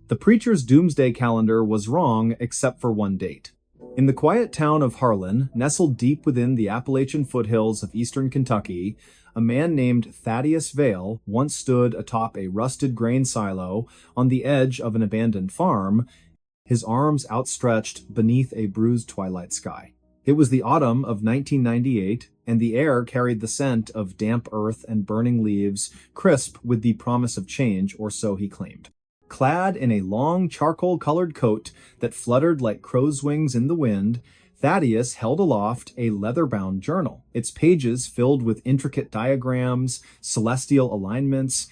The preacher's doomsday calendar was wrong except for one date. In the quiet town of Harlan, nestled deep within the Appalachian foothills of eastern Kentucky, a man named Thaddeus Vale once stood atop a rusted grain silo on the edge of an abandoned farm, his arms outstretched beneath a bruised twilight sky. It was the autumn of 1998, and the air carried the scent of damp earth and burning leaves, crisp with the promise of change, or so he claimed. Clad in a long charcoal-colored coat that fluttered like crow's wings in the wind, Thaddeus held aloft a leather-bound journal, its pages filled with intricate diagrams, celestial alignments,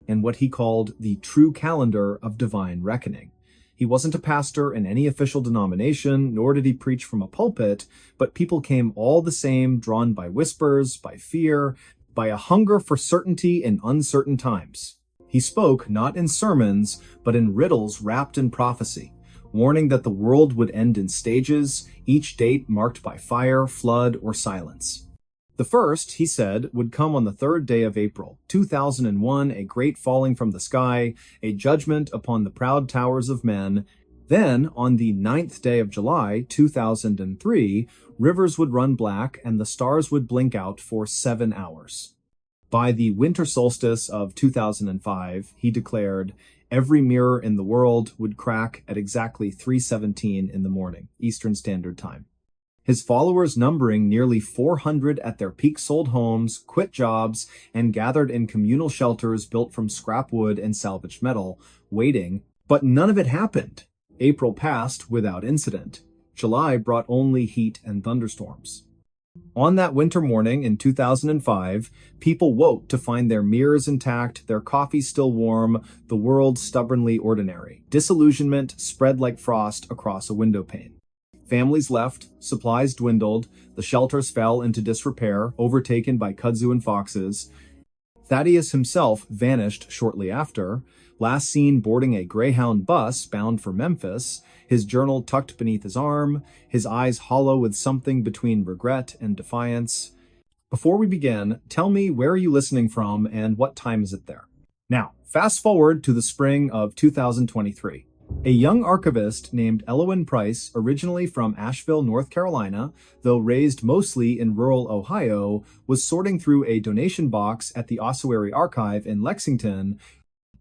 and what he called the true calendar of divine reckoning. He wasn't a pastor in any official denomination, nor did he preach from a pulpit, but people came all the same, drawn by whispers, by fear, by a hunger for certainty in uncertain times. He spoke not in sermons, but in riddles wrapped in prophecy, warning that the world would end in stages, each date marked by fire, flood, or silence. The first, he said, would come on the 3rd day of April, 2001, a great falling from the sky, a judgment upon the proud towers of men. Then, on the 9th day of July, 2003, rivers would run black and the stars would blink out for 7 hours. By the winter solstice of 2005, he declared, every mirror in the world would crack at exactly 3:17 in the morning, Eastern Standard Time. His followers, numbering nearly 400 at their peak, sold homes, quit jobs, and gathered in communal shelters built from scrap wood and salvaged metal, waiting. But none of it happened. April passed without incident. July brought only heat and thunderstorms. On that winter morning in 2005, people woke to find their mirrors intact, their coffee still warm, the world stubbornly ordinary. Disillusionment spread like frost across a window pane. Families left, supplies dwindled, the shelters fell into disrepair, overtaken by kudzu and foxes. Thaddeus himself vanished shortly after, last seen boarding a Greyhound bus bound for Memphis, his journal tucked beneath his arm, his eyes hollow with something between regret and defiance. Before we begin, tell me, where are you listening from and what time is it there? Now, fast forward to the spring of 2023. A young archivist named Elowyn Price, originally from Asheville, North Carolina, though raised mostly in rural Ohio, was sorting through a donation box at the Ossuary Archive in Lexington,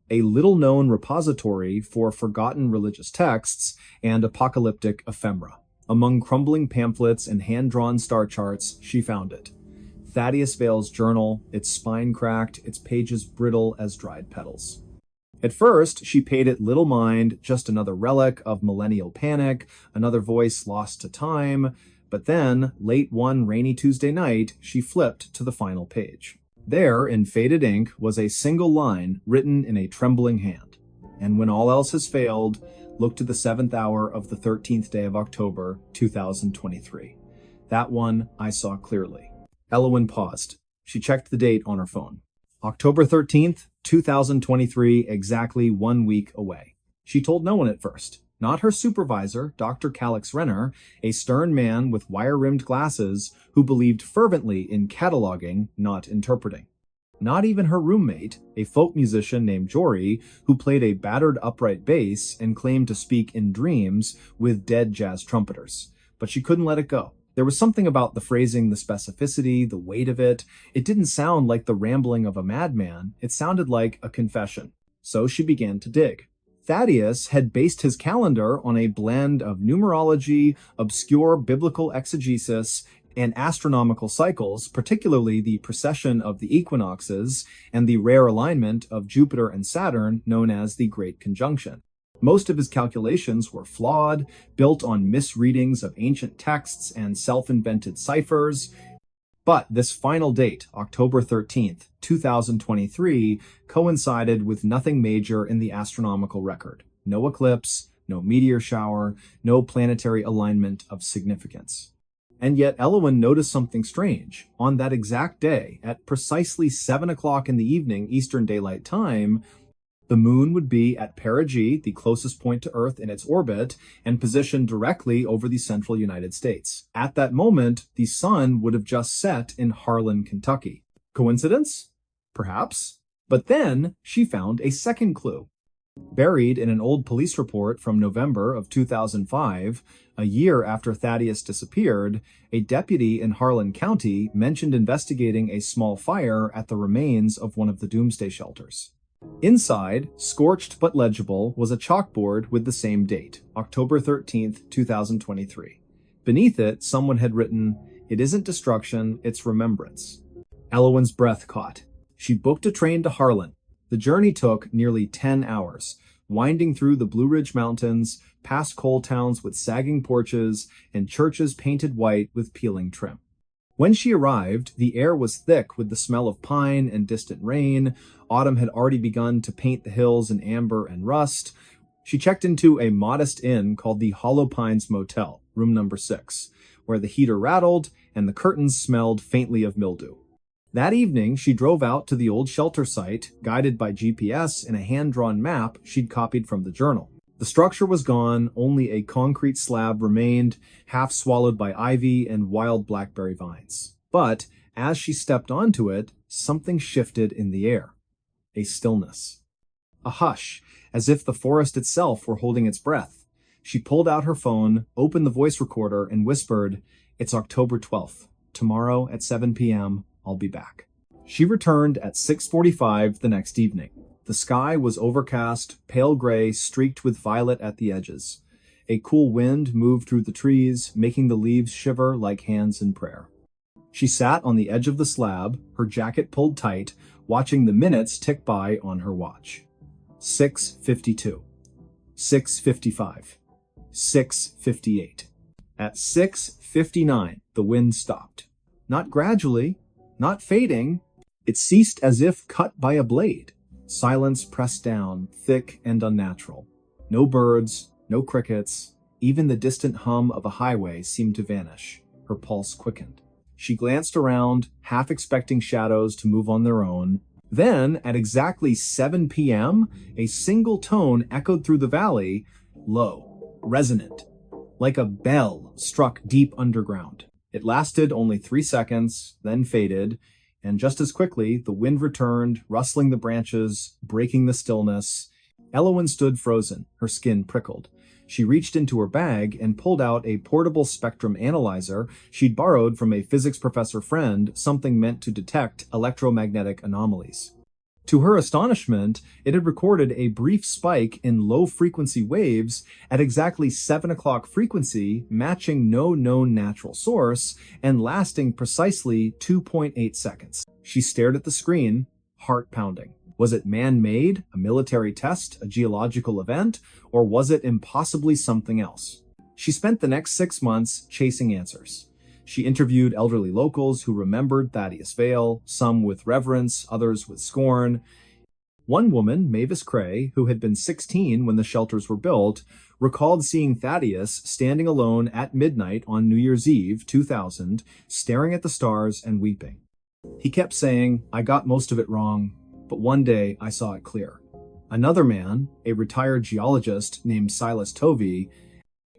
a little-known repository for forgotten religious texts and apocalyptic ephemera. Among crumbling pamphlets and hand-drawn star charts, she found it. Thaddeus Vale's journal, its spine cracked, its pages brittle as dried petals. At first, she paid it little mind, just another relic of millennial panic, another voice lost to time. But then, late one rainy Tuesday night, she flipped to the final page. There, in faded ink, was a single line written in a trembling hand. And when all else has failed, look to the 7th hour of the 13th day of October, 2023. That one I saw clearly. Elowyn paused. She checked the date on her phone. October 13th, 2023, exactly 1 week away. She told no one at first. Not her supervisor, Dr. Calix Renner, a stern man with wire-rimmed glasses who believed fervently in cataloging, not interpreting. Not even her roommate, a folk musician named Jory, who played a battered upright bass and claimed to speak in dreams with dead jazz trumpeters. But she couldn't let it go. There was something about the phrasing, the specificity, the weight of it. It didn't sound like the rambling of a madman. It sounded like a confession. So she began to dig. Thaddeus had based his calendar on a blend of numerology, obscure biblical exegesis, and astronomical cycles, particularly the precession of the equinoxes and the rare alignment of Jupiter and Saturn known as the Great Conjunction. Most of his calculations were flawed, built on misreadings of ancient texts and self-invented ciphers. But this final date, October 13th, 2023, coincided with nothing major in the astronomical record. No eclipse, no meteor shower, no planetary alignment of significance. And yet Elowyn noticed something strange. On that exact day, at precisely 7 o'clock in the evening Eastern Daylight Time, the moon would be at perigee, the closest point to Earth in its orbit, and positioned directly over the central United States. At that moment, the sun would have just set in Harlan, Kentucky. Coincidence? Perhaps. But then she found a second clue. Buried in an old police report from November of 2005, a year after Thaddeus disappeared, a deputy in Harlan County mentioned investigating a small fire at the remains of one of the doomsday shelters. Inside, scorched but legible, was a chalkboard with the same date, October 13th, 2023. Beneath it, someone had written, "It isn't destruction, it's remembrance." Elowen's breath caught. She booked a train to Harlan. The journey took nearly 10 hours, winding through the Blue Ridge Mountains, past coal towns with sagging porches, and churches painted white with peeling trim. When she arrived, the air was thick with the smell of pine and distant rain. Autumn had already begun to paint the hills in amber and rust. She checked into a modest inn called the Hollow Pines Motel, room number 6, where the heater rattled and the curtains smelled faintly of mildew. That evening, she drove out to the old shelter site, guided by GPS and a hand-drawn map she'd copied from the journal. The structure was gone, only a concrete slab remained, half swallowed by ivy and wild blackberry vines. But as she stepped onto it, something shifted in the air. A stillness. A hush, as if the forest itself were holding its breath. She pulled out her phone, opened the voice recorder, and whispered, "It's October 12th. Tomorrow at 7 p.m., I'll be back." She returned at 6:45 the next evening. The sky was overcast, pale gray, streaked with violet at the edges. A cool wind moved through the trees, making the leaves shiver like hands in prayer. She sat on the edge of the slab, her jacket pulled tight, watching the minutes tick by on her watch. 6:52. 6:55. 6:58. At 6:59, the wind stopped. Not gradually, not fading. It ceased as if cut by a blade. Silence pressed down, thick and unnatural. No birds, no crickets. Even the distant hum of a highway seemed to vanish. Her pulse quickened. She glanced around, half expecting shadows to move on their own. Then, at exactly 7 p.m., a single tone echoed through the valley, low, resonant, like a bell struck deep underground. It lasted only 3 seconds, then faded, and just as quickly, the wind returned, rustling the branches, breaking the stillness. Elowen stood frozen, her skin prickled. She reached into her bag and pulled out a portable spectrum analyzer she'd borrowed from a physics professor friend, something meant to detect electromagnetic anomalies. To her astonishment, it had recorded a brief spike in low-frequency waves at exactly 7 o'clock frequency, matching no known natural source, and lasting precisely 2.8 seconds. She stared at the screen, heart pounding. Was it man-made, a military test, a geological event, or was it impossibly something else? She spent the next 6 months chasing answers. She interviewed elderly locals who remembered Thaddeus Vale, some with reverence, others with scorn. One woman, Mavis Cray, who had been 16 when the shelters were built, recalled seeing Thaddeus standing alone at midnight on New Year's Eve, 2000, staring at the stars and weeping. He kept saying, "I got most of it wrong, but one day I saw it clear." Another man, a retired geologist named Silas Tovey,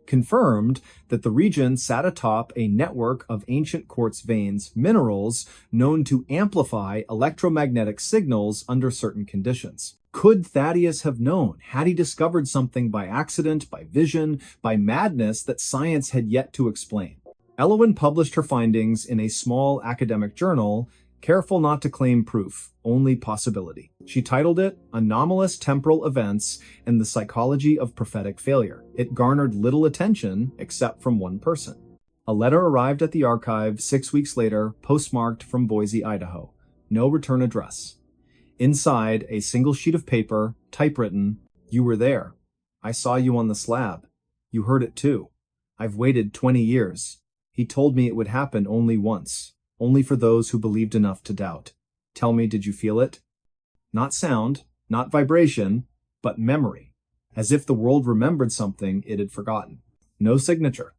confirmed that the region sat atop a network of ancient quartz veins, minerals known to amplify electromagnetic signals under certain conditions. Could Thaddeus have known? Had he discovered something by accident, by vision, by madness that science had yet to explain? Elowen published her findings in a small academic journal, careful not to claim proof, only possibility. She titled it Anomalous Temporal Events and the Psychology of Prophetic Failure. It garnered little attention except from one person. A letter arrived at the archive 6 weeks later, postmarked from Boise, Idaho. No return address. Inside, a single sheet of paper, typewritten, "You were there. I saw you on the slab. You heard it too. I've waited 20 years. He told me it would happen only once. Only for those who believed enough to doubt. Tell me, did you feel it?" Not sound, not vibration, but memory. As if the world remembered something it had forgotten. No signature.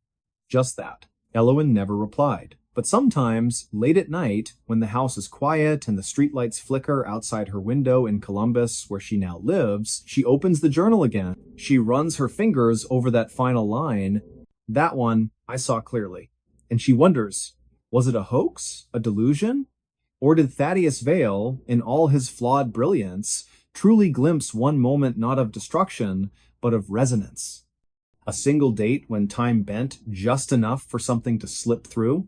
Just that. Elowen never replied. But sometimes, late at night, when the house is quiet and the streetlights flicker outside her window in Columbus, where she now lives, she opens the journal again. She runs her fingers over that final line. That one, I saw clearly. And she wonders, was it a hoax? A delusion? Or did Thaddeus Vale, in all his flawed brilliance, truly glimpse one moment not of destruction, but of resonance. A single date when time bent just enough for something to slip through?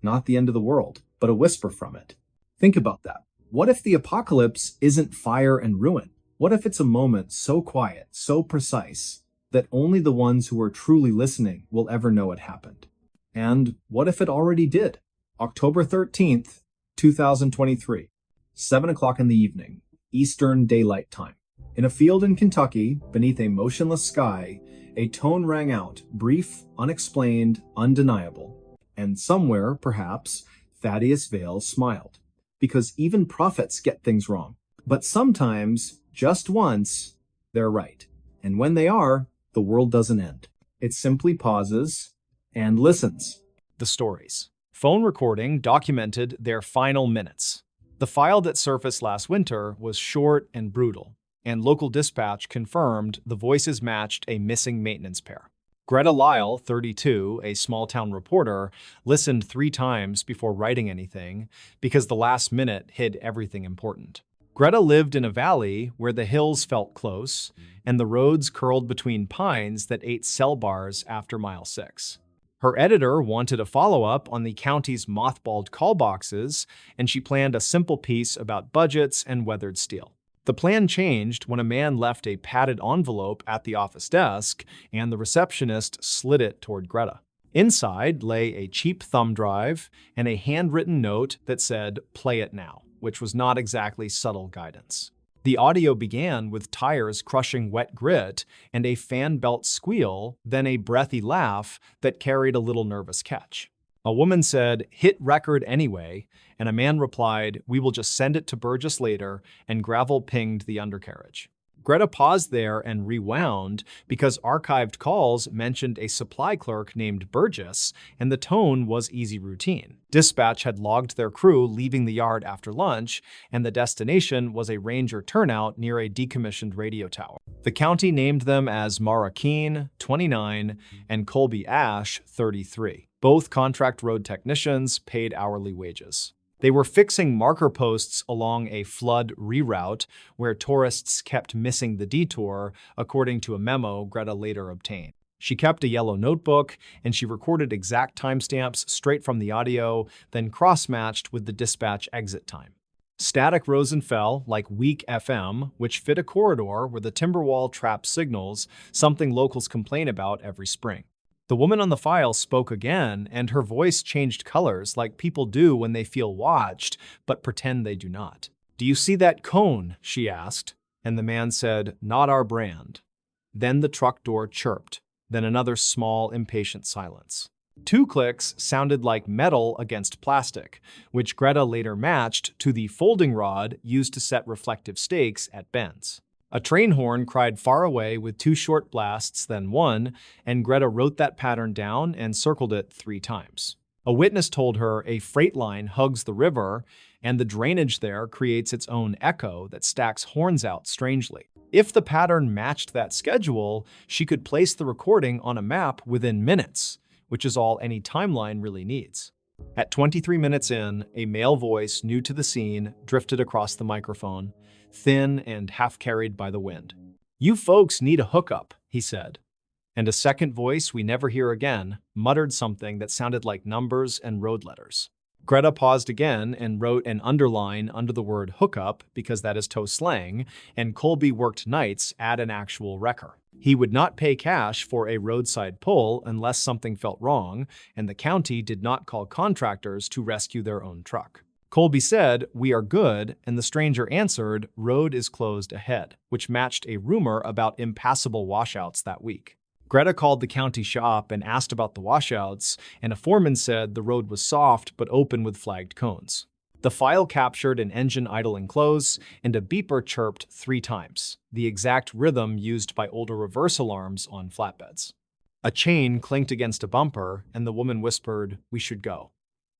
Not the end of the world, but a whisper from it. Think about that. What if the apocalypse isn't fire and ruin? What if it's a moment so quiet, so precise, that only the ones who are truly listening will ever know it happened? And what if it already did? October 13th, 2023, 7 o'clock in the evening, Eastern Daylight Time. In a field in Kentucky, beneath a motionless sky, a tone rang out, brief, unexplained, undeniable. And somewhere, perhaps, Thaddeus Vale smiled. Because even prophets get things wrong. But sometimes, just once, they're right. And when they are, the world doesn't end. It simply pauses and listens. The stories. Phone recording documented their final minutes. The file that surfaced last winter was short and brutal, and local dispatch confirmed the voices matched a missing maintenance pair. Greta Lyle, 32, a small-town reporter, listened 3 times before writing anything because the last minute hid everything important. Greta lived in a valley where the hills felt close and the roads curled between pines that ate cell bars after mile 6. Her editor wanted a follow-up on the county's mothballed call boxes, and she planned a simple piece about budgets and weathered steel. The plan changed when a man left a padded envelope at the office desk, and the receptionist slid it toward Greta. Inside lay a cheap thumb drive and a handwritten note that said, "Play it now," which was not exactly subtle guidance. The audio began with tires crushing wet grit and a fan belt squeal, then a breathy laugh that carried a little nervous catch. A woman said, "Hit record anyway," and a man replied, "We will just send it to Burgess later," and gravel pinged the undercarriage. Greta paused there and rewound because archived calls mentioned a supply clerk named Burgess, and the tone was easy routine. Dispatch had logged their crew leaving the yard after lunch, and the destination was a ranger turnout near a decommissioned radio tower. The county named them as Mara Keene, 29, and Colby Ash, 33. Both contract road technicians paid hourly wages. They were fixing marker posts along a flood reroute where tourists kept missing the detour, according to a memo Greta later obtained. She kept a yellow notebook, and she recorded exact timestamps straight from the audio, then cross-matched with the dispatch exit time. Static rose and fell like weak FM, which fit a corridor where the timber wall trapped signals, something locals complain about every spring. The woman on the file spoke again, and her voice changed colors like people do when they feel watched, but pretend they do not. "Do you see that cone?" she asked, and the man said, "Not our brand." Then the truck door chirped, then another small, impatient silence. 2 clicks sounded like metal against plastic, which Greta later matched to the folding rod used to set reflective stakes at bends. A train horn cried far away with 2 short blasts, then 1, and Greta wrote that pattern down and circled it 3 times. A witness told her a freight line hugs the river, and the drainage there creates its own echo that stacks horns out strangely. If the pattern matched that schedule, she could place the recording on a map within minutes, which is all any timeline really needs. At 23 minutes in, a male voice new to the scene drifted across the microphone, thin and half-carried by the wind. "You folks need a hookup," he said. And a second voice we never hear again muttered something that sounded like numbers and road letters. Greta paused again and wrote an underline under the word hookup because that is tow slang, and Colby worked nights at an actual wrecker. He would not pay cash for a roadside pull unless something felt wrong, and the county did not call contractors to rescue their own truck. Colby said, "We are good," and the stranger answered, "Road is closed ahead," which matched a rumor about impassable washouts that week. Greta called the county shop and asked about the washouts, and a foreman said the road was soft but open with flagged cones. The file captured an engine idling close, and a beeper chirped 3 times, the exact rhythm used by older reverse alarms on flatbeds. A chain clinked against a bumper, and the woman whispered, "We should go."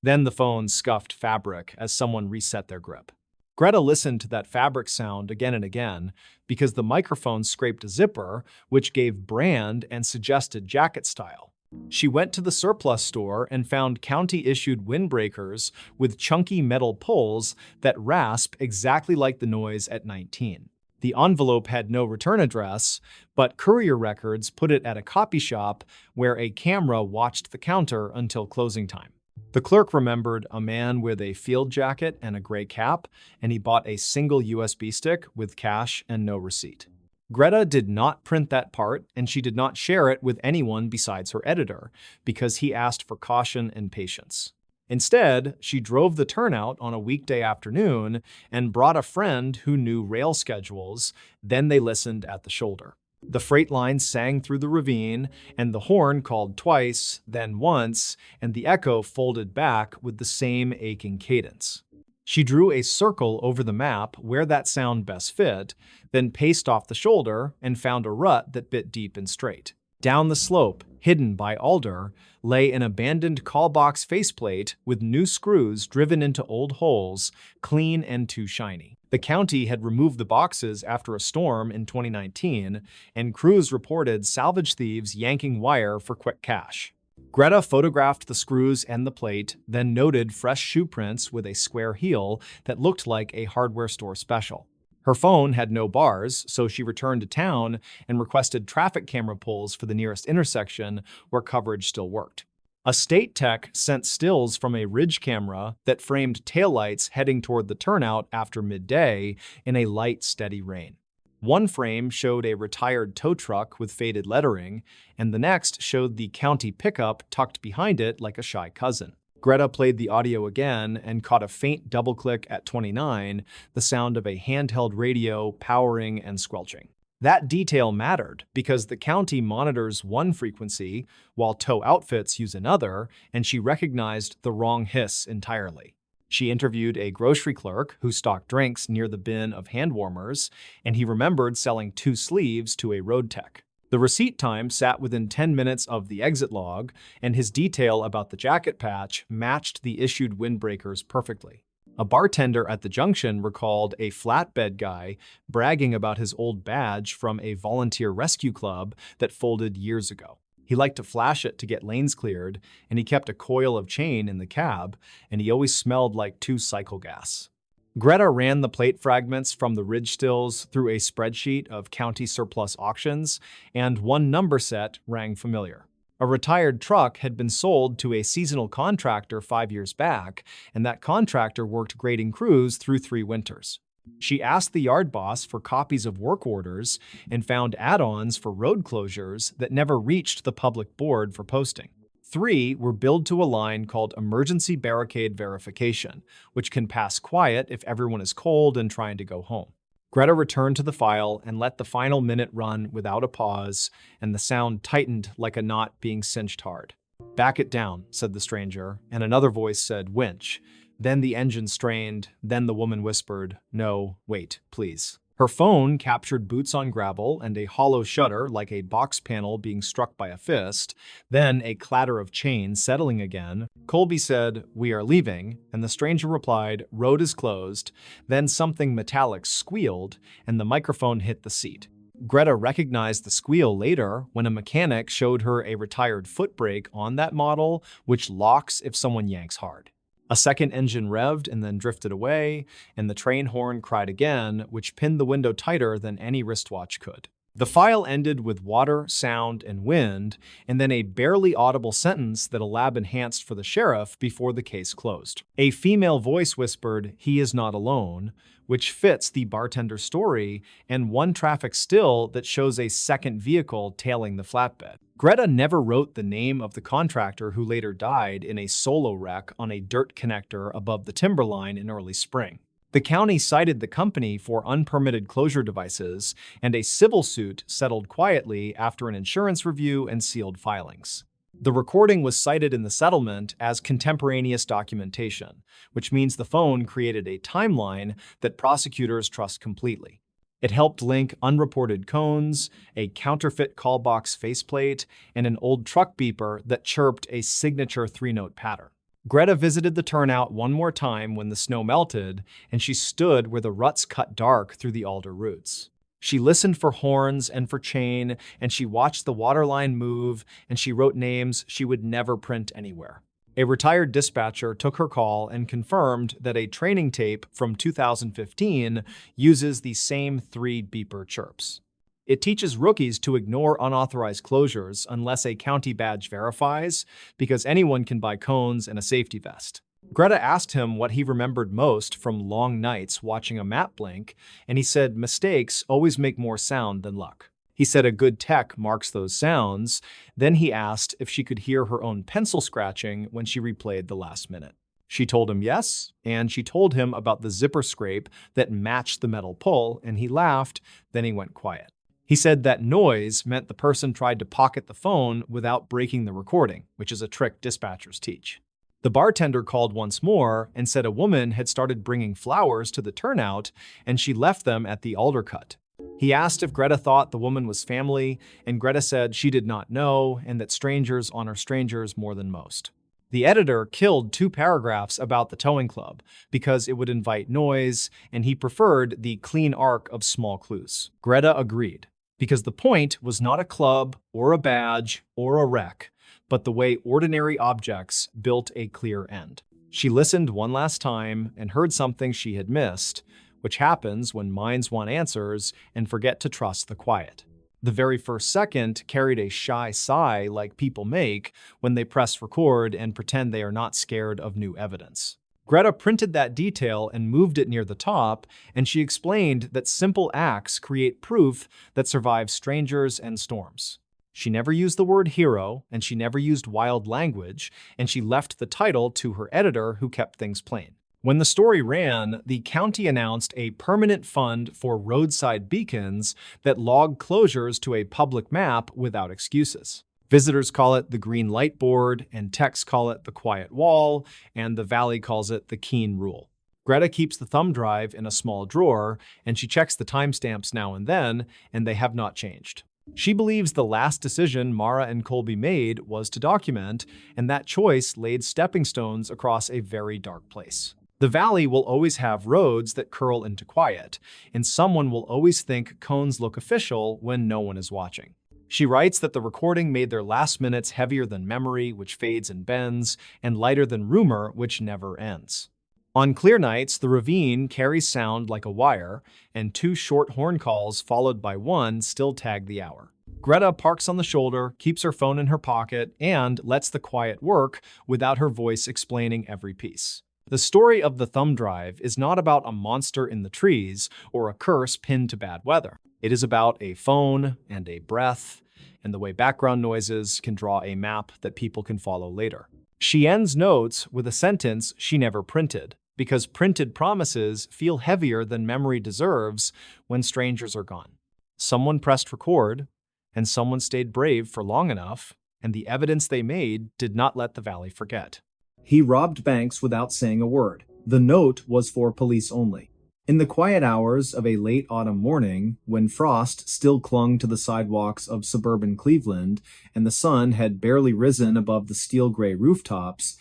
Then the phone scuffed fabric as someone reset their grip. Greta listened to that fabric sound again and again because the microphone scraped a zipper, which gave brand and suggested jacket style. She went to the surplus store and found county-issued windbreakers with chunky metal poles that rasp exactly like the noise at 19. The envelope had no return address, but courier records put it at a copy shop where a camera watched the counter until closing time. The clerk remembered a man with a field jacket and a gray cap, and he bought a single USB stick with cash and no receipt. Greta did not print that part, and she did not share it with anyone besides her editor, because he asked for caution and patience. Instead, she drove the turnout on a weekday afternoon and brought a friend who knew rail schedules. Then they listened at the shoulder. The freight line sang through the ravine, and the horn called twice, then once, and the echo folded back with the same aching cadence. She drew a circle over the map where that sound best fit, then paced off the shoulder and found a rut that bit deep and straight. Down the slope, hidden by alder, lay an abandoned call box faceplate with new screws driven into old holes, clean and too shiny. The county had removed the boxes after a storm in 2019, and crews reported salvage thieves yanking wire for quick cash. Greta photographed the screws and the plate, then noted fresh shoe prints with a square heel that looked like a hardware store special. Her phone had no bars, so she returned to town and requested traffic camera pulls for the nearest intersection where coverage still worked. A state tech sent stills from a ridge camera that framed taillights heading toward the turnout after midday in a light, steady rain. One frame showed a retired tow truck with faded lettering, and the next showed the county pickup tucked behind it like a shy cousin. Greta played the audio again and caught a faint double click at 29, the sound of a handheld radio powering and squelching. That detail mattered because the county monitors one frequency while tow outfits use another, and she recognized the wrong hiss entirely. She interviewed a grocery clerk who stocked drinks near the bin of hand warmers, and he remembered selling 2 sleeves to a road tech. The receipt time sat within 10 minutes of the exit log, and his detail about the jacket patch matched the issued windbreakers perfectly. A bartender at the junction recalled a flatbed guy bragging about his old badge from a volunteer rescue club that folded years ago. He liked to flash it to get lanes cleared, and he kept a coil of chain in the cab, and he always smelled like 2 cycle gas. Greta ran the plate fragments from the ridge stills through a spreadsheet of county surplus auctions, and one number set rang familiar. A retired truck had been sold to a seasonal contractor 5 years back, and that contractor worked grading crews through 3 winters. She asked the yard boss for copies of work orders and found add-ons for road closures that never reached the public board for posting. 3 were billed to a line called Emergency Barricade Verification, which can pass quiet if everyone is cold and trying to go home. Greta returned to the file and let the final minute run without a pause, and the sound tightened like a knot being cinched hard. "Back it down," said the stranger, and another voice said, "Winch." Then the engine strained, then the woman whispered, "No, wait, please." Her phone captured boots on gravel and a hollow shutter like a box panel being struck by a fist, then a clatter of chain settling again. Colby said, "We are leaving," and the stranger replied, "Road is closed." Then something metallic squealed, and the microphone hit the seat. Greta recognized the squeal later when a mechanic showed her a retired foot brake on that model, which locks if someone yanks hard. A second engine revved and then drifted away, and the train horn cried again, which pinned the window tighter than any wristwatch could. The file ended with water, sound, and wind, and then a barely audible sentence that a lab enhanced for the sheriff before the case closed. A female voice whispered, "He is not alone," which fits the bartender story, and one traffic still that shows a second vehicle tailing the flatbed. Greta never wrote the name of the contractor who later died in a solo wreck on a dirt connector above the timberline in early spring. The county cited the company for unpermitted closure devices, and a civil suit settled quietly after an insurance review and sealed filings. The recording was cited in the settlement as contemporaneous documentation, which means the phone created a timeline that prosecutors trust completely. It helped link unreported cones, a counterfeit call box faceplate, and an old truck beeper that chirped a signature 3-note pattern. Greta visited the turnout one more time when the snow melted, and she stood where the ruts cut dark through the alder roots. She listened for horns and for chain, and she watched the waterline move, and she wrote names she would never print anywhere. A retired dispatcher took her call and confirmed that a training tape from 2015 uses the same 3 beeper chirps. It teaches rookies to ignore unauthorized closures unless a county badge verifies, because anyone can buy cones and a safety vest. Greta asked him what he remembered most from long nights watching a map blink, and he said mistakes always make more sound than luck. He said a good tech marks those sounds. Then he asked if she could hear her own pencil scratching when she replayed the last minute. She told him yes, and she told him about the zipper scrape that matched the metal pull, and he laughed, then he went quiet. He said that noise meant the person tried to pocket the phone without breaking the recording, which is a trick dispatchers teach. The bartender called once more and said a woman had started bringing flowers to the turnout, and she left them at the alder cut. He asked if Greta thought the woman was family, and Greta said she did not know and that strangers honor strangers more than most. The editor killed 2 paragraphs about the towing club because it would invite noise, and he preferred the clean arc of small clues. Greta agreed, because the point was not a club or a badge or a wreck, but the way ordinary objects built a clear end. She listened one last time and heard something she had missed, which happens when minds want answers and forget to trust the quiet. The very first second carried a shy sigh like people make when they press record and pretend they are not scared of new evidence. Greta printed that detail and moved it near the top, and she explained that simple acts create proof that survives strangers and storms. She never used the word hero, and she never used wild language, and she left the title to her editor, who kept things plain. When the story ran, the county announced a permanent fund for roadside beacons that log closures to a public map without excuses. Visitors call it the green light board, and techs call it the quiet wall, and the valley calls it the keen rule. Greta keeps the thumb drive in a small drawer, and she checks the timestamps now and then, and they have not changed. She believes the last decision Mara and Colby made was to document, and that choice laid stepping stones across a very dark place. The valley will always have roads that curl into quiet, and someone will always think cones look official when no one is watching. She writes that the recording made their last minutes heavier than memory, which fades and bends, and lighter than rumor, which never ends. On clear nights, the ravine carries sound like a wire, and 2 short horn calls followed by 1 still tag the hour. Greta parks on the shoulder, keeps her phone in her pocket, and lets the quiet work without her voice explaining every piece. The story of the thumb drive is not about a monster in the trees or a curse pinned to bad weather. It is about a phone and a breath, and the way background noises can draw a map that people can follow later. She ends notes with a sentence she never printed, because printed promises feel heavier than memory deserves when strangers are gone. Someone pressed record, and someone stayed brave for long enough, and the evidence they made did not let the valley forget. He robbed banks without saying a word. The note was for police only. In the quiet hours of a late autumn morning, when frost still clung to the sidewalks of suburban Cleveland and the sun had barely risen above the steel-gray rooftops,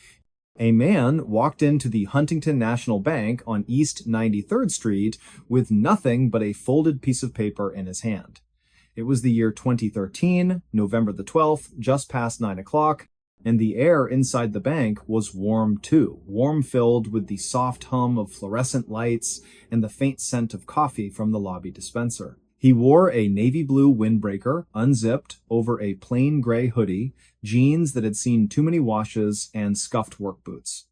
a man walked into the Huntington National Bank on East 93rd Street with nothing but a folded piece of paper in his hand. It was the year 2013, November the 12th, just past 9 o'clock, and the air inside the bank was warm too, warm-filled with the soft hum of fluorescent lights and the faint scent of coffee from the lobby dispenser. He wore a navy blue windbreaker, unzipped, over a plain gray hoodie, jeans that had seen too many washes, and scuffed work boots.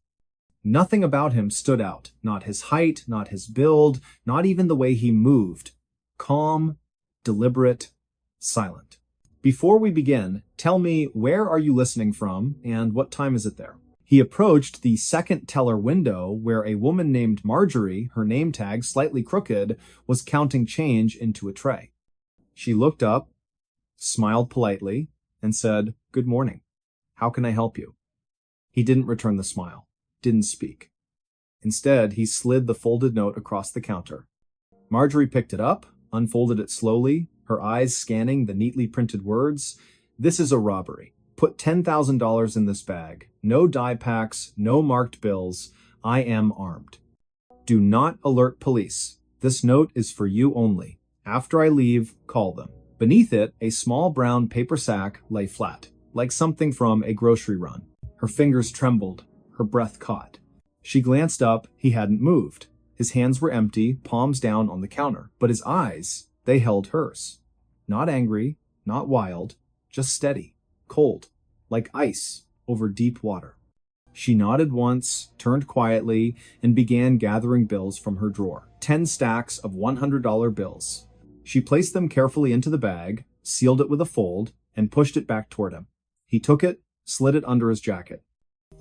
Nothing about him stood out, not his height, not his build, not even the way he moved. Calm, deliberate, silent. Before we begin, tell me, where are you listening from and what time is it there? He approached the second teller window where a woman named Marjorie, her name tag slightly crooked, was counting change into a tray. She looked up, smiled politely, and said, "Good morning. How can I help you?" He didn't return the smile, didn't speak. Instead, he slid the folded note across the counter. Marjorie picked it up, unfolded it slowly, her eyes scanning the neatly printed words. "This is a robbery. Put $10,000 in this bag. No die packs, no marked bills. I am armed. Do not alert police. This note is for you only. After I leave, call them." Beneath it, a small brown paper sack lay flat, like something from a grocery run. Her fingers trembled, her breath caught. She glanced up, he hadn't moved. His hands were empty, palms down on the counter, but his eyes, they held hers. Not angry, not wild, just steady, cold, like ice over deep water. She nodded once, turned quietly, and began gathering bills from her drawer. 10 stacks of $100 bills. She placed them carefully into the bag, sealed it with a fold, and pushed it back toward him. He took it, slid it under his jacket.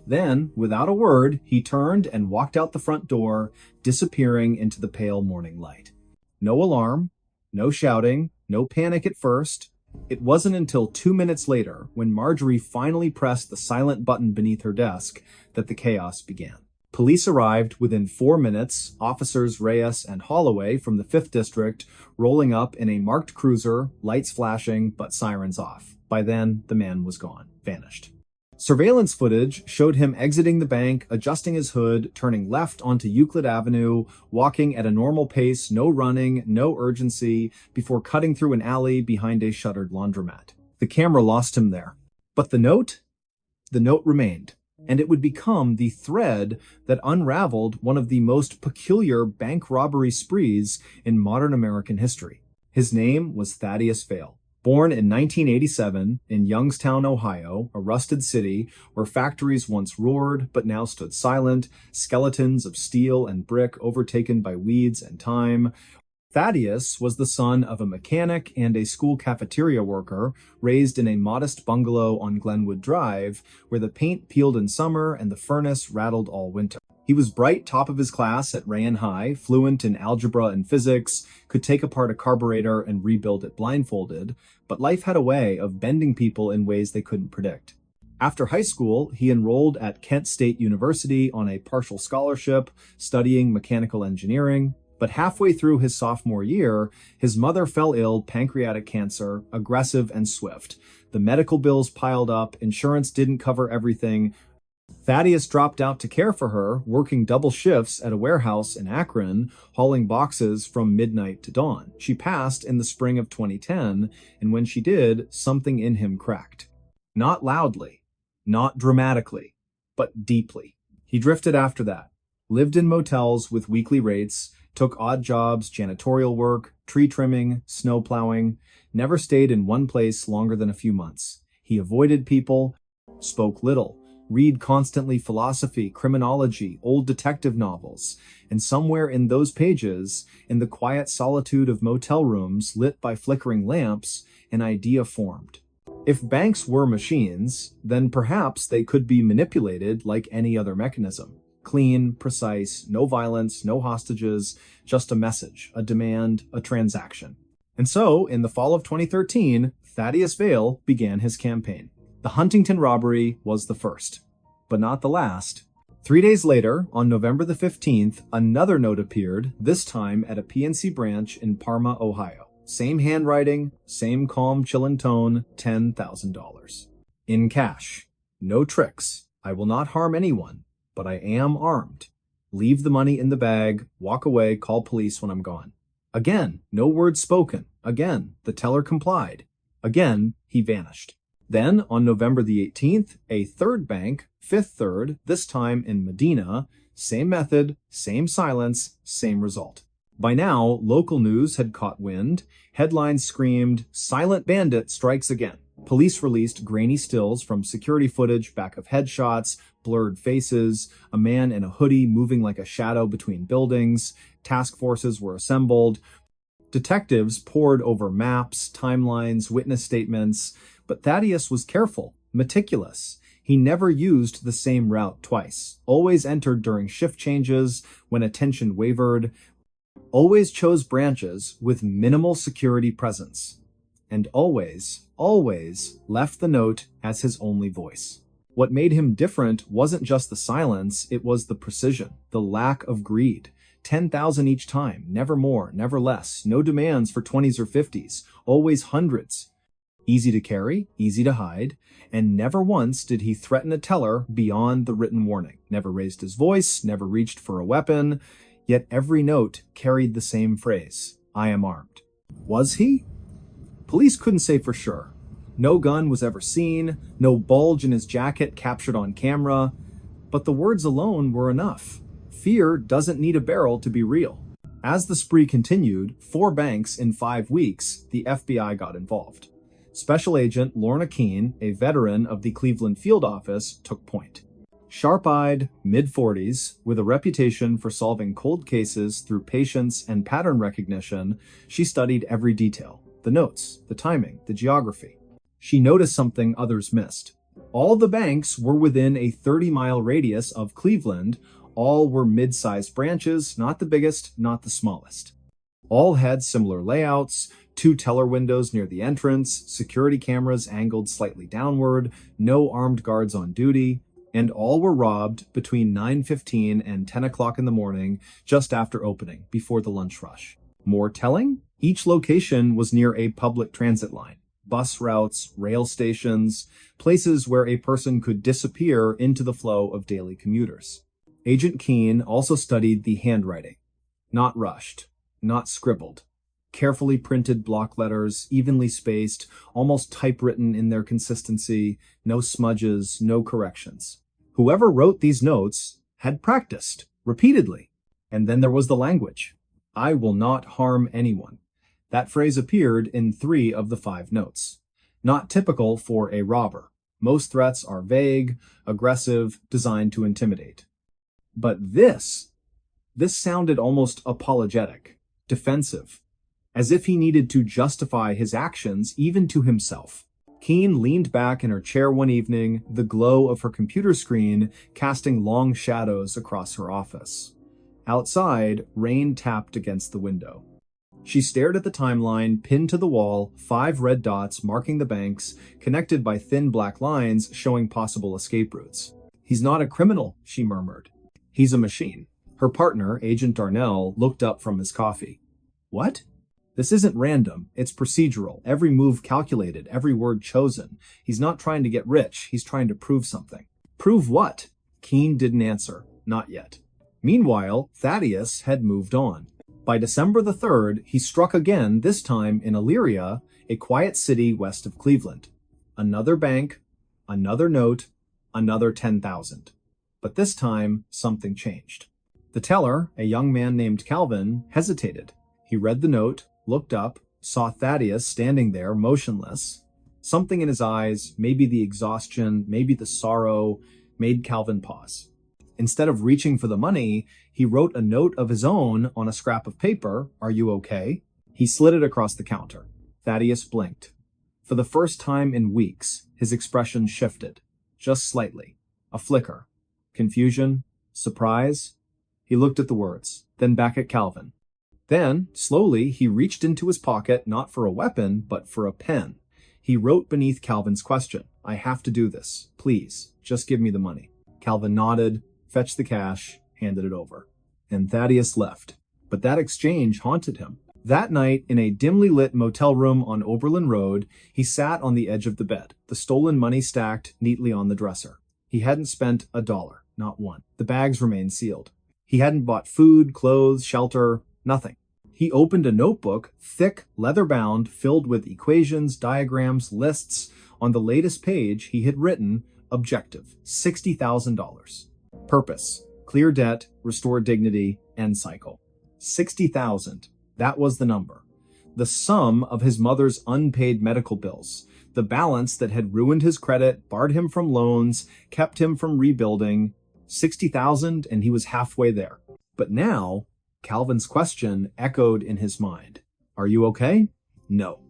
Then, without a word, he turned and walked out the front door, disappearing into the pale morning light. No alarm, no shouting, no panic at first. It wasn't until 2 minutes later, when Marjorie finally pressed the silent button beneath her desk, that the chaos began. Police arrived within 4 minutes, officers Reyes and Holloway from the 5th District rolling up in a marked cruiser, lights flashing, but sirens off. By then, the man was gone, vanished. Surveillance footage showed him exiting the bank, adjusting his hood, turning left onto Euclid Avenue, walking at a normal pace, no running, no urgency, before cutting through an alley behind a shuttered laundromat. The camera lost him there. But the note? The note remained, and it would become the thread that unraveled one of the most peculiar bank robbery sprees in modern American history. His name was Thaddeus Vale. Born in 1987 in Youngstown, Ohio, a rusted city where factories once roared but now stood silent, skeletons of steel and brick overtaken by weeds and time. Thaddeus was the son of a mechanic and a school cafeteria worker, raised in a modest bungalow on Glenwood Drive, where the paint peeled in summer and the furnace rattled all winter. He was bright, top of his class at Rayen High, fluent in algebra and physics, could take apart a carburetor and rebuild it blindfolded, but life had a way of bending people in ways they couldn't predict. After high school, he enrolled at Kent State University on a partial scholarship, studying mechanical engineering. But halfway through his sophomore year, his mother fell ill, pancreatic cancer, aggressive and swift. The medical bills piled up, insurance didn't cover everything. Thaddeus dropped out to care for her, working double shifts at a warehouse in Akron, hauling boxes from midnight to dawn. She passed in the spring of 2010, and when she did, something in him cracked. Not loudly, not dramatically, but deeply. He drifted after that, lived in motels with weekly rates, took odd jobs, janitorial work, tree trimming, snow plowing, never stayed in one place longer than a few months. He avoided people, spoke little, read constantly philosophy, criminology, old detective novels, and somewhere in those pages, in the quiet solitude of motel rooms lit by flickering lamps, an idea formed. If banks were machines, then perhaps they could be manipulated like any other mechanism. Clean, precise, no violence, no hostages, just a message, a demand, a transaction. And so, in the fall of 2013, Thaddeus Vale began his campaign. The Huntington robbery was the first, but not the last. 3 days later, on November the 15th, another note appeared, this time at a PNC branch in Parma, Ohio. Same handwriting, same calm, chillin' tone, $10,000. In cash. No tricks. I will not harm anyone, but I am armed. Leave the money in the bag, walk away, call police when I'm gone. Again, no words spoken. Again, the teller complied. Again, he vanished. Then, on November the 18th, a third bank, Fifth Third, this time in Medina, same method, same silence, same result. By now, local news had caught wind. Headlines screamed, "Silent Bandit strikes again." Police released grainy stills from security footage back of headshots, blurred faces, a man in a hoodie moving like a shadow between buildings. Task forces were assembled. Detectives pored over maps, timelines, witness statements. But Thaddeus was careful, meticulous. He never used the same route twice, always entered during shift changes, when attention wavered, always chose branches with minimal security presence, and always left the note as his only voice. What made him different wasn't just the silence, it was the precision, the lack of greed. 10,000 each time, never more, never less, no demands for 20s or 50s, always hundreds. Easy to carry, easy to hide, and never once did he threaten a teller beyond the written warning. Never raised his voice, never reached for a weapon, yet every note carried the same phrase, "I am armed." Was he? Police couldn't say for sure. No gun was ever seen, no bulge in his jacket captured on camera, but the words alone were enough. Fear doesn't need a barrel to be real. As the spree continued, 4 banks in 5 weeks, the FBI got involved. Special Agent Lorna Keene, a veteran of the Cleveland field office, took point. Sharp-eyed, mid-40s, with a reputation for solving cold cases through patience and pattern recognition, she studied every detail: the notes, the timing, the geography. She noticed something others missed. All the banks were within a 30-mile radius of Cleveland. All were mid-sized branches, not the biggest, not the smallest. All had similar layouts: 2 teller windows near the entrance, security cameras angled slightly downward, no armed guards on duty, and all were robbed between 9:15 and 10 o'clock in the morning, just after opening, before the lunch rush. More telling? Each location was near a public transit line, bus routes, rail stations, places where a person could disappear into the flow of daily commuters. Agent Keene also studied the handwriting. Not rushed, not scribbled. Carefully printed block letters, evenly spaced, almost typewritten in their consistency, no smudges, no corrections. Whoever wrote these notes had practiced, repeatedly. And then there was the language. I will not harm anyone. That phrase appeared in 3 of the 5 notes. Not typical for a robber. Most threats are vague, aggressive, designed to intimidate. But this sounded almost apologetic, defensive, as if he needed to justify his actions even to himself. Keene leaned back in her chair one evening, the glow of her computer screen casting long shadows across her office. Outside, rain tapped against the window. She stared at the timeline pinned to the wall, 5 red dots marking the banks, connected by thin black lines showing possible escape routes. He's not a criminal, she murmured. He's a machine. Her partner, Agent Darnell, looked up from his coffee. What? This isn't random. It's procedural. Every move calculated, every word chosen. He's not trying to get rich. He's trying to prove something. Prove what? Keene didn't answer. Not yet. Meanwhile, Thaddeus had moved on. By December the 3rd, he struck again, this time in Elyria, a quiet city west of Cleveland. Another bank, another note, another 10,000. But this time, something changed. The teller, a young man named Calvin, hesitated. He read the note, looked up, saw Thaddeus standing there, motionless. Something in his eyes, maybe the exhaustion, maybe the sorrow, made Calvin pause. Instead of reaching for the money, he wrote a note of his own on a scrap of paper. Are you okay? He slid it across the counter. Thaddeus blinked. For the first time in weeks, his expression shifted. Just slightly. A flicker. Confusion. Surprise. He looked at the words, then back at Calvin. Then, slowly, he reached into his pocket, not for a weapon, but for a pen. He wrote beneath Calvin's question. I have to do this. Please, just give me the money. Calvin nodded, fetched the cash, handed it over. And Thaddeus left. But that exchange haunted him. That night, in a dimly lit motel room on Oberlin Road, he sat on the edge of the bed, the stolen money stacked neatly on the dresser. He hadn't spent $1, not one. The bags remained sealed. He hadn't bought food, clothes, shelter, nothing. He opened a notebook, thick, leather-bound, filled with equations, diagrams, lists. On the latest page, he had written, Objective, $60,000. Purpose, clear debt, restore dignity, end cycle. 60,000. That was the number. The sum of his mother's unpaid medical bills. The balance that had ruined his credit, barred him from loans, kept him from rebuilding. 60,000, and he was halfway there. But now, Calvin's question echoed in his mind. Are you okay? No,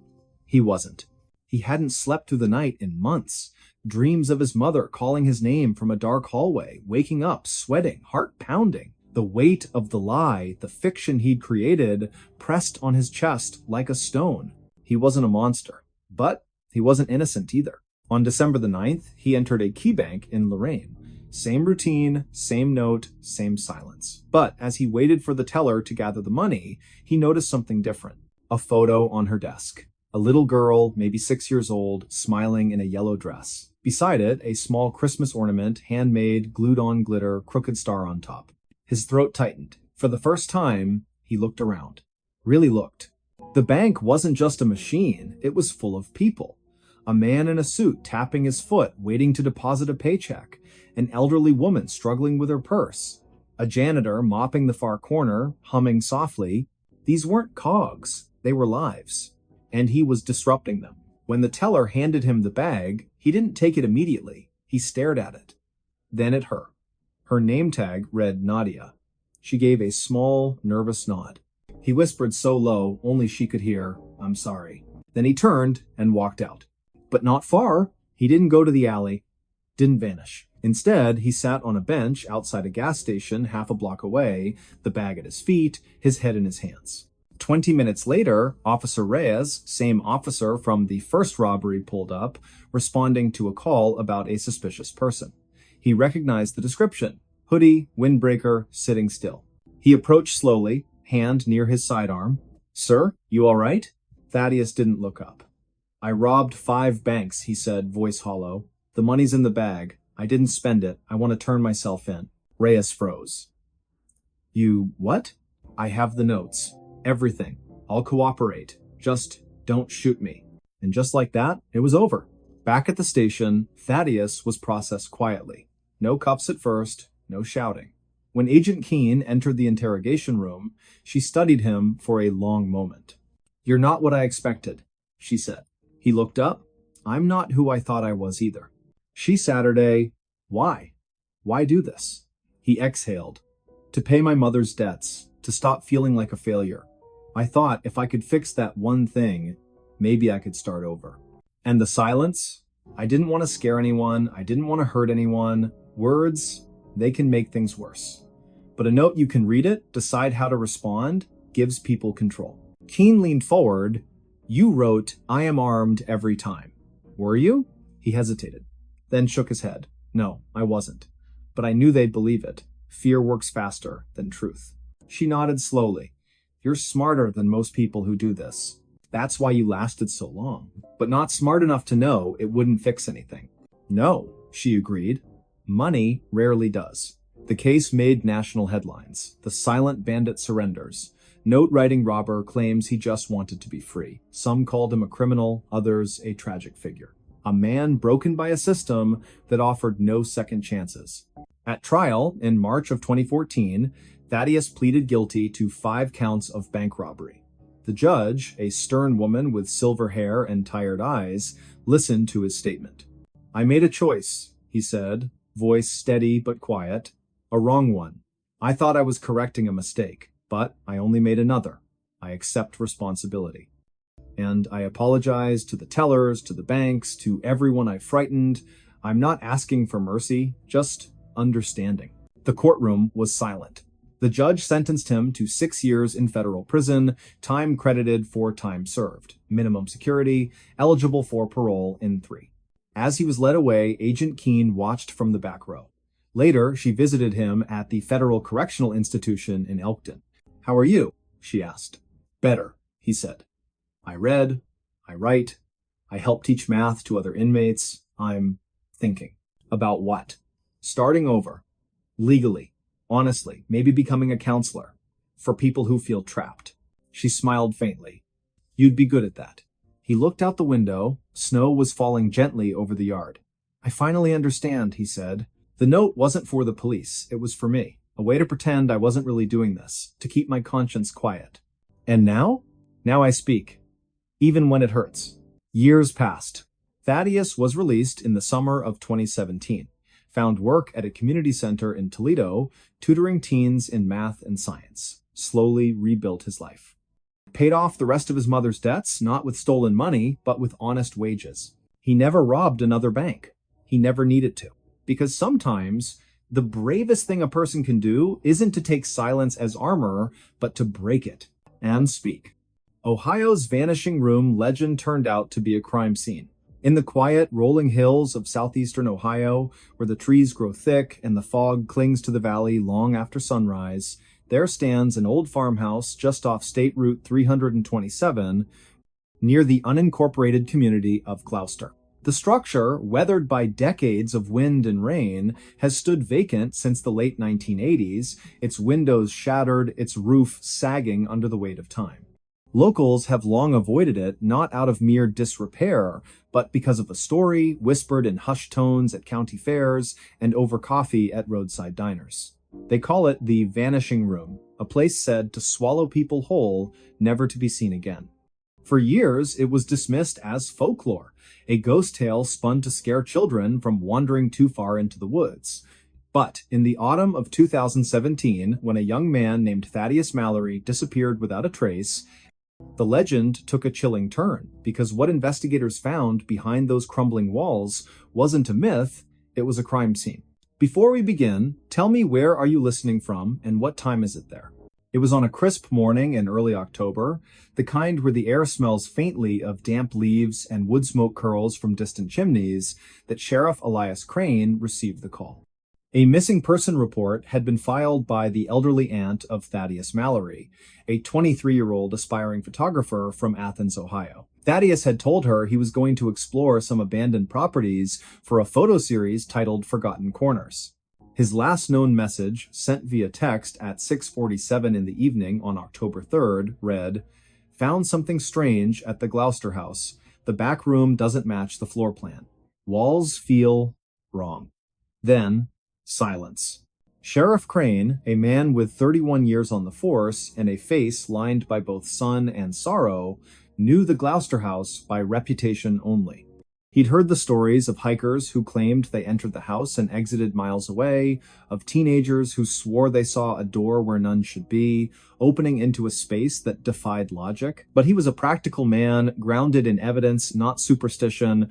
he wasn't. He hadn't slept through the night in months. Dreams of his mother calling his name from a dark hallway, waking up, sweating, heart pounding. The weight of the lie, the fiction he'd created, pressed on his chest like a stone. He wasn't a monster, but he wasn't innocent either. On December the 9th, he entered a key bank in Lorraine. Same routine, same note, same silence. But as he waited for the teller to gather the money, he noticed something different. A photo on her desk. A little girl, maybe 6 years old, smiling in a yellow dress. Beside it, a small Christmas ornament, handmade, glued-on glitter, crooked star on top. His throat tightened. For the first time, he looked around. Really looked. The bank wasn't just a machine, it was full of people. A man in a suit tapping his foot, waiting to deposit a paycheck. An elderly woman struggling with her purse. A janitor mopping the far corner, humming softly. These weren't cogs, they were lives. And he was disrupting them. When the teller handed him the bag, he didn't take it immediately. He stared at it. Then at her. Her name tag read Nadia. She gave a small, nervous nod. He whispered so low, only she could hear, "I'm sorry." Then he turned and walked out. But not far. He didn't go to the alley. Didn't vanish. Instead, he sat on a bench outside a gas station half a block away, the bag at his feet, his head in his hands. 20 minutes later, Officer Reyes, same officer from the first robbery, pulled up, responding to a call about a suspicious person. He recognized the description. Hoodie, windbreaker, sitting still. He approached slowly, hand near his sidearm. "Sir, you all right?" Thaddeus didn't look up. "I robbed 5 banks," he said, voice hollow. "The money's in the bag. I didn't spend it. I want to turn myself in." Reyes froze. "You what?" "I have the notes. Everything. I'll cooperate. Just don't shoot me." And just like that, it was over. Back at the station, Thaddeus was processed quietly. No cuffs at first, no shouting. When Agent Keene entered the interrogation room, she studied him for a long moment. "You're not what I expected," she said. He looked up. "I'm not who I thought I was either." She Saturday, "Why? Why do this?" He exhaled. "To pay my mother's debts, to stop feeling like a failure. I thought if I could fix that one thing, maybe I could start over." And the silence? I didn't want to scare anyone. I didn't want to hurt anyone. Words, they can make things worse. But a note, you can read it, decide how to respond, gives people control. Keene leaned forward. "You wrote, 'I am armed every time.' Were you?" He hesitated, then shook his head. "No, I wasn't. But I knew they'd believe it. Fear works faster than truth." She nodded slowly. "You're smarter than most people who do this. That's why you lasted so long. But not smart enough to know it wouldn't fix anything." "No," she agreed. "Money rarely does." The case made national headlines. The silent bandit surrenders. Note-writing robber claims he just wanted to be free. Some called him a criminal, others a tragic figure. A man broken by a system that offered no second chances. At trial, in March of 2014, Thaddeus pleaded guilty to 5 counts of bank robbery. The judge, a stern woman with silver hair and tired eyes, listened to his statement. "I made a choice," he said, voice steady but quiet. "A wrong one. I thought I was correcting a mistake, but I only made another. I accept responsibility. And I apologize to the tellers, to the banks, to everyone I frightened. I'm not asking for mercy, just understanding." The courtroom was silent. The judge sentenced him to 6 years in federal prison, time credited for time served, minimum security, eligible for parole in 3. As he was led away, Agent Keene watched from the back row. Later, she visited him at the Federal Correctional Institution in Elkton. "How are you?" she asked. "Better," he said. "I read, I write, I help teach math to other inmates. I'm thinking." "About what?" "Starting over. Legally. Honestly. Maybe becoming a counselor. For people who feel trapped." She smiled faintly. "You'd be good at that." He looked out the window. Snow was falling gently over the yard. "I finally understand," he said. "The note wasn't for the police. It was for me. A way to pretend I wasn't really doing this. To keep my conscience quiet. And now? Now I speak. Even when it hurts." Years passed. Thaddeus was released in the summer of 2017. Found work at a community center in Toledo, tutoring teens in math and science. Slowly rebuilt his life. Paid off the rest of his mother's debts, not with stolen money, but with honest wages. He never robbed another bank. He never needed to. Because sometimes the bravest thing a person can do isn't to take silence as armor, but to break it and speak. Ohio's Vanishing Room legend turned out to be a crime scene. In the quiet, rolling hills of southeastern Ohio, where the trees grow thick and the fog clings to the valley long after sunrise, there stands an old farmhouse just off State Route 327, near the unincorporated community of Gloucester. The structure, weathered by decades of wind and rain, has stood vacant since the late 1980s, its windows shattered, its roof sagging under the weight of time. Locals have long avoided it, not out of mere disrepair, but because of the story whispered in hushed tones at county fairs and over coffee at roadside diners. They call it the Vanishing Room, a place said to swallow people whole, never to be seen again. For years, it was dismissed as folklore, a ghost tale spun to scare children from wandering too far into the woods. But in the autumn of 2017, when a young man named Thaddeus Mallory disappeared without a trace, the legend took a chilling turn, because what investigators found behind those crumbling walls wasn't a myth, it was a crime scene. Before we begin, tell me, where are you listening from and what time is it there? It was on a crisp morning in early October, the kind where the air smells faintly of damp leaves and wood smoke curls from distant chimneys, that Sheriff Elias Crane received the call. A missing person report had been filed by the elderly aunt of Thaddeus Mallory, a 23-year-old aspiring photographer from Athens, Ohio. Thaddeus had told her he was going to explore some abandoned properties for a photo series titled Forgotten Corners. His last known message, sent via text at 6:47 in the evening on October 3rd, read, "Found something strange at the Gloucester house. The back room doesn't match the floor plan. Walls feel wrong." Then, silence. Sheriff Crane, a man with 31 years on the force and a face lined by both sun and sorrow, knew the Gloucester house by reputation only. He'd heard the stories of hikers who claimed they entered the house and exited miles away, of teenagers who swore they saw a door where none should be, opening into a space that defied logic. But he was a practical man, grounded in evidence, not superstition.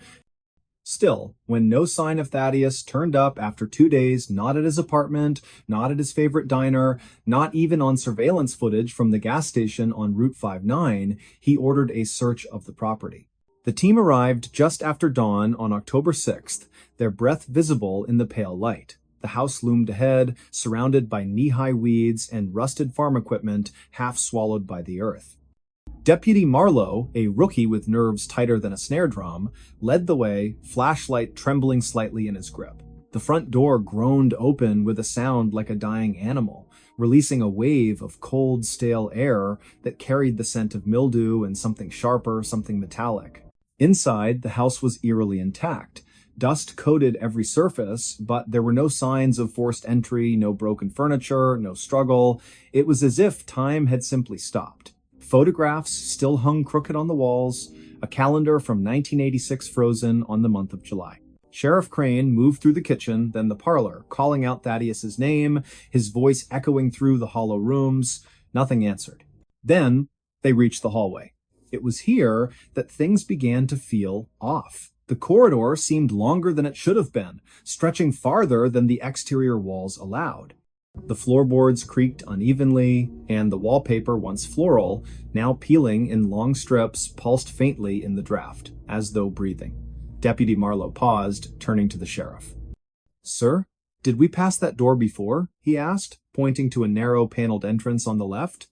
Still, when no sign of Thaddeus turned up after 2 days, not at his apartment, not at his favorite diner, not even on surveillance footage from the gas station on Route 59, he ordered a search of the property. The team arrived just after dawn on October 6th, their breath visible in the pale light. The house loomed ahead, surrounded by knee-high weeds and rusted farm equipment half swallowed by the earth. Deputy Marlowe, a rookie with nerves tighter than a snare drum, led the way, flashlight trembling slightly in his grip. The front door groaned open with a sound like a dying animal, releasing a wave of cold, stale air that carried the scent of mildew and something sharper, something metallic. Inside, the house was eerily intact. Dust coated every surface, but there were no signs of forced entry, no broken furniture, no struggle. It was as if time had simply stopped. Photographs still hung crooked on the walls, a calendar from 1986 frozen on the month of July. Sheriff Crane moved through the kitchen, then the parlor, calling out Thaddeus's name, his voice echoing through the hollow rooms. Nothing answered. Then they reached the hallway. It was here that things began to feel off. The corridor seemed longer than it should have been, stretching farther than the exterior walls allowed. The floorboards creaked unevenly, and the wallpaper, once floral, now peeling in long strips, pulsed faintly in the draft, as though breathing. Deputy Marlowe paused, turning to the sheriff. "Sir, did we pass that door before?" he asked, pointing to a narrow paneled entrance on the left.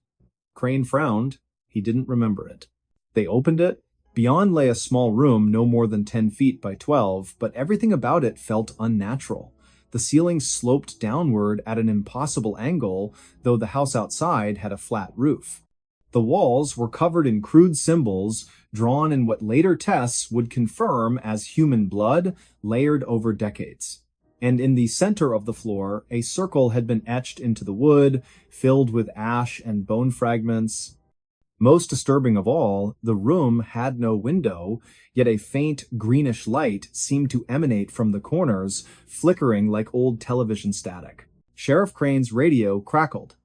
Crane frowned. He didn't remember it. They opened it. Beyond lay a small room no more than 10 feet by 12, but everything about it felt unnatural. The ceiling sloped downward at an impossible angle, though the house outside had a flat roof. The walls were covered in crude symbols, drawn in what later tests would confirm as human blood, layered over decades. And in the center of the floor, a circle had been etched into the wood, filled with ash and bone fragments. Most disturbing of all, the room had no window, yet a faint greenish light seemed to emanate from the corners, flickering like old television static. Sheriff Crane's radio crackled.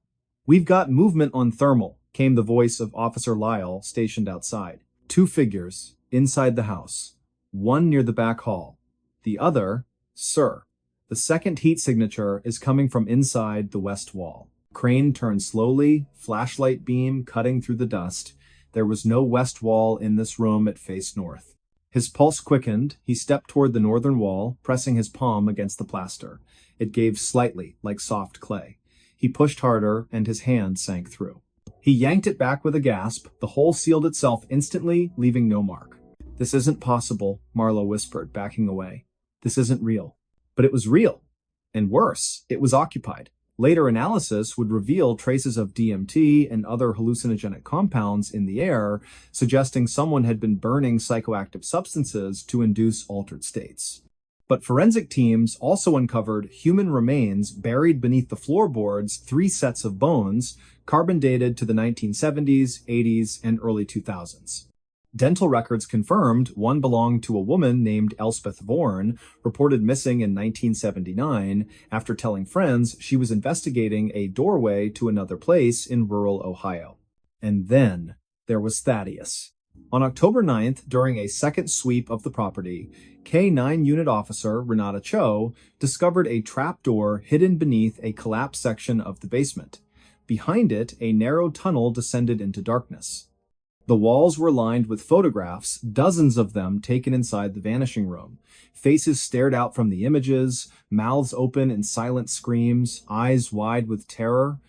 "We've got movement on thermal," came the voice of Officer Lyle, stationed outside. "Two figures, inside the house. One near the back hall. The other, sir. The second heat signature is coming from inside the west wall." Crane turned slowly, flashlight beam cutting through the dust. There was no west wall in this room, it faced north. His pulse quickened. He stepped toward the northern wall, pressing his palm against the plaster. It gave slightly, like soft clay. He pushed harder, and his hand sank through. He yanked it back with a gasp. The hole sealed itself instantly, leaving no mark. "This isn't possible," Marlowe whispered, backing away. "This isn't real." But it was real. And worse, it was occupied. Later analysis would reveal traces of DMT and other hallucinogenic compounds in the air, suggesting someone had been burning psychoactive substances to induce altered states. But forensic teams also uncovered human remains buried beneath the floorboards, 3 sets of bones, carbon dated to the 1970s, 80s, and early 2000s. Dental records confirmed one belonged to a woman named Elspeth Vorn, reported missing in 1979 after telling friends she was investigating a doorway to another place in rural Ohio. And then there was Thaddeus. On October 9th, during a second sweep of the property, K-9 Unit Officer Renata Cho discovered a trapdoor hidden beneath a collapsed section of the basement. Behind it, a narrow tunnel descended into darkness. The walls were lined with photographs, dozens of them taken inside the vanishing room. Faces stared out from the images, mouths open in silent screams, eyes wide with terror.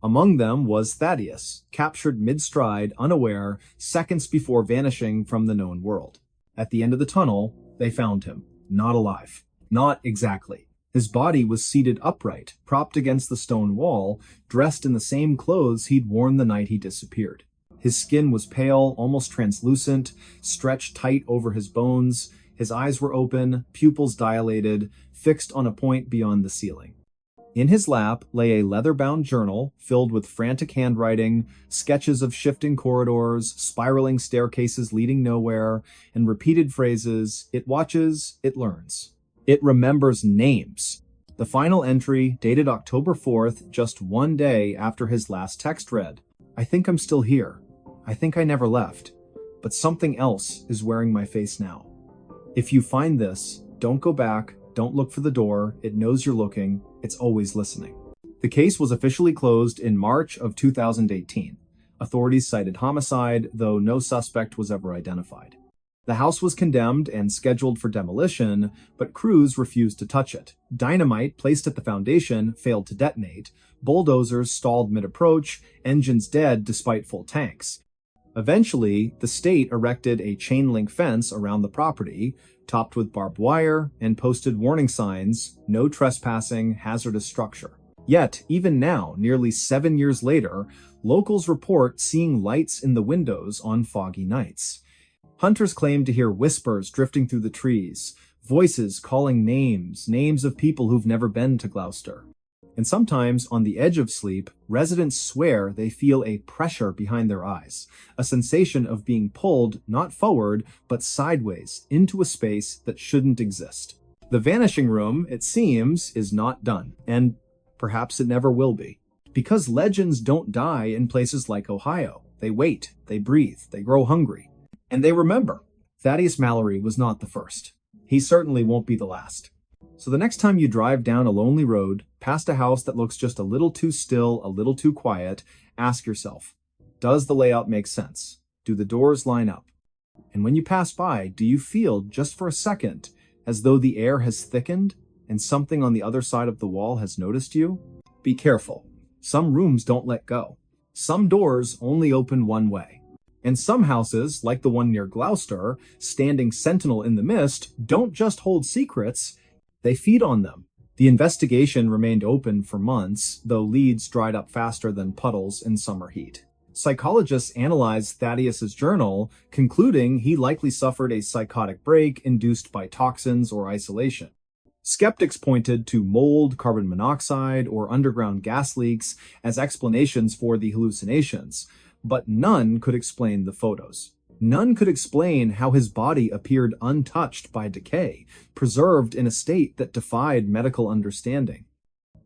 Among them was Thaddeus, captured mid-stride, unaware, seconds before vanishing from the known world. At the end of the tunnel, they found him. Not alive. Not exactly. His body was seated upright, propped against the stone wall, dressed in the same clothes he'd worn the night he disappeared. His skin was pale, almost translucent, stretched tight over his bones. His eyes were open, pupils dilated, fixed on a point beyond the ceiling. In his lap lay a leather-bound journal filled with frantic handwriting, sketches of shifting corridors, spiraling staircases leading nowhere, and repeated phrases, "It watches, it learns. It remembers names." The final entry, dated October 4th, just 1 day after his last text read, "I think I'm still here. I think I never left, but something else is wearing my face now. If you find this, don't go back, don't look for the door, it knows you're looking, it's always listening." The case was officially closed in March of 2018. Authorities cited homicide, though no suspect was ever identified. The house was condemned and scheduled for demolition, but crews refused to touch it. Dynamite placed at the foundation failed to detonate. Bulldozers stalled mid-approach, engines dead despite full tanks. Eventually, the state erected a chain-link fence around the property, topped with barbed wire, and posted warning signs, "No trespassing, hazardous structure." Yet, even now, nearly 7 years later, locals report seeing lights in the windows on foggy nights. Hunters claim to hear whispers drifting through the trees, voices calling names of people who've never been to Gloucester. And sometimes, on the edge of sleep, residents swear they feel a pressure behind their eyes, a sensation of being pulled not forward, but sideways, into a space that shouldn't exist. The vanishing room, it seems, is not done, and perhaps it never will be. Because legends don't die in places like Ohio. They wait, they breathe, they grow hungry. And they remember. Thaddeus Mallory was not the first. He certainly won't be the last. So the next time you drive down a lonely road, past a house that looks just a little too still, a little too quiet, ask yourself, does the layout make sense? Do the doors line up? And when you pass by, do you feel, just for a second, as though the air has thickened and something on the other side of the wall has noticed you? Be careful. Some rooms don't let go. Some doors only open one way. And some houses, like the one near Gloucester, standing sentinel in the mist, don't just hold secrets, they feed on them. The investigation remained open for months, though leads dried up faster than puddles in summer heat. Psychologists analyzed Thaddeus's journal, concluding he likely suffered a psychotic break induced by toxins or isolation. Skeptics pointed to mold, carbon monoxide, or underground gas leaks as explanations for the hallucinations, but none could explain the photos. None could explain how his body appeared untouched by decay, preserved in a state that defied medical understanding.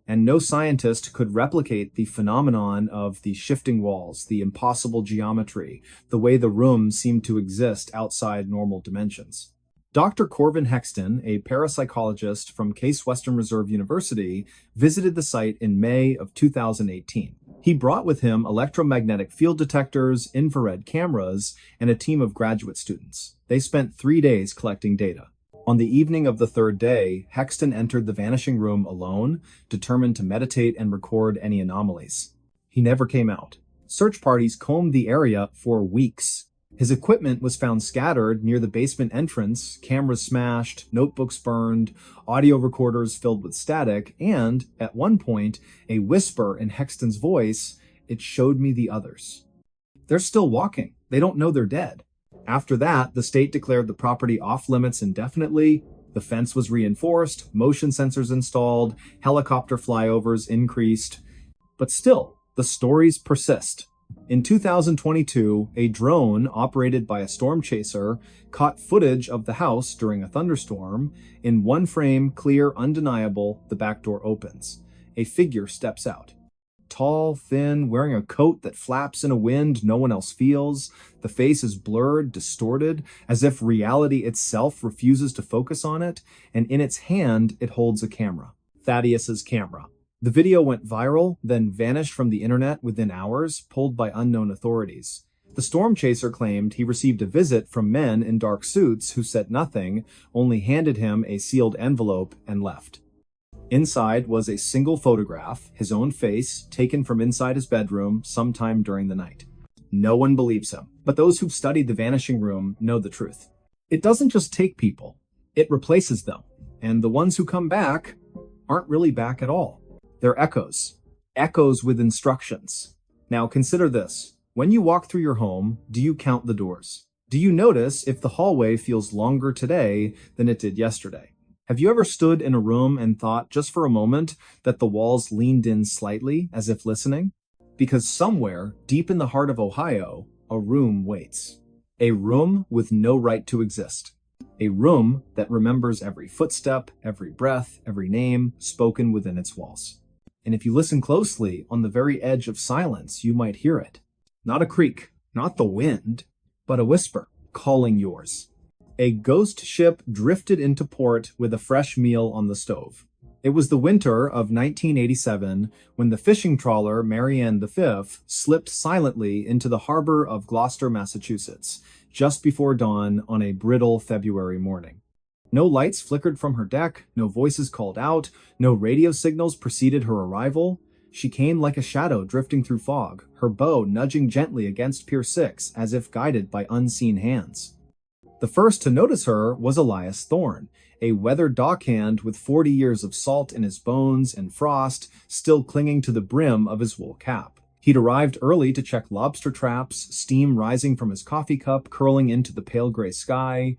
And no scientist could replicate the phenomenon of the shifting walls, the impossible geometry, the way the room seemed to exist outside normal dimensions. Dr. Corvin Hexton, a parapsychologist from Case Western Reserve University, visited the site in May of 2018. He brought with him electromagnetic field detectors, infrared cameras, and a team of graduate students. They spent 3 days collecting data. On the evening of the third day, Hexton entered the vanishing room alone, determined to meditate and record any anomalies. He never came out. Search parties combed the area for weeks. His equipment was found scattered near the basement entrance, cameras smashed, notebooks burned, audio recorders filled with static, and, at one point, a whisper in Hexton's voice, "It showed me the others." They're still walking. They don't know they're dead. After that, the state declared the property off limits indefinitely. The fence was reinforced, motion sensors installed, helicopter flyovers increased. But still, the stories persist. In 2022, a drone operated by a storm chaser caught footage of the house during a thunderstorm. In one frame, clear, undeniable, the back door opens. A figure steps out. Tall, thin, wearing a coat that flaps in a wind no one else feels. The face is blurred, distorted, as if reality itself refuses to focus on it, and in its hand, it holds a camera. Thaddeus's camera. The video went viral, then vanished from the internet within hours, pulled by unknown authorities. The storm chaser claimed he received a visit from men in dark suits who said nothing, only handed him a sealed envelope and left. Inside was a single photograph, his own face, taken from inside his bedroom sometime during the night. No one believes him, but those who've studied the vanishing room know the truth. It doesn't just take people, it replaces them, and the ones who come back aren't really back at all. They're echoes. Echoes with instructions. Now consider this. When you walk through your home, do you count the doors? Do you notice if the hallway feels longer today than it did yesterday? Have you ever stood in a room and thought just for a moment that the walls leaned in slightly as if listening? Because somewhere, deep in the heart of Ohio, a room waits. A room with no right to exist. A room that remembers every footstep, every breath, every name spoken within its walls. And if you listen closely, on the very edge of silence, you might hear it. Not a creak, not the wind, but a whisper calling yours. A ghost ship drifted into port with a fresh meal on the stove. It was the winter of 1987 when the fishing trawler Marianne V slipped silently into the harbor of Gloucester, Massachusetts, just before dawn on a brittle February morning. No lights flickered from her deck, no voices called out, no radio signals preceded her arrival. She came like a shadow drifting through fog, her bow nudging gently against Pier 6 as if guided by unseen hands. The first to notice her was Elias Thorne, a weathered dockhand with 40 years of salt in his bones and frost still clinging to the brim of his wool cap. He'd arrived early to check lobster traps, steam rising from his coffee cup curling into the pale gray sky.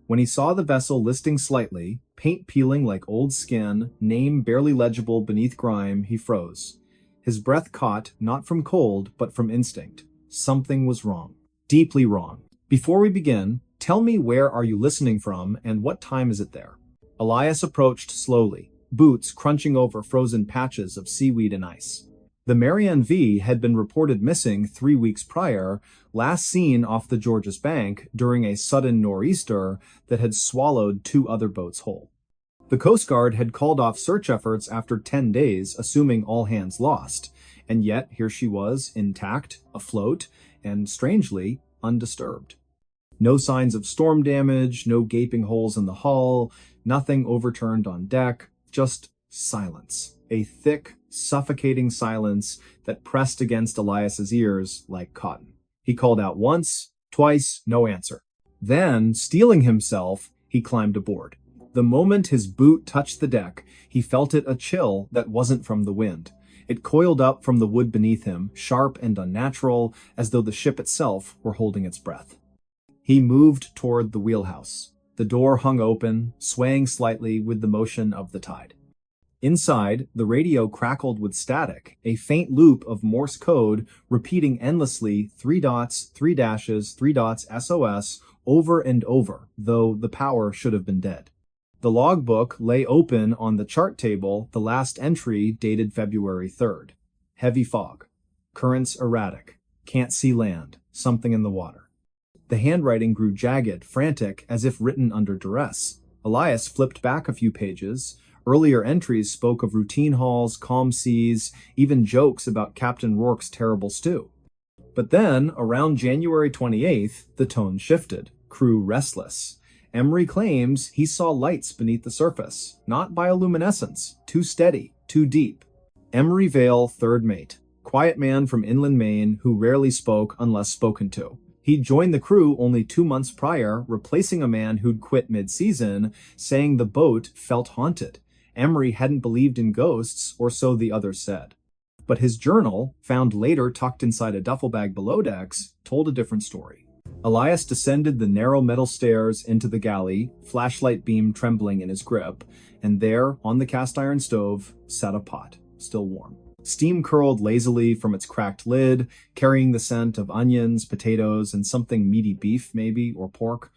When he saw the vessel listing slightly, paint peeling like old skin, name barely legible beneath grime, he froze. His breath caught, not from cold, but from instinct. Something was wrong. Deeply wrong. Before we begin, tell me where are you listening from and what time is it there? Elias approached slowly, boots crunching over frozen patches of seaweed and ice. The Marianne V had been reported missing 3 weeks prior, last seen off the Georges Bank during a sudden nor'easter that had swallowed 2 other boats whole. The Coast Guard had called off search efforts after 10 days, assuming all hands lost, and yet here she was, intact, afloat, and strangely, undisturbed. No signs of storm damage, no gaping holes in the hull, nothing overturned on deck, just silence. A thick, suffocating silence that pressed against Elias's ears like cotton. He called out once, twice, no answer. Then, steeling himself, he climbed aboard. The moment his boot touched the deck, he felt it a chill that wasn't from the wind. It coiled up from the wood beneath him, sharp and unnatural, as though the ship itself were holding its breath. He moved toward the wheelhouse. The door hung open, swaying slightly with the motion of the tide. Inside, the radio crackled with static, a faint loop of Morse code repeating endlessly 3 dots, 3 dashes, 3 dots, SOS, over and over, though the power should have been dead. The logbook lay open on the chart table, the last entry dated February 3rd. Heavy fog. Currents erratic. Can't see land. Something in the water. The handwriting grew jagged, frantic, as if written under duress. Elias flipped back a few pages. Earlier entries spoke of routine hauls, calm seas, even jokes about Captain Rourke's terrible stew. But then, around January 28th, the tone shifted. Crew restless. Emery claims he saw lights beneath the surface, not bioluminescence, too steady, too deep. Emery Vale, third mate, quiet man from inland Maine who rarely spoke unless spoken to. He'd joined the crew only 2 months prior, replacing a man who'd quit mid-season, saying the boat felt haunted. Emery hadn't believed in ghosts, or so the others said. But his journal, found later tucked inside a duffel bag below decks, told a different story. Elias descended the narrow metal stairs into the galley, flashlight beam trembling in his grip, and there, on the cast iron stove, sat a pot, still warm. Steam curled lazily from its cracked lid, carrying the scent of onions, potatoes, and something meaty beef, maybe, or pork.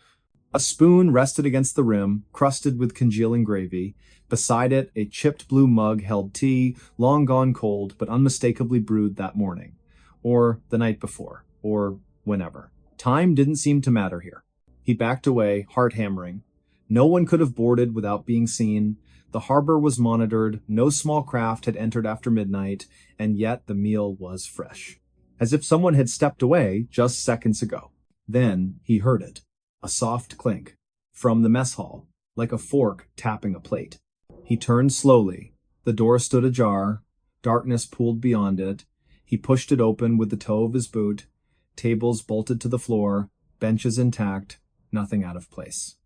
A spoon rested against the rim, crusted with congealing gravy. Beside it, a chipped blue mug held tea, long gone cold, but unmistakably brewed that morning. Or the night before, or whenever. Time didn't seem to matter here. He backed away, heart hammering. No one could have boarded without being seen. The harbor was monitored, no small craft had entered after midnight, and yet the meal was fresh. As if someone had stepped away just seconds ago. Then he heard it. A soft clink. From the mess hall, like a fork tapping a plate. He turned slowly. The door stood ajar. Darkness pooled beyond it. He pushed it open with the toe of his boot. Tables bolted to the floor. Benches intact. Nothing out of place.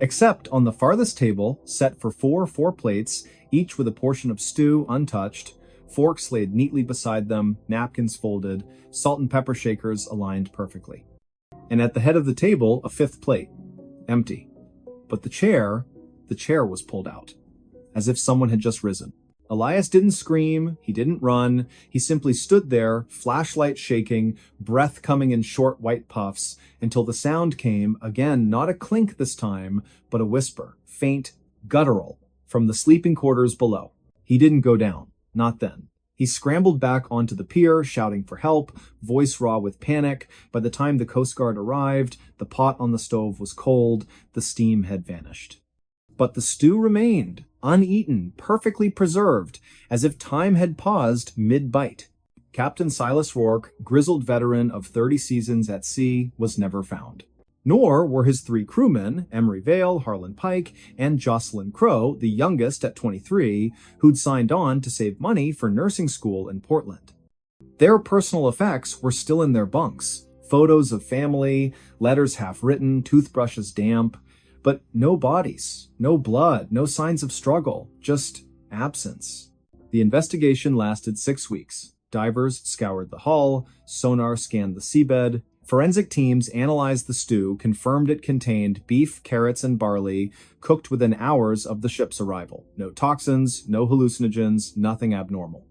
Except on the farthest table, set for four plates, each with a portion of stew untouched, forks laid neatly beside them, napkins folded, salt and pepper shakers aligned perfectly. And at the head of the table, a fifth plate, empty. But the chair was pulled out, as if someone had just risen. Elias didn't scream, he didn't run, he simply stood there, flashlight shaking, breath coming in short white puffs, until the sound came, again not a clink this time, but a whisper, faint, guttural, from the sleeping quarters below. He didn't go down, not then. He scrambled back onto the pier, shouting for help, voice raw with panic. By the time the Coast Guard arrived, the pot on the stove was cold, the steam had vanished. But the stew remained, uneaten, perfectly preserved, as if time had paused mid-bite. Captain Silas Rourke, grizzled veteran of 30 seasons at sea, was never found. Nor were his 3 crewmen, Emery Vale, Harlan Pike, and Jocelyn Crow, the youngest at 23, who'd signed on to save money for nursing school in Portland. Their personal effects were still in their bunks. Photos of family, letters half-written, toothbrushes damp. But no bodies, no blood, no signs of struggle, just absence. The investigation lasted 6 weeks. Divers scoured the hull, sonar scanned the seabed, forensic teams analyzed the stew, confirmed it contained beef, carrots, and barley, cooked within hours of the ship's arrival. No toxins, no hallucinogens, nothing abnormal.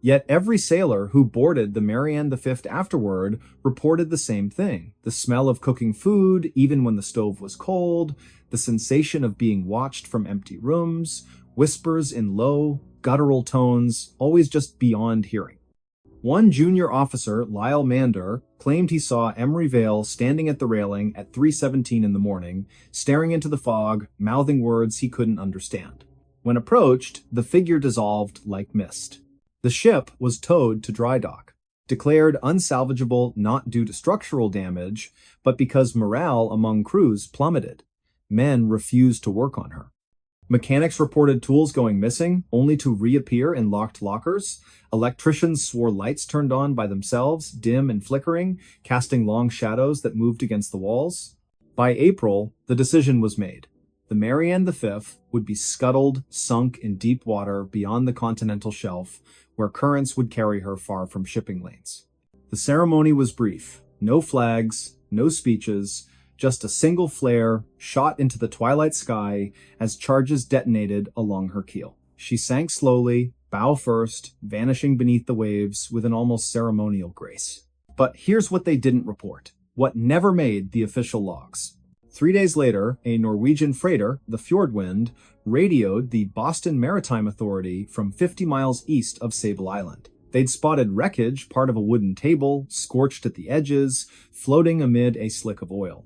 Yet every sailor who boarded the Marianne V afterward reported the same thing. The smell of cooking food, even when the stove was cold, the sensation of being watched from empty rooms, whispers in low, guttural tones, always just beyond hearing. One junior officer, Lyle Mander, claimed he saw Emery Vale standing at the railing at 3:17 in the morning, staring into the fog, mouthing words he couldn't understand. When approached, the figure dissolved like mist. The ship was towed to dry dock, declared unsalvageable not due to structural damage, but because morale among crews plummeted. Men refused to work on her. Mechanics reported tools going missing, only to reappear in locked lockers. Electricians swore lights turned on by themselves, dim and flickering, casting long shadows that moved against the walls. By April, the decision was made. The Marianne V would be scuttled, sunk in deep water beyond the continental shelf, where currents would carry her far from shipping lanes. The ceremony was brief. No flags, no speeches, just a single flare shot into the twilight sky as charges detonated along her keel. She sank slowly, bow first, vanishing beneath the waves with an almost ceremonial grace. But here's what they didn't report, what never made the official logs. 3 days later, a Norwegian freighter, the Fjordwind, radioed the Boston Maritime Authority from 50 miles east of Sable Island. They'd spotted wreckage, part of a wooden table, scorched at the edges, floating amid a slick of oil.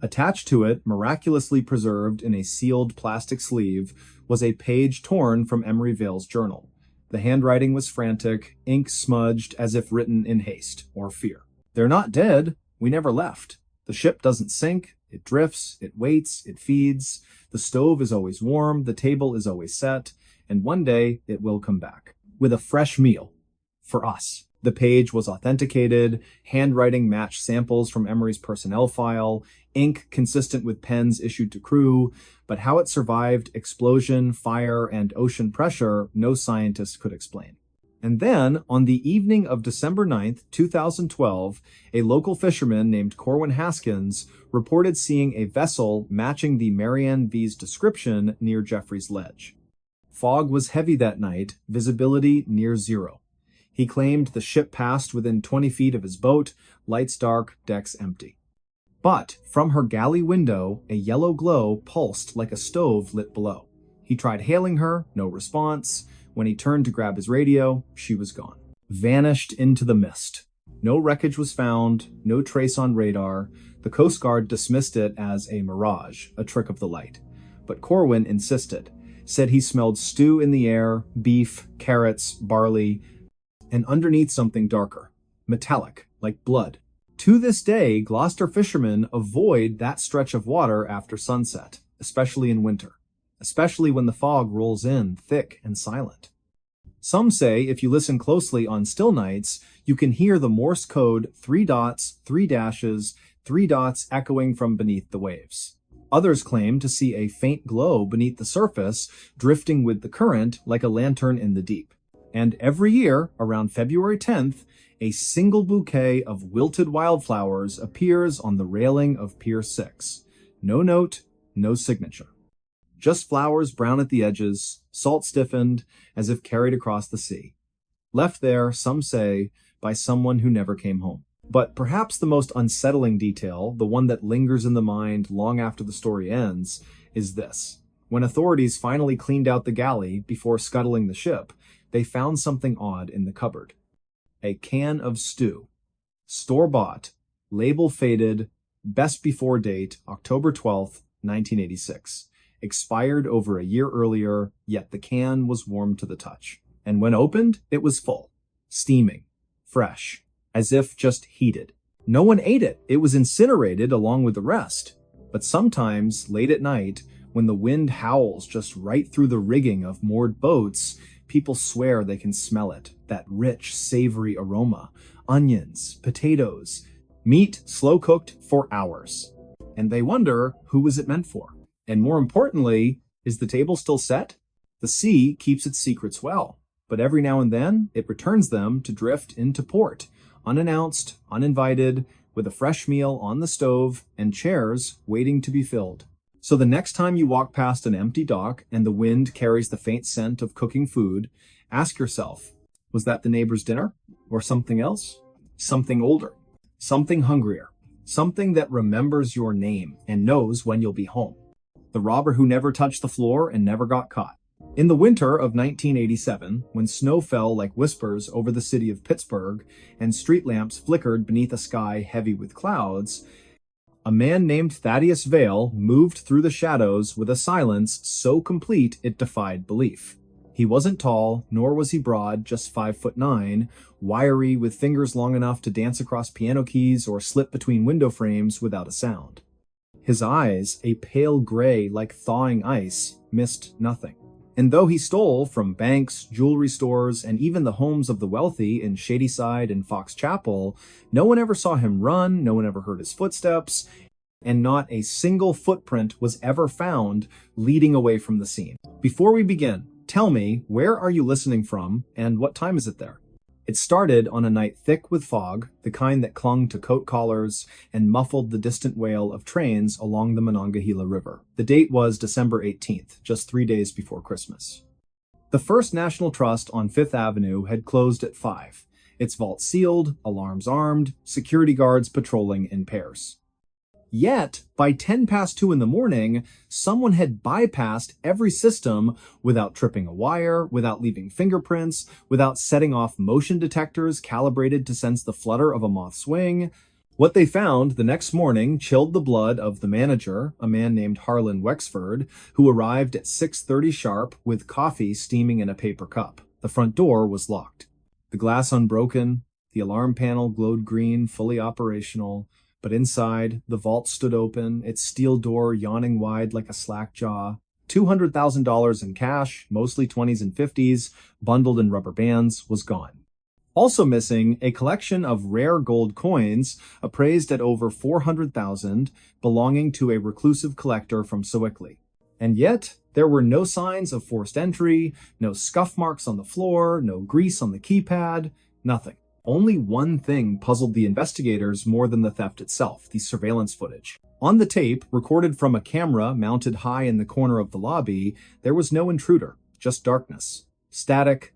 Attached to it, miraculously preserved in a sealed plastic sleeve, was a page torn from Emery Vale's journal. The handwriting was frantic, ink smudged as if written in haste or fear. "They're not dead. We never left. The ship doesn't sink. It drifts, it waits, it feeds. The stove is always warm, the table is always set, and one day it will come back. With a fresh meal. For us." The page was authenticated, handwriting matched samples from Emery's personnel file, ink consistent with pens issued to crew, but how it survived explosion, fire, and ocean pressure, no scientist could explain. And then, on the evening of December 9th, 2012, a local fisherman named Corwin Haskins reported seeing a vessel matching the Marianne V's description near Jeffrey's Ledge. Fog was heavy that night, visibility near zero. He claimed the ship passed within 20 feet of his boat, lights dark, decks empty. But from her galley window, a yellow glow pulsed like a stove lit below. He tried hailing her, no response. When he turned to grab his radio, she was gone. Vanished into the mist. No wreckage was found, no trace on radar. The Coast Guard dismissed it as a mirage, a trick of the light. But Corwin insisted, said he smelled stew in the air, beef, carrots, barley, and underneath something darker, metallic, like blood. To this day, Gloucester fishermen avoid that stretch of water after sunset, especially in winter, especially when the fog rolls in thick and silent. Some say if you listen closely on still nights, you can hear the Morse code 3 dots, 3 dashes, 3 dots echoing from beneath the waves. Others claim to see a faint glow beneath the surface, drifting with the current like a lantern in the deep. And every year, around February 10th, a single bouquet of wilted wildflowers appears on the railing of Pier 6. No note, no signature. Just flowers brown at the edges, salt stiffened, as if carried across the sea. Left there, some say, by someone who never came home. But perhaps the most unsettling detail, the one that lingers in the mind long after the story ends, is this. When authorities finally cleaned out the galley before scuttling the ship, they found something odd in the cupboard. A can of stew. Store-bought, label faded, best before date, October 12th, 1986. Expired over a year earlier, yet the can was warm to the touch. And when opened, it was full. Steaming. Fresh. As if just heated. No one ate it. It was incinerated along with the rest. But sometimes, late at night, when the wind howls just right through the rigging of moored boats, people swear they can smell it. That rich, savory aroma. Onions, potatoes, meat slow-cooked for hours. And they wonder, who was it meant for? And more importantly, is the table still set? The sea keeps its secrets well, but every now and then, it returns them to drift into port, unannounced, uninvited, with a fresh meal on the stove and chairs waiting to be filled. So the next time you walk past an empty dock and the wind carries the faint scent of cooking food, ask yourself, was that the neighbor's dinner? Or something else? Something older? Something hungrier? Something that remembers your name and knows when you'll be home? The robber who never touched the floor and never got caught. In the winter of 1987, when snow fell like whispers over the city of Pittsburgh and street lamps flickered beneath a sky heavy with clouds, a man named Thaddeus Vale moved through the shadows with a silence so complete it defied belief. He wasn't tall, nor was he broad, just 5'9", wiry with fingers long enough to dance across piano keys or slip between window frames without a sound. His eyes, a pale gray like thawing ice, missed nothing. And though he stole from banks, jewelry stores, and even the homes of the wealthy in Shadyside and Fox Chapel, no one ever saw him run, no one ever heard his footsteps, and not a single footprint was ever found leading away from the scene. Before we begin, tell me, where are you listening from, and what time is it there? It started on a night thick with fog, the kind that clung to coat collars and muffled the distant wail of trains along the Monongahela River. The date was December 18th, just 3 days before Christmas. The First National Trust on Fifth Avenue had closed at 5, its vault sealed, alarms armed, security guards patrolling in pairs. Yet, by 10 past 2 in the morning, someone had bypassed every system without tripping a wire, without leaving fingerprints, without setting off motion detectors calibrated to sense the flutter of a moth's wing. What they found the next morning chilled the blood of the manager, a man named Harlan Wexford, who arrived at 6:30 sharp with coffee steaming in a paper cup. The front door was locked. The glass unbroken, the alarm panel glowed green, fully operational. But inside, the vault stood open, its steel door yawning wide like a slack jaw. $200,000 in cash, mostly 20s and 50s, bundled in rubber bands, was gone. Also missing, a collection of rare gold coins appraised at over 400,000 belonging to a reclusive collector from Sewickley. And yet, there were no signs of forced entry, no scuff marks on the floor, no grease on the keypad, nothing. Only one thing puzzled the investigators more than the theft itself, the surveillance footage. On the tape, recorded from a camera mounted high in the corner of the lobby, there was no intruder, just darkness. Static.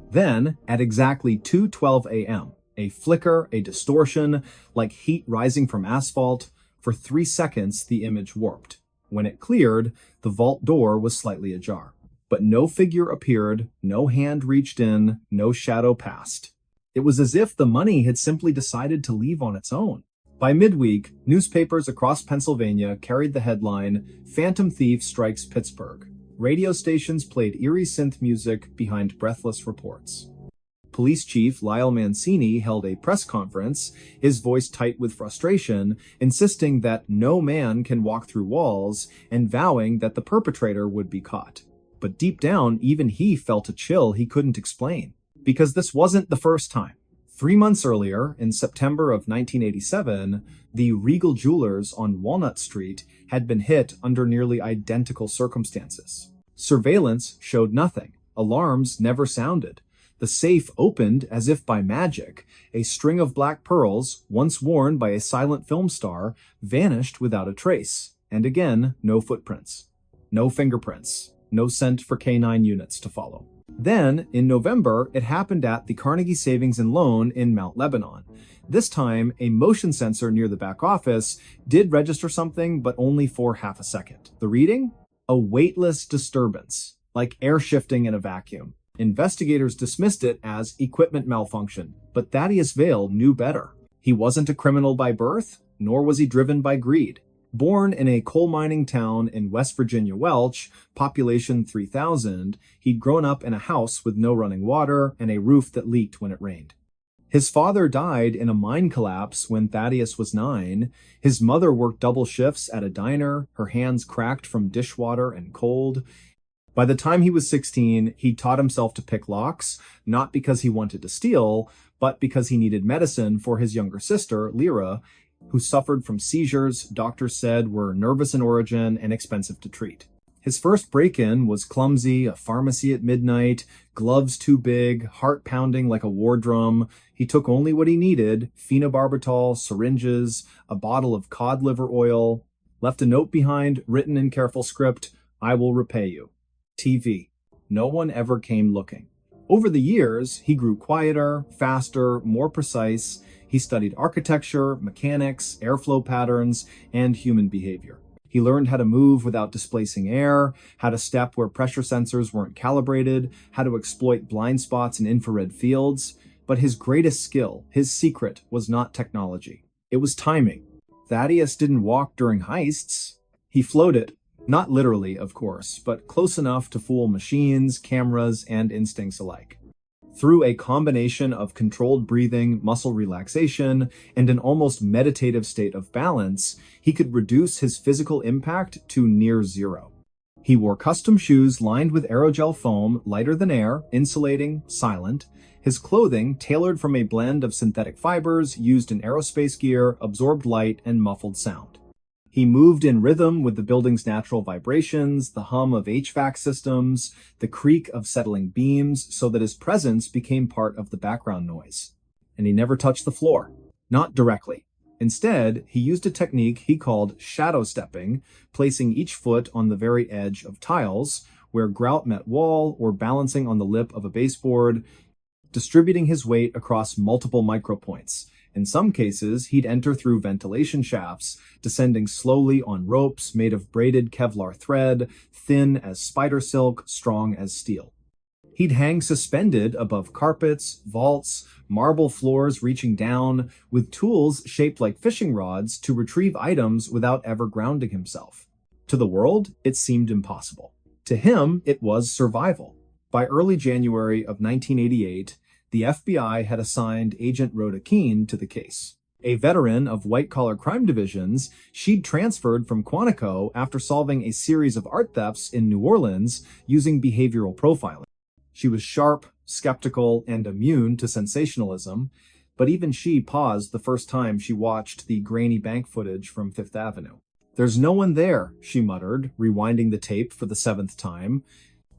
Then, at exactly 2:12 a.m., a flicker, a distortion, like heat rising from asphalt. For 3 seconds, the image warped. When it cleared, the vault door was slightly ajar. But no figure appeared, no hand reached in, no shadow passed. It was as if the money had simply decided to leave on its own. By midweek, newspapers across Pennsylvania carried the headline, "Phantom Thief Strikes Pittsburgh." Radio stations played eerie synth music behind breathless reports. Police Chief Lyle Mancini held a press conference, his voice tight with frustration, insisting that no man can walk through walls and vowing that the perpetrator would be caught. But deep down, even he felt a chill he couldn't explain. Because this wasn't the first time. 3 months earlier, in September of 1987, the Regal Jewelers on Walnut Street had been hit under nearly identical circumstances. Surveillance showed nothing. Alarms never sounded. The safe opened as if by magic. A string of black pearls, once worn by a silent film star, vanished without a trace. And again, no footprints. No fingerprints. No scent for K9 units to follow. Then, in November, it happened at the Carnegie Savings and Loan in Mount Lebanon. This time, a motion sensor near the back office did register something, but only for half a second. The reading? A weightless disturbance, like air shifting in a vacuum. Investigators dismissed it as equipment malfunction, but Thaddeus Vale knew better. He wasn't a criminal by birth, nor was he driven by greed. Born in a coal mining town in West Virginia Welch, population 3,000, he'd grown up in a house with no running water and a roof that leaked when it rained. His father died in a mine collapse when Thaddeus was 9. His mother worked double shifts at a diner, her hands cracked from dishwater and cold. By the time he was 16, he'd taught himself to pick locks, not because he wanted to steal, but because he needed medicine for his younger sister, Lyra, who suffered from seizures doctors said were nervous in origin and expensive to treat. His first break-in was clumsy, a pharmacy at midnight, gloves too big, heart pounding like a war drum. He took only what he needed, phenobarbital, syringes, a bottle of cod liver oil, left a note behind, written in careful script, "I will repay you." TV. No one ever came looking. Over the years, he grew quieter, faster, more precise. He studied architecture, mechanics, airflow patterns, and human behavior. He learned how to move without displacing air, how to step where pressure sensors weren't calibrated, how to exploit blind spots in infrared fields. But his greatest skill, his secret, was not technology. It was timing. Thaddeus didn't walk during heists. He floated. Not literally, of course, but close enough to fool machines, cameras, and instincts alike. Through a combination of controlled breathing, muscle relaxation, and an almost meditative state of balance, he could reduce his physical impact to near zero. He wore custom shoes lined with aerogel foam, lighter than air, insulating, silent. His clothing, tailored from a blend of synthetic fibers used in aerospace gear, absorbed light and muffled sound. He moved in rhythm with the building's natural vibrations, the hum of HVAC systems, the creak of settling beams, so that his presence became part of the background noise. And he never touched the floor. Not directly. Instead, he used a technique he called shadow stepping, placing each foot on the very edge of tiles, where grout met wall, or balancing on the lip of a baseboard, distributing his weight across multiple micropoints. In some cases, he'd enter through ventilation shafts, descending slowly on ropes made of braided Kevlar thread, thin as spider silk, strong as steel. He'd hang suspended above carpets, vaults, marble floors reaching down, with tools shaped like fishing rods to retrieve items without ever grounding himself. To the world, it seemed impossible. To him, it was survival. By early January of 1988, the FBI had assigned Agent Rhoda Keene to the case. A veteran of white-collar crime divisions, she'd transferred from Quantico after solving a series of art thefts in New Orleans using behavioral profiling. She was sharp, skeptical, and immune to sensationalism, but even she paused the first time she watched the grainy bank footage from Fifth Avenue. "There's no one there," she muttered, rewinding the tape for the 7th time.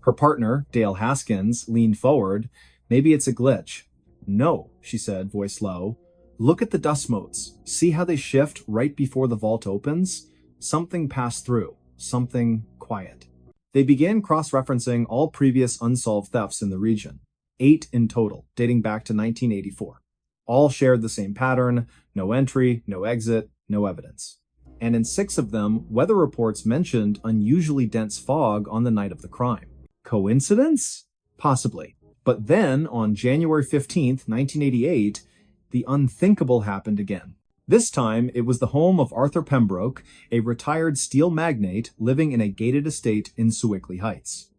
Her partner, Dale Haskins, leaned forward. "Maybe it's a glitch." "No," she said, voice low. "Look at the dust motes. See how they shift right before the vault opens? Something passed through. Something quiet." They began cross-referencing all previous unsolved thefts in the region. 8 in total, dating back to 1984. All shared the same pattern: no entry, no exit, no evidence. And in 6 of them, weather reports mentioned unusually dense fog on the night of the crime. Coincidence? Possibly. But then, on January 15th, 1988, the unthinkable happened again. This time, it was the home of Arthur Pembroke, a retired steel magnate living in a gated estate in Sewickley Heights.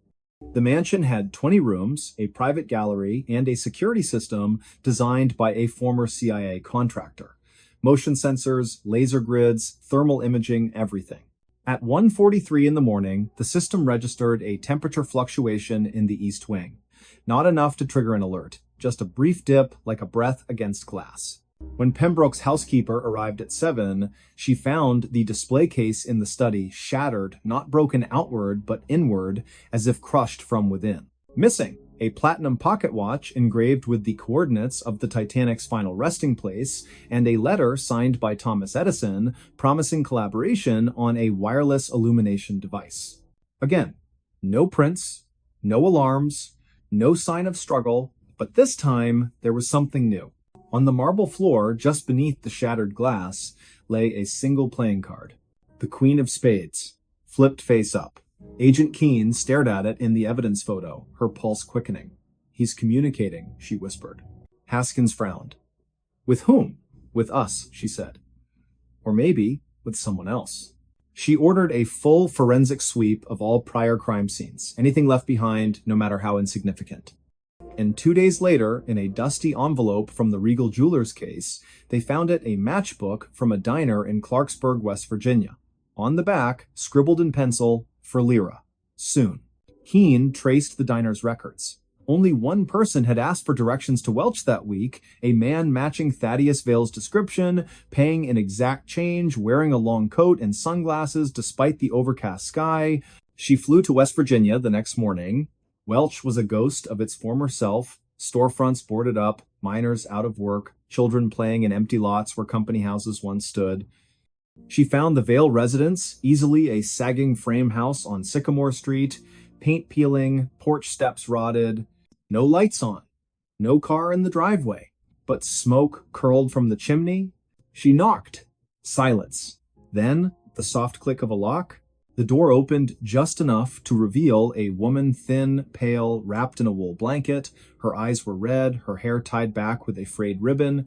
The mansion had 20 rooms, a private gallery, and a security system designed by a former CIA contractor. Motion sensors, laser grids, thermal imaging, everything. At 1:43 in the morning, the system registered a temperature fluctuation in the east wing. Not enough to trigger an alert, just a brief dip like a breath against glass. When Pembroke's housekeeper arrived at 7, she found the display case in the study shattered, not broken outward, but inward, as if crushed from within. Missing, a platinum pocket watch engraved with the coordinates of the Titanic's final resting place, and a letter signed by Thomas Edison promising collaboration on a wireless illumination device. Again, no prints, no alarms, no sign of struggle, but this time there was something new. On the marble floor, just beneath the shattered glass, lay a single playing card. The Queen of Spades, flipped face up. Agent Keene stared at it in the evidence photo, her pulse quickening. "He's communicating," she whispered. Haskins frowned. "With whom?" "With us," she said. "Or maybe with someone else." She ordered a full forensic sweep of all prior crime scenes, anything left behind, no matter how insignificant. And 2 days later, in a dusty envelope from the Regal Jewelers case, they found it a matchbook from a diner in Clarksburg, West Virginia. On the back, scribbled in pencil, "For Lyra. Soon." Keene traced the diner's records. Only one person had asked for directions to Welch that week, a man matching Thaddeus Vale's description, paying an exact change, wearing a long coat and sunglasses despite the overcast sky. She flew to West Virginia the next morning. Welch was a ghost of its former self, storefronts boarded up, miners out of work, children playing in empty lots where company houses once stood. She found the Vale residence, easily a sagging frame house on Sycamore Street, paint peeling, porch steps rotted, no lights on, no car in the driveway, but smoke curled from the chimney. She knocked. Silence. Then the soft click of a lock. The door opened just enough to reveal a woman, thin, pale, wrapped in a wool blanket. Her eyes were red, her hair tied back with a frayed ribbon.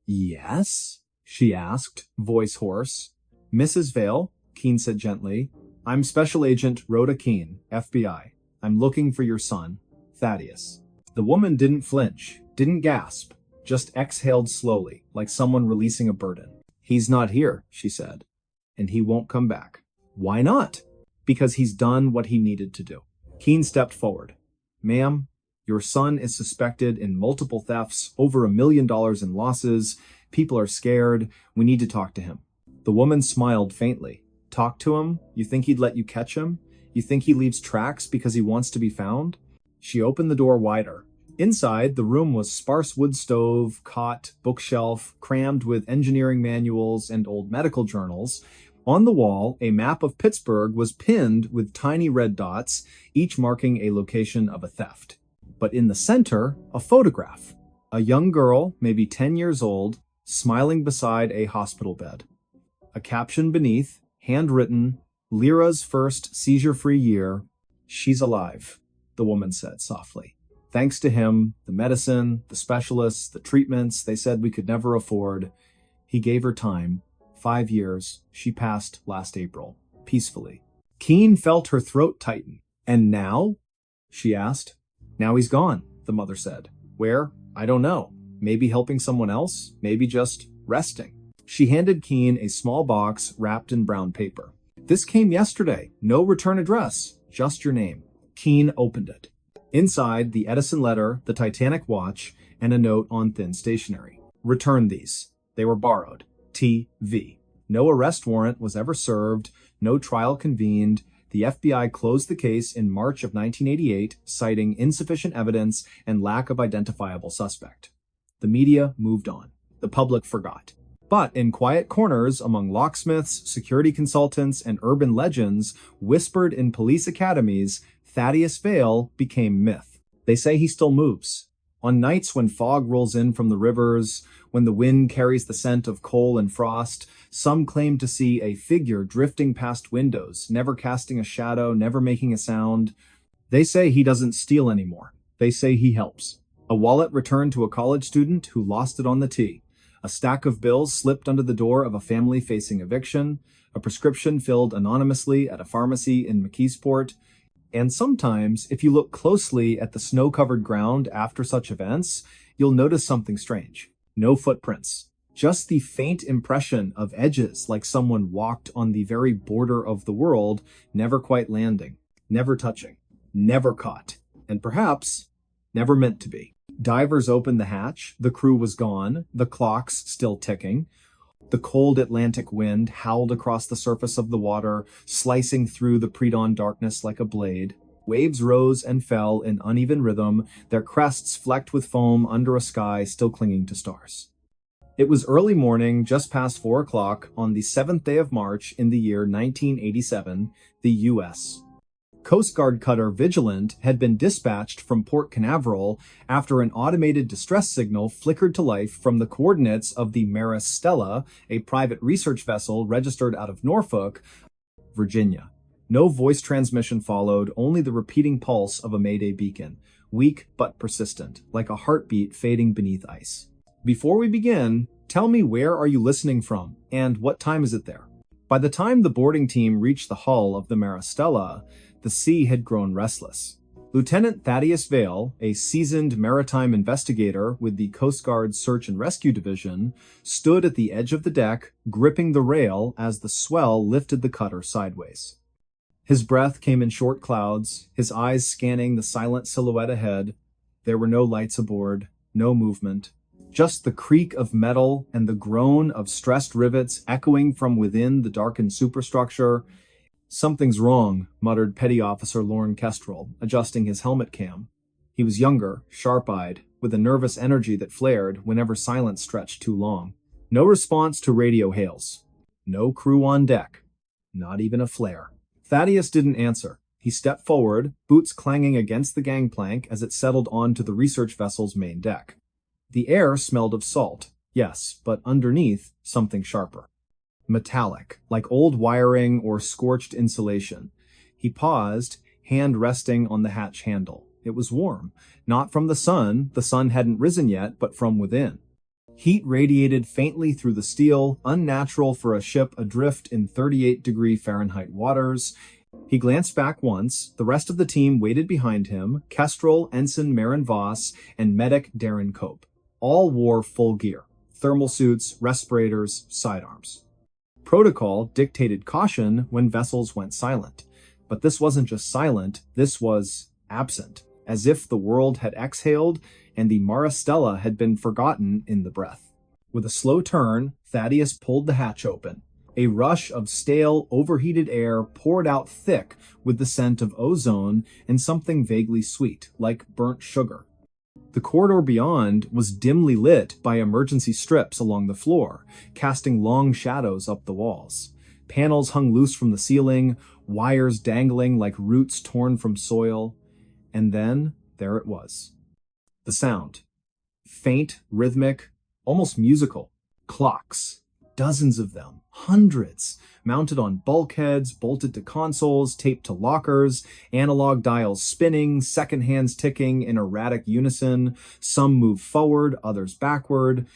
"Yes?" she asked, voice hoarse. "Mrs. Vale," Keene said gently. "I'm Special Agent Rhoda Keene, FBI. I'm looking for your son, Thaddeus." The woman didn't flinch, didn't gasp, just exhaled slowly, like someone releasing a burden. "He's not here," she said, "and he won't come back." "Why not?" "Because he's done what he needed to do." Keene stepped forward. "Ma'am, your son is suspected in multiple thefts, over $1 million in losses. People are scared. We need to talk to him." The woman smiled faintly. "Talk to him? You think he'd let you catch him? You think he leaves tracks because he wants to be found?" She opened the door wider. Inside, the room was sparse wood stove, cot, bookshelf, crammed with engineering manuals and old medical journals. On the wall, a map of Pittsburgh was pinned with tiny red dots, each marking a location of a theft. But in the center, a photograph. A young girl, maybe 10 years old, smiling beside a hospital bed. A caption beneath, handwritten, "Lyra's first seizure-free year. She's alive," the woman said softly. "Thanks to him, the medicine, the specialists, the treatments they said we could never afford. He gave her time. 5 years. She passed last April. Peacefully." Keene felt her throat tighten. "And now?" she asked. "Now he's gone," the mother said. "Where? I don't know. Maybe helping someone else. Maybe just resting." She handed Keene a small box wrapped in brown paper. "This came yesterday. No return address. Just your name." Keene opened it. Inside, the Edison letter, the Titanic watch, and a note on thin stationery. Return these. They were borrowed. TV. No arrest warrant was ever served, no trial convened. The FBI closed the case in March of 1988, citing insufficient evidence and lack of identifiable suspect. The media moved on. The public forgot. But in quiet corners among locksmiths, security consultants, and urban legends whispered in police academies, Thaddeus Vale became myth. They say he still moves. On nights when fog rolls in from the rivers, when the wind carries the scent of coal and frost, some claim to see a figure drifting past windows, never casting a shadow, never making a sound. They say he doesn't steal anymore. They say he helps. A wallet returned to a college student who lost it on the T. A stack of bills slipped under the door of a family facing eviction. A prescription filled anonymously at a pharmacy in McKeesport. And sometimes, if you look closely at the snow-covered ground after such events, you'll notice something strange. No footprints. Just the faint impression of edges like someone walked on the very border of the world, never quite landing, never touching, never caught, and perhaps never meant to be. Divers opened the hatch, the crew was gone, the clocks still ticking. The cold Atlantic wind howled across the surface of the water, slicing through the pre-dawn darkness like a blade. Waves rose and fell in uneven rhythm, their crests flecked with foam under a sky still clinging to stars. It was early morning, just past 4 o'clock, on the 7th day of March in the year 1987, the U.S. Coast Guard cutter Vigilant had been dispatched from Port Canaveral after an automated distress signal flickered to life from the coordinates of the Stella, a private research vessel registered out of Norfolk, Virginia. No voice transmission followed, only the repeating pulse of a Mayday beacon, weak but persistent, like a heartbeat fading beneath ice. Before we begin, tell me, where are you listening from, and what time is it there? By the time the boarding team reached the hull of the Stella, the sea had grown restless. Lieutenant Thaddeus Vale, a seasoned maritime investigator with the Coast Guard Search and Rescue Division, stood at the edge of the deck, gripping the rail as the swell lifted the cutter sideways. His breath came in short clouds, his eyes scanning the silent silhouette ahead. There were no lights aboard, no movement, just the creak of metal and the groan of stressed rivets echoing from within the darkened superstructure. "Something's wrong," muttered Petty Officer Lorne Kestrel, adjusting his helmet cam. He was younger, sharp-eyed, with a nervous energy that flared whenever silence stretched too long. No response to radio hails. No crew on deck. Not even a flare. Thaddeus didn't answer. He stepped forward, boots clanging against the gangplank as it settled onto the research vessel's main deck. The air smelled of salt, yes, but underneath, something sharper. Metallic, like old wiring or scorched insulation. He paused, hand resting on the hatch handle. It was warm, not from the sun hadn't risen yet, but from within. Heat radiated faintly through the steel, unnatural for a ship adrift in 38-degree Fahrenheit waters. He glanced back once. The rest of the team waited behind him, Kestrel, Ensign Marin Voss, and Medic Darren Cope. All wore full gear, thermal suits, respirators, sidearms. Protocol dictated caution when vessels went silent. But this wasn't just silent, this was absent, as if the world had exhaled and the Stella had been forgotten in the breath. With a slow turn, Thaddeus pulled the hatch open. A rush of stale, overheated air poured out thick with the scent of ozone and something vaguely sweet, like burnt sugar. The corridor beyond was dimly lit by emergency strips along the floor, casting long shadows up the walls. Panels hung loose from the ceiling, wires dangling like roots torn from soil. And then, there it was. The sound. Faint, rhythmic, almost musical. Clocks. Dozens of them. Hundreds. Mounted on bulkheads, bolted to consoles, taped to lockers, analog dials spinning, second hands ticking in erratic unison. Some moved forward, others backward.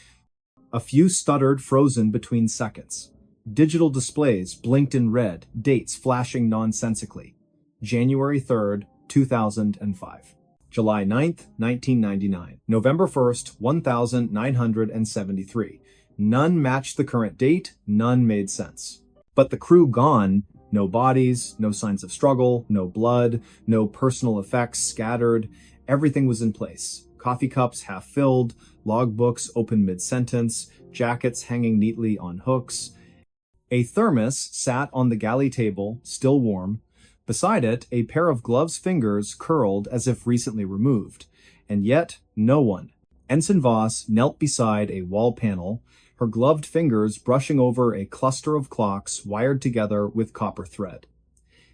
A few stuttered, frozen between seconds. Digital displays blinked in red, dates flashing nonsensically. January 3rd, 2005. July 9th, 1999. November 1st, 1973. None matched the current date, none made sense. But the crew gone, No bodies, no signs of struggle, no blood, no personal effects scattered. Everything was in place. Coffee cups half filled, logbooks open mid-sentence, jackets hanging neatly on hooks. A thermos sat on the galley table, still warm. Beside it, a pair of gloves' fingers curled as if recently removed. And yet, no one. Ensign Voss knelt beside a wall panel, her gloved fingers brushing over a cluster of clocks wired together with copper thread.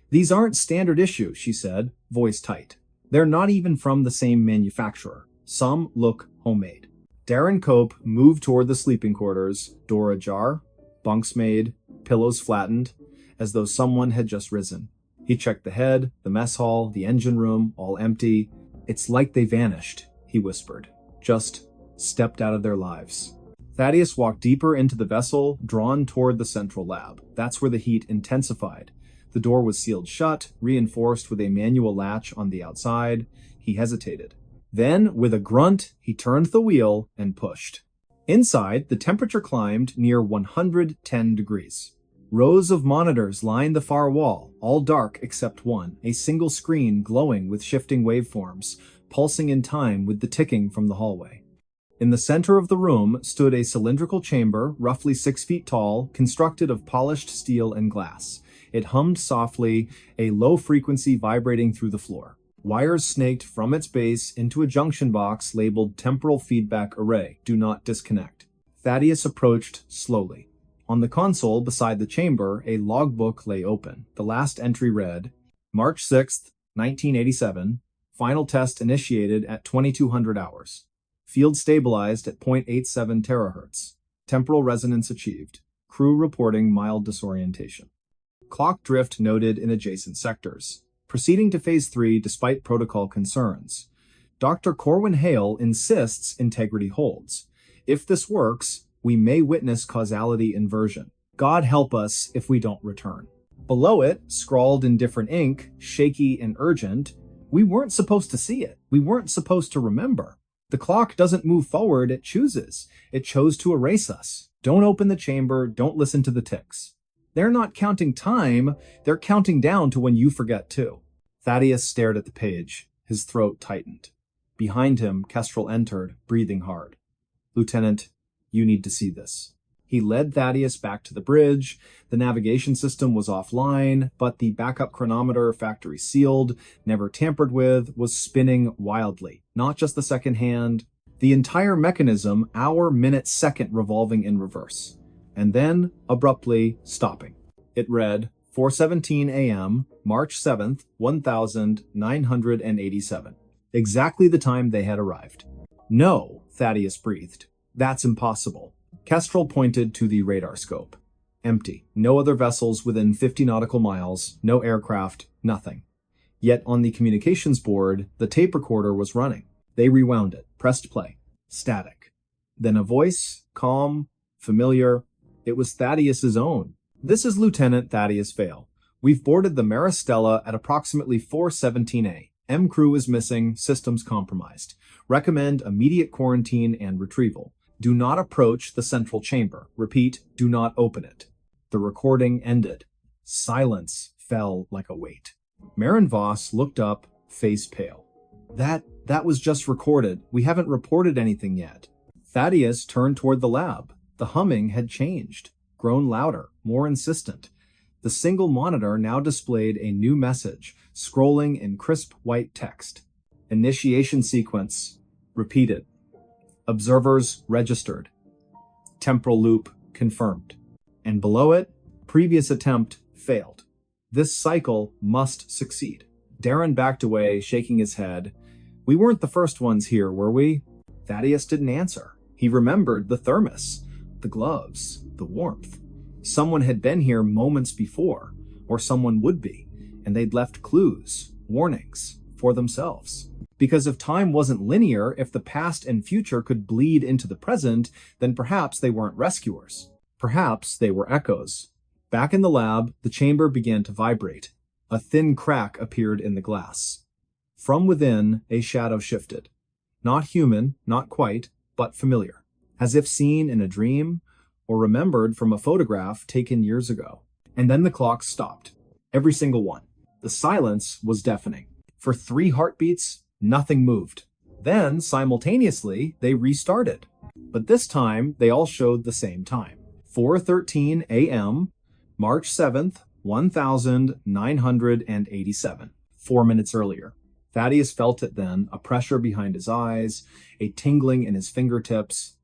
"These aren't standard issue," she said, voice tight. "They're not even from the same manufacturer. Some look homemade." Darren Cope moved toward the sleeping quarters, door ajar, bunks made, pillows flattened, as though someone had just risen. He checked the head, the mess hall, the engine room, all empty. "It's like they vanished," he whispered. "Just stepped out of their lives." Thaddeus walked deeper into the vessel, drawn toward the central lab. That's where the heat intensified. The door was sealed shut, reinforced with a manual latch on the outside. He hesitated. Then, with a grunt, he turned the wheel and pushed. Inside, the temperature climbed near 110 degrees. Rows of monitors lined the far wall, all dark except one, a single screen glowing with shifting waveforms, pulsing in time with the ticking from the hallway. In the center of the room stood a cylindrical chamber, roughly 6 feet tall, constructed of polished steel and glass. It hummed softly, a low frequency vibrating through the floor. Wires snaked from its base into a junction box labeled Temporal Feedback Array. Do not disconnect. Thaddeus approached slowly. On the console beside the chamber, a logbook lay open. The last entry read, March 6th, 1987, final test initiated at 2200 hours. Field stabilized at 0.87 terahertz. Temporal resonance achieved. Crew reporting mild disorientation. Clock drift noted in adjacent sectors. Proceeding to Phase 3 despite protocol concerns. Dr. Corwin Hale insists integrity holds. If this works, we may witness causality inversion. God help us if we don't return. Below it, scrawled in different ink, shaky and urgent, we weren't supposed to see it. We weren't supposed to remember. The clock doesn't move forward, it chooses. It chose to erase us. Don't open the chamber, don't listen to the ticks. They're not counting time, they're counting down to when you forget too. Thaddeus stared at the page. His throat tightened. Behind him, Kestrel entered, breathing hard. "Lieutenant, you need to see this." He led Thaddeus back to the bridge. The navigation system was offline, but the backup chronometer, factory sealed, never tampered with, was spinning wildly. Not just the second hand, the entire mechanism, hour, minute, second revolving in reverse. And then, abruptly, stopping. It read, 4:17 a.m., March 7th, 1987. Exactly the time they had arrived. "No," Thaddeus breathed. "That's impossible." Kestrel pointed to the radar scope. Empty. No other vessels within 50 nautical miles, no aircraft, nothing. Yet on the communications board, the tape recorder was running. They rewound it, pressed play. Static. Then a voice, calm, familiar. It was Thaddeus's own. "This is Lieutenant Thaddeus Vale. We've boarded the Maristella at approximately 4:17 a. M crew is missing, systems compromised. Recommend immediate quarantine and retrieval. Do not approach the central chamber. Repeat, do not open it." The recording ended. Silence fell like a weight. Marin Voss looked up, face pale. That was just recorded. We haven't reported anything yet." Thaddeus turned toward the lab. The humming had changed, grown louder, more insistent. The single monitor now displayed a new message, scrolling in crisp white text. Initiation sequence repeated. Observers registered. Temporal loop confirmed. And below it, previous attempt failed. This cycle must succeed. Darren backed away, shaking his head. "We weren't the first ones here, were we?" Thaddeus didn't answer. He remembered the thermos, the gloves, the warmth. Someone had been here moments before, or someone would be, and they'd left clues, warnings, for themselves. Because if time wasn't linear, if the past and future could bleed into the present, then perhaps they weren't rescuers. Perhaps they were echoes. Back in the lab, the chamber began to vibrate. A thin crack appeared in the glass. From within, a shadow shifted. Not human, not quite, but familiar. As if seen in a dream, or remembered from a photograph taken years ago. And then the clock stopped. Every single one. The silence was deafening. For 3 heartbeats, nothing moved. Then, simultaneously, they restarted. But this time, they all showed the same time. 4:13 a.m., March 7th, 1987. 4 minutes earlier. Thaddeus felt it then, a pressure behind his eyes, a tingling in his fingertips.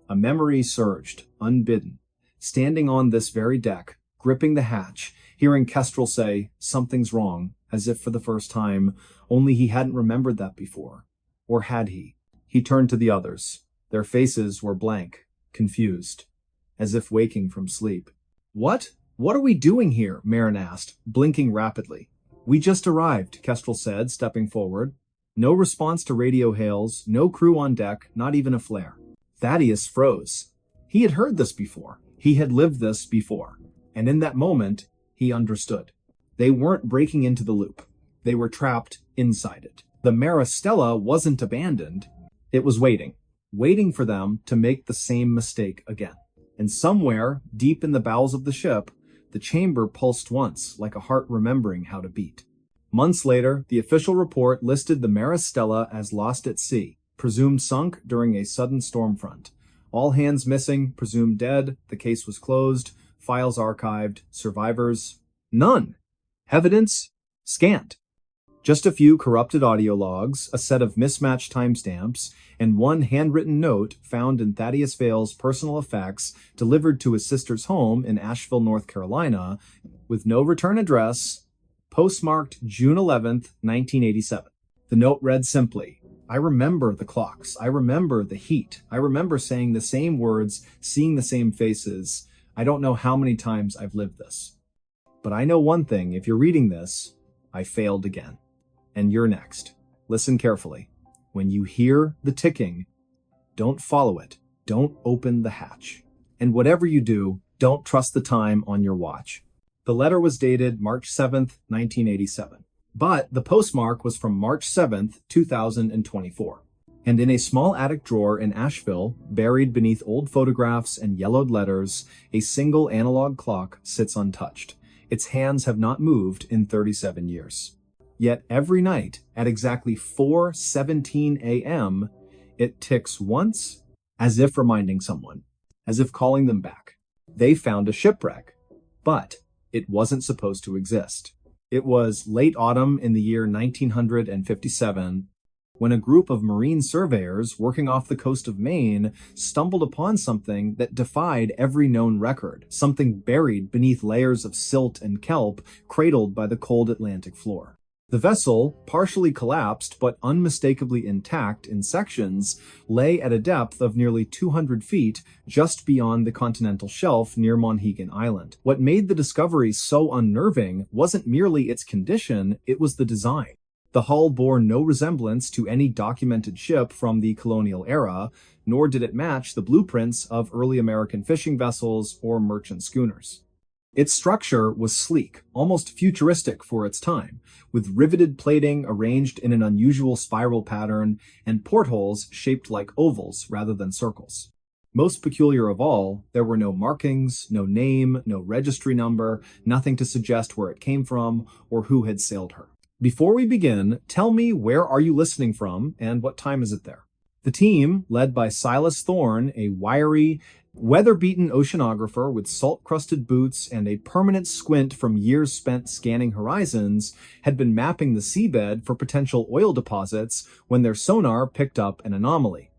A memory surged, unbidden. Standing on this very deck, gripping the hatch, hearing Kestrel say, "Something's wrong," as if for the first time, only he hadn't remembered that before. Or had he? He turned to the others. Their faces were blank, confused, as if waking from sleep. "What? What are we doing here?" Marin asked, blinking rapidly. "We just arrived," Kestrel said, stepping forward. No response to radio hails, no crew on deck, not even a flare. Thaddeus froze. He had heard this before. He had lived this before. And in that moment, he understood. They weren't breaking into the loop. They were trapped inside it. The Maristella wasn't abandoned. It was waiting for them to make the same mistake again. And somewhere, deep in the bowels of the ship, the chamber pulsed once, like a heart remembering how to beat. Months later, the official report listed the Maristella as lost at sea, presumed sunk during a sudden storm front. All hands missing, presumed dead, the case was closed, files archived, survivors, none. Evidence, scant. Just a few corrupted audio logs, a set of mismatched timestamps, and one handwritten note found in Thaddeus Vale's personal effects delivered to his sister's home in Asheville, North Carolina, with no return address, postmarked June 11th, 1987. The note read simply, "I remember the clocks. I remember the heat. I remember saying the same words, seeing the same faces. I don't know how many times I've lived this. But I know one thing, if you're reading this, I failed again. And you're next. Listen carefully. When you hear the ticking, don't follow it. Don't open the hatch. And whatever you do, don't trust the time on your watch." The letter was dated March 7th, 1987. But the postmark was from March 7th, 2024. And in a small attic drawer in Asheville, buried beneath old photographs and yellowed letters, a single analog clock sits untouched. Its hands have not moved in 37 years. Yet every night, at exactly 4:17 a.m., it ticks once, as if reminding someone, as if calling them back. They found a shipwreck, but it wasn't supposed to exist. It was late autumn in the year 1957, when a group of marine surveyors working off the coast of Maine stumbled upon something that defied every known record, something buried beneath layers of silt and kelp cradled by the cold Atlantic floor. The vessel, partially collapsed but unmistakably intact in sections, lay at a depth of nearly 200 feet just beyond the continental shelf near Monhegan Island. What made the discovery so unnerving wasn't merely its condition, it was the design. The hull bore no resemblance to any documented ship from the colonial era, nor did it match the blueprints of early American fishing vessels or merchant schooners. Its structure was sleek, almost futuristic for its time, with riveted plating arranged in an unusual spiral pattern and portholes shaped like ovals rather than circles. Most peculiar of all, there were no markings, no name, no registry number, nothing to suggest where it came from or who had sailed her. Before we begin, tell me, where are you listening from and what time is it there? The team, led by Silas Thorne, a wiry, weather-beaten oceanographer with salt-crusted boots and a permanent squint from years spent scanning horizons, had been mapping the seabed for potential oil deposits when their sonar picked up an anomaly.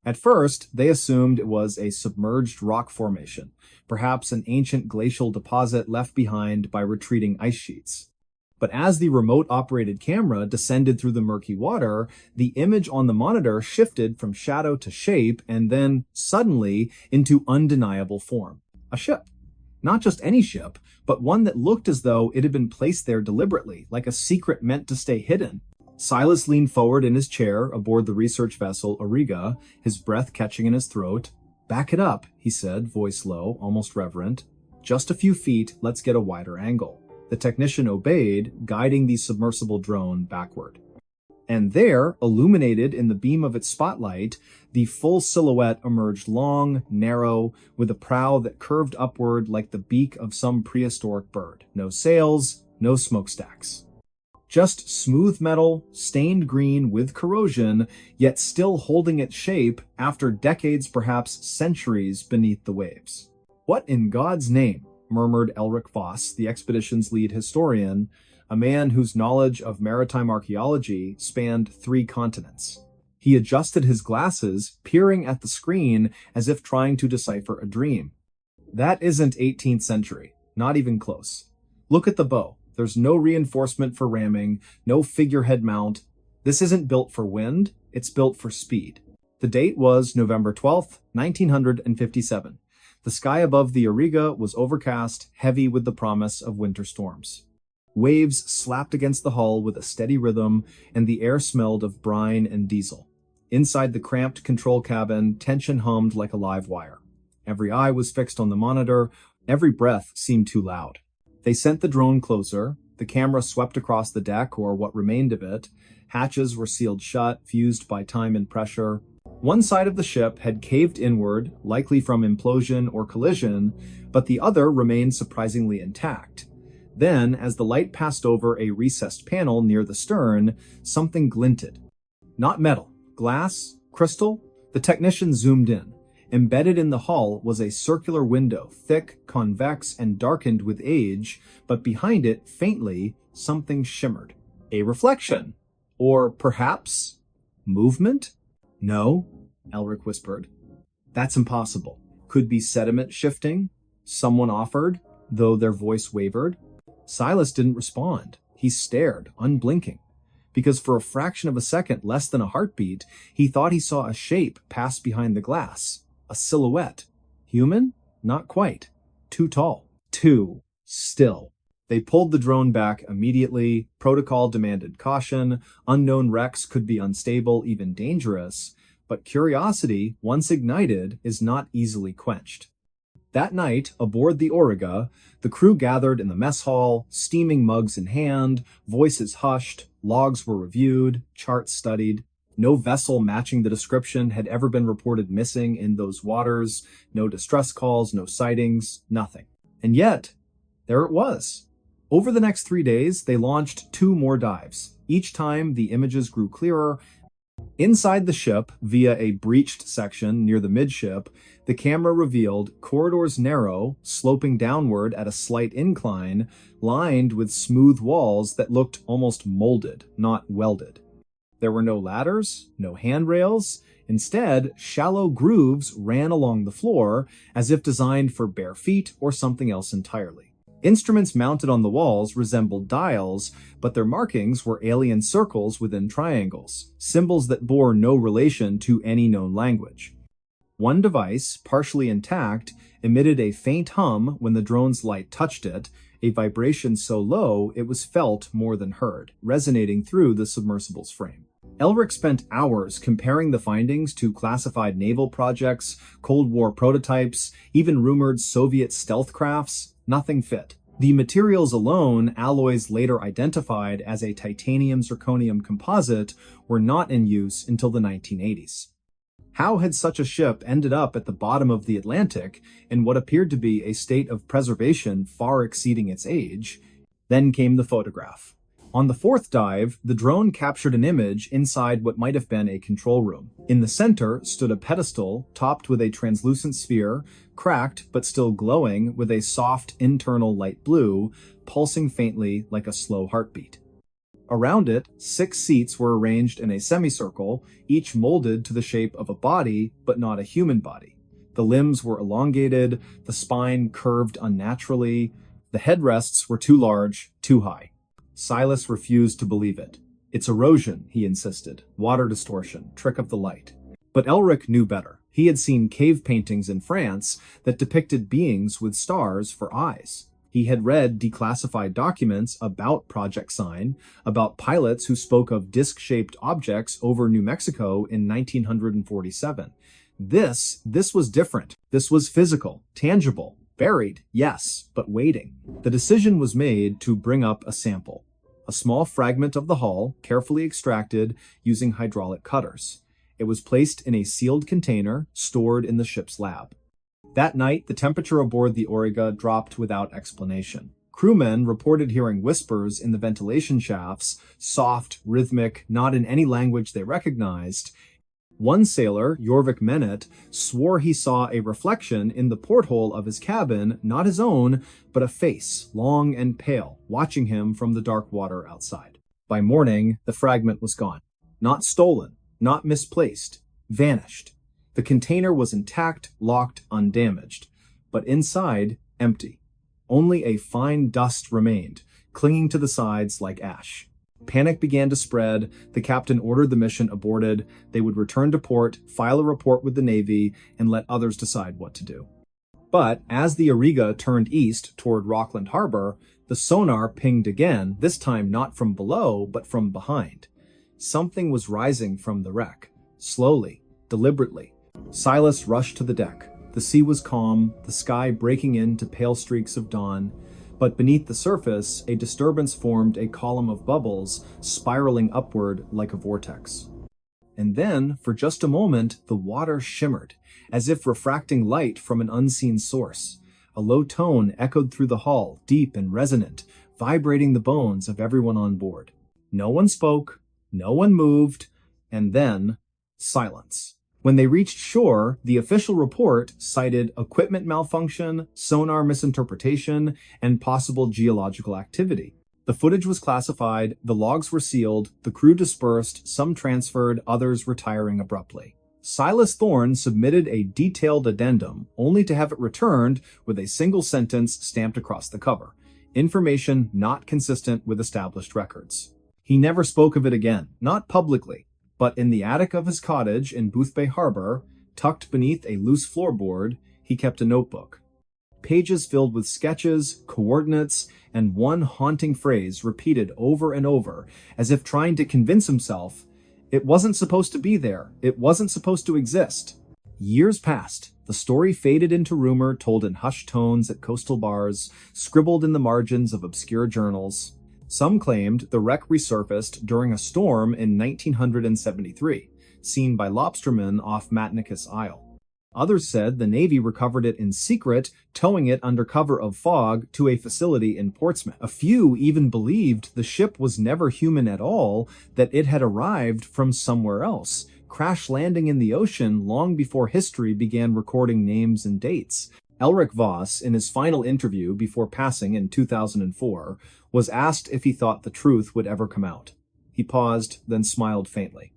At first, they assumed it was a submerged rock formation, perhaps an ancient glacial deposit left behind by retreating ice sheets. But as the remote-operated camera descended through the murky water, the image on the monitor shifted from shadow to shape and then, suddenly, into undeniable form. A ship. Not just any ship, but one that looked as though it had been placed there deliberately, like a secret meant to stay hidden. Silas leaned forward in his chair aboard the research vessel Auriga, his breath catching in his throat. "Back it up," he said, voice low, almost reverent. "Just a few feet, let's get a wider angle." The technician obeyed, guiding the submersible drone backward. And there, illuminated in the beam of its spotlight, the full silhouette emerged long, narrow, with a prow that curved upward like the beak of some prehistoric bird. No sails, no smokestacks. Just smooth metal, stained green with corrosion, yet still holding its shape after decades, perhaps centuries, beneath the waves. "What in God's name?" murmured Elric Voss, the expedition's lead historian, a man whose knowledge of maritime archaeology spanned 3 continents. He adjusted his glasses, peering at the screen as if trying to decipher a dream. "That isn't 18th century, not even close. Look at the bow. There's no reinforcement for ramming, no figurehead mount. This isn't built for wind, it's built for speed." The date was November 12th, 1957. The sky above the Auriga was overcast, heavy with the promise of winter storms. Waves slapped against the hull with a steady rhythm, and the air smelled of brine and diesel. Inside the cramped control cabin, tension hummed like a live wire. Every eye was fixed on the monitor, every breath seemed too loud. They sent the drone closer, the camera swept across the deck, or what remained of it. Hatches were sealed shut, fused by time and pressure. One side of the ship had caved inward, likely from implosion or collision, but the other remained surprisingly intact. Then, as the light passed over a recessed panel near the stern, something glinted. Not metal, glass, crystal. The technician zoomed in. Embedded in the hull was a circular window, thick, convex, and darkened with age, but behind it, faintly, something shimmered. A reflection. Or perhaps movement? "No," Elric whispered. "That's impossible. Could be sediment shifting," someone offered, though their voice wavered. Silas didn't respond. He stared, unblinking. Because for a fraction of a second, less than a heartbeat, he thought he saw a shape pass behind the glass. A silhouette. Human? Not quite. Too tall. Too still. They pulled the drone back immediately. Protocol demanded caution. Unknown wrecks could be unstable, even dangerous. But curiosity, once ignited, is not easily quenched. That night, aboard the Auriga, the crew gathered in the mess hall, steaming mugs in hand, voices hushed, logs were reviewed, charts studied. No vessel matching the description had ever been reported missing in those waters, no distress calls, no sightings, nothing. And yet, there it was. Over the next 3 days, they launched 2 more dives. Each time, the images grew clearer. Inside the ship, via a breached section near the midship, the camera revealed corridors narrow, sloping downward at a slight incline, lined with smooth walls that looked almost molded, not welded. There were no ladders, no handrails. Instead, shallow grooves ran along the floor, as if designed for bare feet or something else entirely. Instruments mounted on the walls resembled dials, but their markings were alien circles within triangles, symbols that bore no relation to any known language. One device, partially intact, emitted a faint hum when the drone's light touched it, a vibration so low it was felt more than heard, resonating through the submersible's frame. Elric spent hours comparing the findings to classified naval projects, Cold War prototypes, even rumored Soviet stealth crafts. Nothing fit. The materials alone, alloys later identified as a titanium-zirconium composite, were not in use until the 1980s. How had such a ship ended up at the bottom of the Atlantic in what appeared to be a state of preservation far exceeding its age? Then came the photograph. On the 4th dive, the drone captured an image inside what might have been a control room. In the center stood a pedestal topped with a translucent sphere, cracked but still glowing with a soft internal light blue, pulsing faintly like a slow heartbeat. Around it, 6 seats were arranged in a semicircle, each molded to the shape of a body, but not a human body. The limbs were elongated, the spine curved unnaturally, the headrests were too large, too high. Silas refused to believe it. "It's erosion," he insisted. "Water distortion, trick of the light." But Elric knew better. He had seen cave paintings in France that depicted beings with stars for eyes. He had read declassified documents about Project Sign, about pilots who spoke of disc-shaped objects over New Mexico in 1947. This was different. This was physical, tangible. Buried, yes, but waiting. The decision was made to bring up a sample. A small fragment of the hull, carefully extracted using hydraulic cutters. It was placed in a sealed container, stored in the ship's lab. That night, the temperature aboard the Auriga dropped without explanation. Crewmen reported hearing whispers in the ventilation shafts, soft, rhythmic, not in any language they recognized. One sailor, Jorvik Menet, swore he saw a reflection in the porthole of his cabin, not his own, but a face, long and pale, watching him from the dark water outside. By morning, the fragment was gone. Not stolen, not misplaced, vanished. The container was intact, locked, undamaged, but inside, empty. Only a fine dust remained, clinging to the sides like ash. Panic began to spread. The captain ordered the mission aborted. They would return to port, file a report with the Navy, and let others decide what to do. But as the Auriga turned east toward Rockland Harbor, the sonar pinged again, this time not from below, but from behind. Something was rising from the wreck, slowly, deliberately. Silas rushed to the deck. The sea was calm, the sky breaking into pale streaks of dawn, but beneath the surface, a disturbance formed a column of bubbles, spiraling upward like a vortex. And then, for just a moment, the water shimmered, as if refracting light from an unseen source. A low tone echoed through the hull, deep and resonant, vibrating the bones of everyone on board. No one spoke, no one moved, and then, silence. When they reached shore, the official report cited equipment malfunction, sonar misinterpretation, and possible geological activity. The footage was classified, the logs were sealed, the crew dispersed, some transferred, others retiring abruptly. Silas Thorne submitted a detailed addendum, only to have it returned with a single sentence stamped across the cover. Information not consistent with established records. He never spoke of it again, not publicly, but in the attic of his cottage in Boothbay Harbor, tucked beneath a loose floorboard, he kept a notebook. Pages filled with sketches, coordinates, and one haunting phrase repeated over and over, as if trying to convince himself it wasn't supposed to be there, it wasn't supposed to exist. Years passed. The story faded into rumor told in hushed tones at coastal bars, scribbled in the margins of obscure journals. Some claimed the wreck resurfaced during a storm in 1973, seen by lobstermen off Matnicus Isle. Others said the Navy recovered it in secret, towing it under cover of fog to a facility in Portsmouth. A few even believed the ship was never human at all, that it had arrived from somewhere else, crash landing in the ocean long before history began recording names and dates. Elric Voss, in his final interview before passing in 2004, was asked if he thought the truth would ever come out. He paused, then smiled faintly.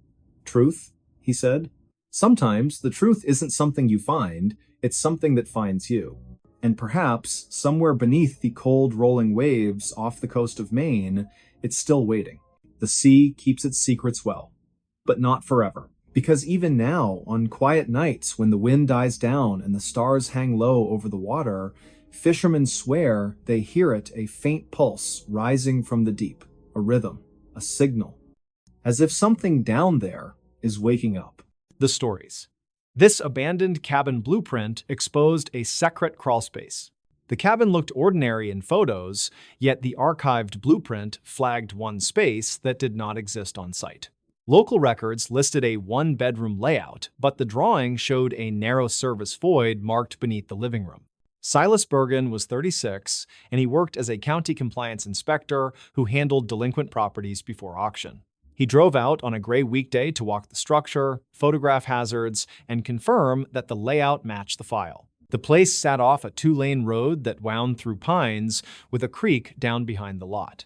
"Truth?" he said. "Sometimes the truth isn't something you find, it's something that finds you. And perhaps, somewhere beneath the cold rolling waves off the coast of Maine, it's still waiting. The sea keeps its secrets well. But not forever. Because even now, on quiet nights when the wind dies down and the stars hang low over the water, fishermen swear they hear it, a faint pulse rising from the deep, a rhythm, a signal, as if something down there is waking up." The stories. This abandoned cabin blueprint exposed a secret crawlspace. The cabin looked ordinary in photos, yet the archived blueprint flagged one space that did not exist on site. Local records listed a one-bedroom layout, but the drawing showed a narrow service void marked beneath the living room. Silas Bergen was 36, and he worked as a county compliance inspector who handled delinquent properties before auction. He drove out on a gray weekday to walk the structure, photograph hazards, and confirm that the layout matched the file. The place sat off a two-lane road that wound through pines with a creek down behind the lot.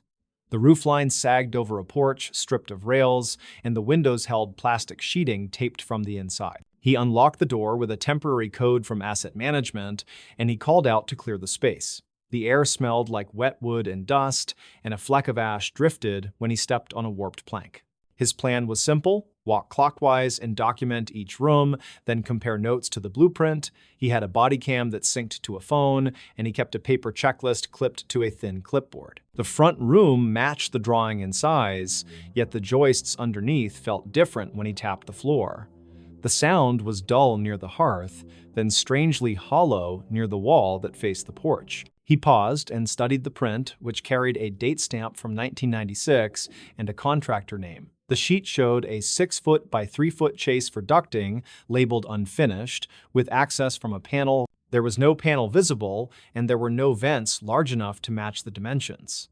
The roofline sagged over a porch stripped of rails, and the windows held plastic sheeting taped from the inside. He unlocked the door with a temporary code from asset management, and he called out to clear the space. The air smelled like wet wood and dust, and a fleck of ash drifted when he stepped on a warped plank. His plan was simple: walk clockwise and document each room, then compare notes to the blueprint. He had a body cam that synced to a phone, and he kept a paper checklist clipped to a thin clipboard. The front room matched the drawing in size, yet the joists underneath felt different when he tapped the floor. The sound was dull near the hearth, then strangely hollow near the wall that faced the porch. He paused and studied the print, which carried a date stamp from 1996 and a contractor name. The sheet showed a 6-foot by 3-foot chase for ducting, labeled unfinished, with access from a panel There was no panel visible, and there were no vents large enough to match the dimensions.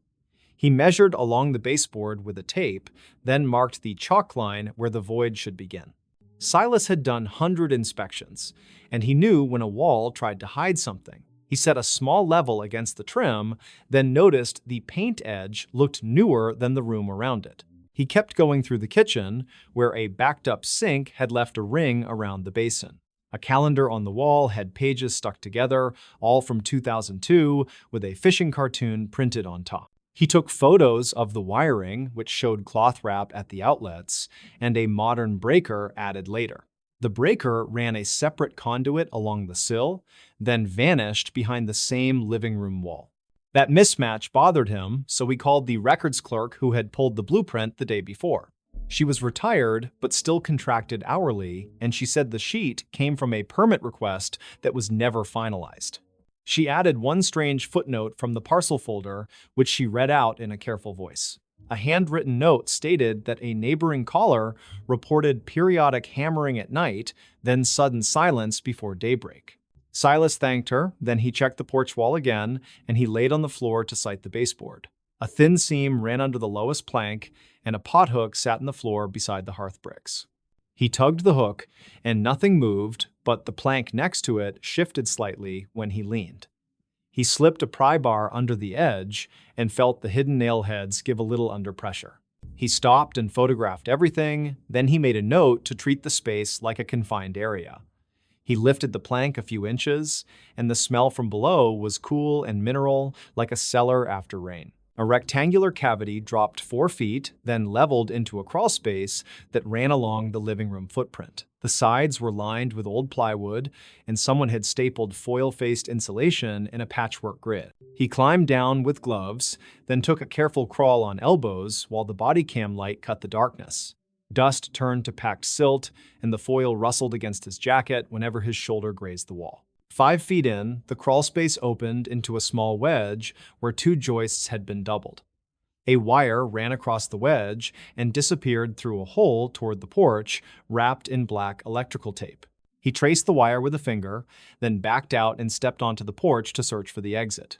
He measured along the baseboard with a tape, then marked the chalk line where the void should begin. Silas had done 100 inspections, and he knew when a wall tried to hide something. He set a small level against the trim, then noticed the paint edge looked newer than the room around it. He kept going through the kitchen, where a backed-up sink had left a ring around the basin. A calendar on the wall had pages stuck together, all from 2002, with a fishing cartoon printed on top. He took photos of the wiring, which showed cloth wrap at the outlets, and a modern breaker added later. The breaker ran a separate conduit along the sill, then vanished behind the same living room wall. That mismatch bothered him, so he called the records clerk who had pulled the blueprint the day before. She was retired, but still contracted hourly, and she said the sheet came from a permit request that was never finalized. She added one strange footnote from the parcel folder, which she read out in a careful voice. A handwritten note stated that a neighboring caller reported periodic hammering at night, then sudden silence before daybreak. Silas thanked her, then he checked the porch wall again, and he laid on the floor to sight the baseboard. A thin seam ran under the lowest plank, and a pothook sat on the floor beside the hearth bricks. He tugged the hook, and nothing moved, but the plank next to it shifted slightly when he leaned. He slipped a pry bar under the edge and felt the hidden nail heads give a little under pressure. He stopped and photographed everything, then he made a note to treat the space like a confined area. He lifted the plank a few inches, and the smell from below was cool and mineral, like a cellar after rain. A rectangular cavity dropped 4 feet, then leveled into a crawl space that ran along the living room footprint. The sides were lined with old plywood, and someone had stapled foil-faced insulation in a patchwork grid. He climbed down with gloves, then took a careful crawl on elbows while the body cam light cut the darkness. Dust turned to packed silt, and the foil rustled against his jacket whenever his shoulder grazed the wall. 5 feet in, the crawl space opened into a small wedge where 2 joists had been doubled. A wire ran across the wedge and disappeared through a hole toward the porch, wrapped in black electrical tape. He traced the wire with a finger, then backed out and stepped onto the porch to search for the exit.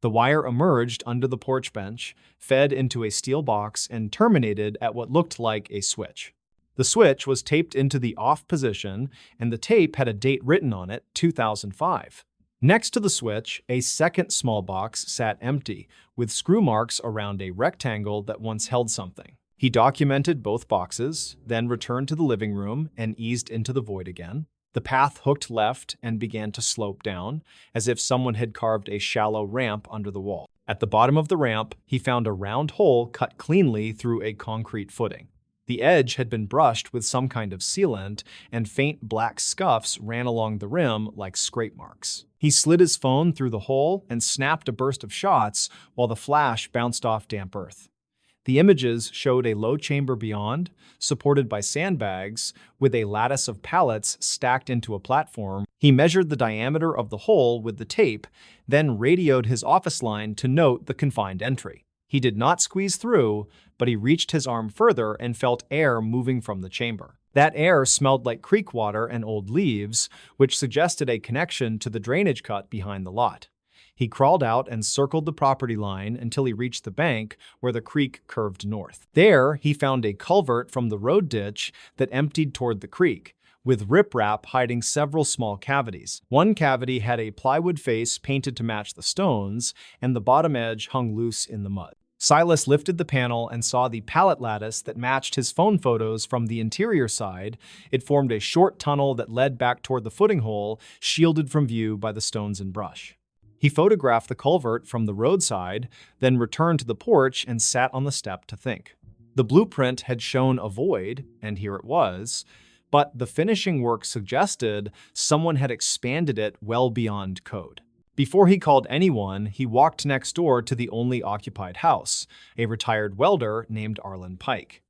The wire emerged under the porch bench, fed into a steel box, and terminated at what looked like a switch. The switch was taped into the off position, and the tape had a date written on it, 2005. Next to the switch, a second small box sat empty, with screw marks around a rectangle that once held something. He documented both boxes, then returned to the living room and eased into the void again. The path hooked left and began to slope down, as if someone had carved a shallow ramp under the wall. At the bottom of the ramp, he found a round hole cut cleanly through a concrete footing. The edge had been brushed with some kind of sealant, and faint black scuffs ran along the rim like scrape marks. He slid his phone through the hole and snapped a burst of shots while the flash bounced off damp earth. The images showed a low chamber beyond, supported by sandbags, with a lattice of pallets stacked into a platform. He measured the diameter of the hole with the tape, then radioed his office line to note the confined entry. He did not squeeze through, but he reached his arm further and felt air moving from the chamber. That air smelled like creek water and old leaves, which suggested a connection to the drainage cut behind the lot. He crawled out and circled the property line until he reached the bank where the creek curved north. There, he found a culvert from the road ditch that emptied toward the creek, with riprap hiding several small cavities. One cavity had a plywood face painted to match the stones, and the bottom edge hung loose in the mud. Silas lifted the panel and saw the pallet lattice that matched his phone photos from the interior side. It formed a short tunnel that led back toward the footing hole, shielded from view by the stones and brush. He photographed the culvert from the roadside, then returned to the porch and sat on the step to think. The blueprint had shown a void, and here it was, but the finishing work suggested someone had expanded it well beyond code. Before he called anyone, he walked next door to the only occupied house, a retired welder named Arlen Pike.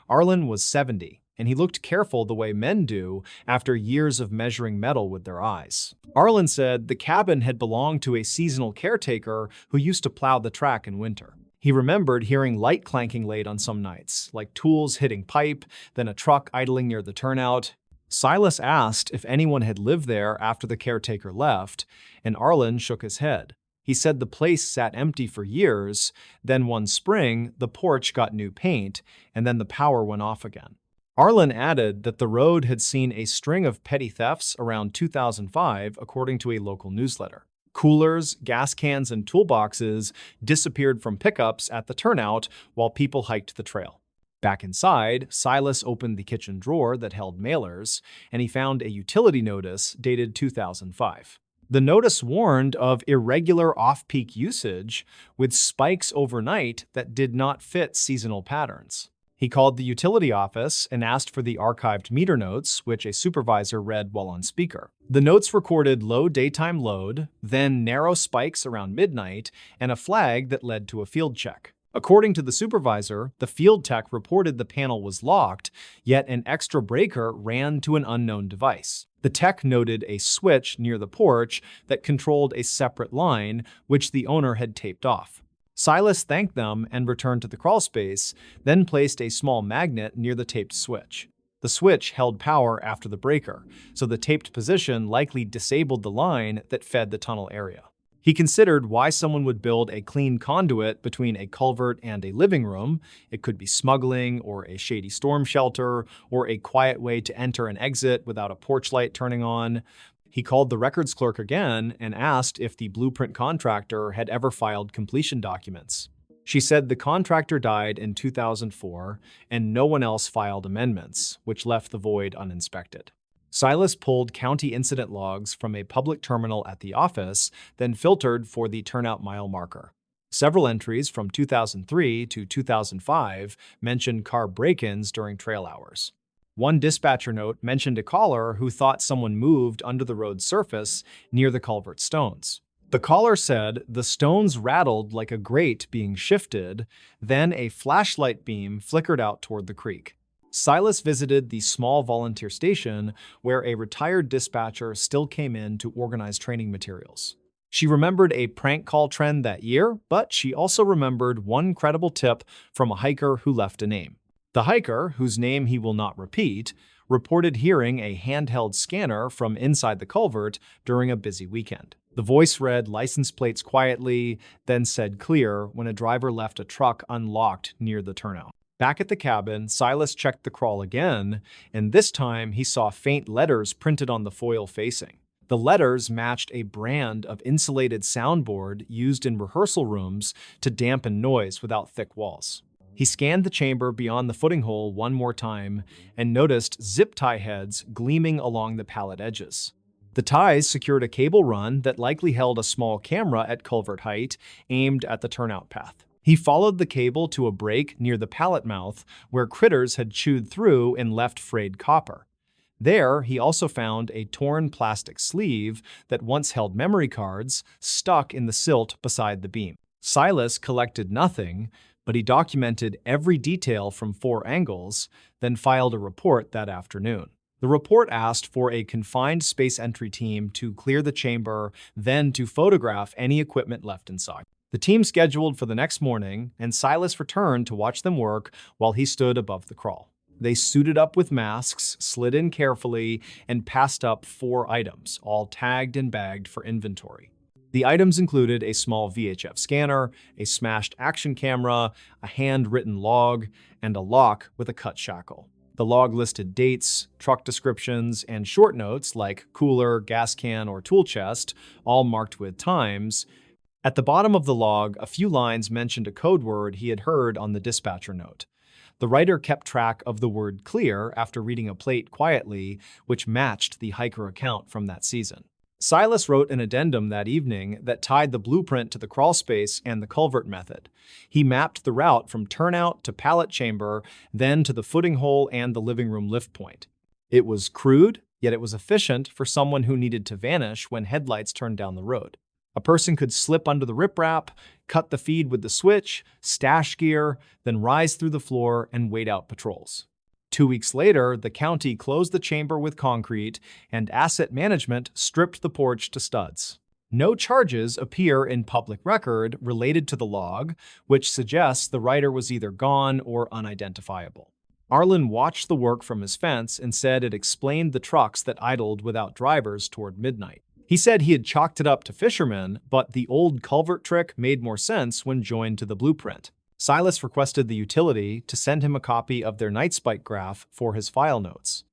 Arlen was 70, and he looked careful the way men do after years of measuring metal with their eyes. Arlen said the cabin had belonged to a seasonal caretaker who used to plow the track in winter. He remembered hearing light clanking late on some nights, like tools hitting pipe, then a truck idling near the turnout. Silas asked if anyone had lived there after the caretaker left, and Arlen shook his head. He said the place sat empty for years, then one spring, the porch got new paint, and then the power went off again. Arlen added that the road had seen a string of petty thefts around 2005, according to a local newsletter. Coolers, gas cans, and toolboxes disappeared from pickups at the turnout while people hiked the trail. Back inside, Silas opened the kitchen drawer that held mailers, and he found a utility notice dated 2005. The notice warned of irregular off-peak usage with spikes overnight that did not fit seasonal patterns. He called the utility office and asked for the archived meter notes, which a supervisor read while on speaker. The notes recorded low daytime load, then narrow spikes around midnight, and a flag that led to a field check. According to the supervisor, the field tech reported the panel was locked, yet an extra breaker ran to an unknown device. The tech noted a switch near the porch that controlled a separate line, which the owner had taped off. Silas thanked them and returned to the crawlspace, then placed a small magnet near the taped switch. The switch held power after the breaker, so the taped position likely disabled the line that fed the tunnel area. He considered why someone would build a clean conduit between a culvert and a living room. It could be smuggling, or a shady storm shelter, or a quiet way to enter and exit without a porch light turning on. He called the records clerk again and asked if the blueprint contractor had ever filed completion documents. She said the contractor died in 2004 and no one else filed amendments, which left the void uninspected. Silas pulled county incident logs from a public terminal at the office, then filtered for the turnout mile marker. Several entries from 2003 to 2005 mentioned car break-ins during trail hours. One dispatcher note mentioned a caller who thought someone moved under the road's surface near the culvert stones. The caller said the stones rattled like a grate being shifted, then a flashlight beam flickered out toward the creek. Silas visited the small volunteer station where a retired dispatcher still came in to organize training materials. She remembered a prank call trend that year, but she also remembered one credible tip from a hiker who left a name. The hiker, whose name he will not repeat, reported hearing a handheld scanner from inside the culvert during a busy weekend. The voice read license plates quietly, then said clear when a driver left a truck unlocked near the turnout. Back at the cabin, Silas checked the crawl again, and this time he saw faint letters printed on the foil facing. The letters matched a brand of insulated soundboard used in rehearsal rooms to dampen noise without thick walls. He scanned the chamber beyond the footing hole one more time and noticed zip tie heads gleaming along the pallet edges. The ties secured a cable run that likely held a small camera at culvert height aimed at the turnout path. He followed the cable to a break near the pallet mouth where critters had chewed through and left frayed copper. There, he also found a torn plastic sleeve that once held memory cards stuck in the silt beside the beam. Silas collected nothing, but he documented every detail from 4 angles, then filed a report that afternoon. The report asked for a confined space entry team to clear the chamber, then to photograph any equipment left inside. The team scheduled for the next morning, and Silas returned to watch them work while he stood above the crawl. They suited up with masks, slid in carefully, and passed up 4 items, all tagged and bagged for inventory. The items included a small VHF scanner, a smashed action camera, a handwritten log, and a lock with a cut shackle. The log listed dates, truck descriptions, and short notes like cooler, gas can, or tool chest, all marked with times. At the bottom of the log, a few lines mentioned a code word he had heard on the dispatcher note. The writer kept track of the word clear after reading a plate quietly, which matched the hiker account from that season. Silas wrote an addendum that evening that tied the blueprint to the crawlspace and the culvert method. He mapped the route from turnout to pallet chamber, then to the footing hole and the living room lift point. It was crude, yet it was efficient for someone who needed to vanish when headlights turned down the road. A person could slip under the riprap, cut the feed with the switch, stash gear, then rise through the floor and wait out patrols. 2 weeks later, the county closed the chamber with concrete, and asset management stripped the porch to studs. No charges appear in public record related to the log, which suggests the writer was either gone or unidentifiable. Arlen watched the work from his fence and said it explained the trucks that idled without drivers toward midnight. He said he had chalked it up to fishermen, but the old culvert trick made more sense when joined to the blueprint. Silas requested the utility to send him a copy of their night spike graph for his file notes.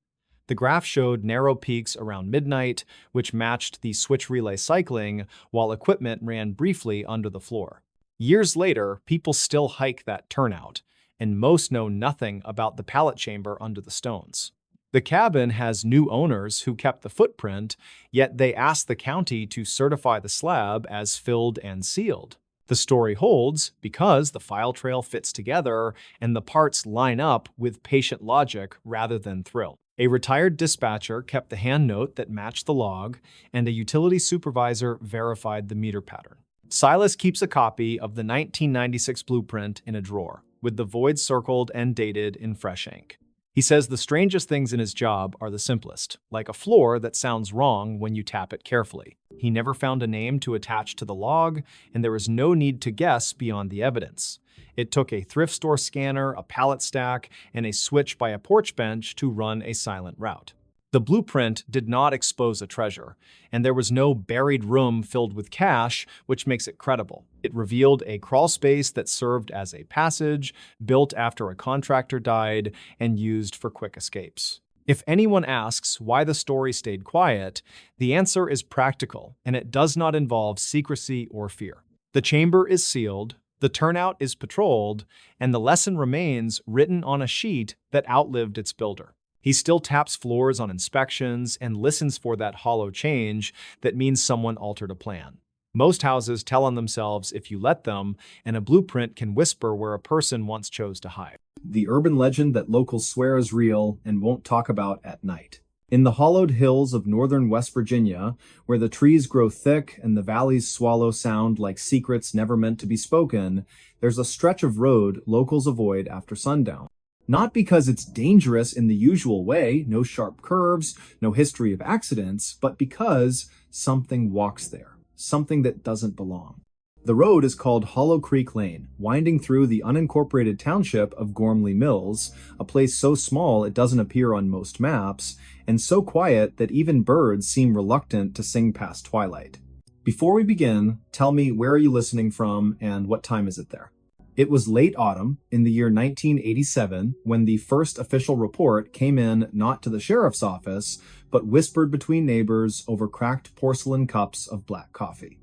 The graph showed narrow peaks around midnight, which matched the switch relay cycling, while equipment ran briefly under the floor. Years later, people still hike that turnout, and most know nothing about the pallet chamber under the stones. The cabin has new owners who kept the footprint, yet they asked the county to certify the slab as filled and sealed. The story holds because the file trail fits together and the parts line up with patient logic rather than thrill. A retired dispatcher kept the hand note that matched the log, and a utility supervisor verified the meter pattern. Silas keeps a copy of the 1996 blueprint in a drawer, with the void circled and dated in fresh ink. He says the strangest things in his job are the simplest, like a floor that sounds wrong when you tap it carefully. He never found a name to attach to the log, and there was no need to guess beyond the evidence. It took a thrift store scanner, a pallet stack, and a switch by a porch bench to run a silent route. The blueprint did not expose a treasure, and there was no buried room filled with cash, which makes it credible. It revealed a crawl space that served as a passage, built after a contractor died, and used for quick escapes. If anyone asks why the story stayed quiet, the answer is practical, and it does not involve secrecy or fear. The chamber is sealed, the turnout is patrolled, and the lesson remains written on a sheet that outlived its builder. He still taps floors on inspections and listens for that hollow change that means someone altered a plan. Most houses tell on themselves if you let them, and a blueprint can whisper where a person once chose to hide. The urban legend that locals swear is real and won't talk about at night. In the hollowed hills of northern West Virginia, where the trees grow thick and the valleys swallow sound like secrets never meant to be spoken, there's a stretch of road locals avoid after sundown. Not because it's dangerous in the usual way, no sharp curves, no history of accidents, but because something walks there, something that doesn't belong. The road is called Hollow Creek Lane, winding through the unincorporated township of Gormley Mills, a place so small it doesn't appear on most maps, and so quiet that even birds seem reluctant to sing past twilight. Before we begin, tell me, where are you listening from and what time is it there? It was late autumn in the year 1987 when the first official report came in, not to the sheriff's office, but whispered between neighbors over cracked porcelain cups of black coffee.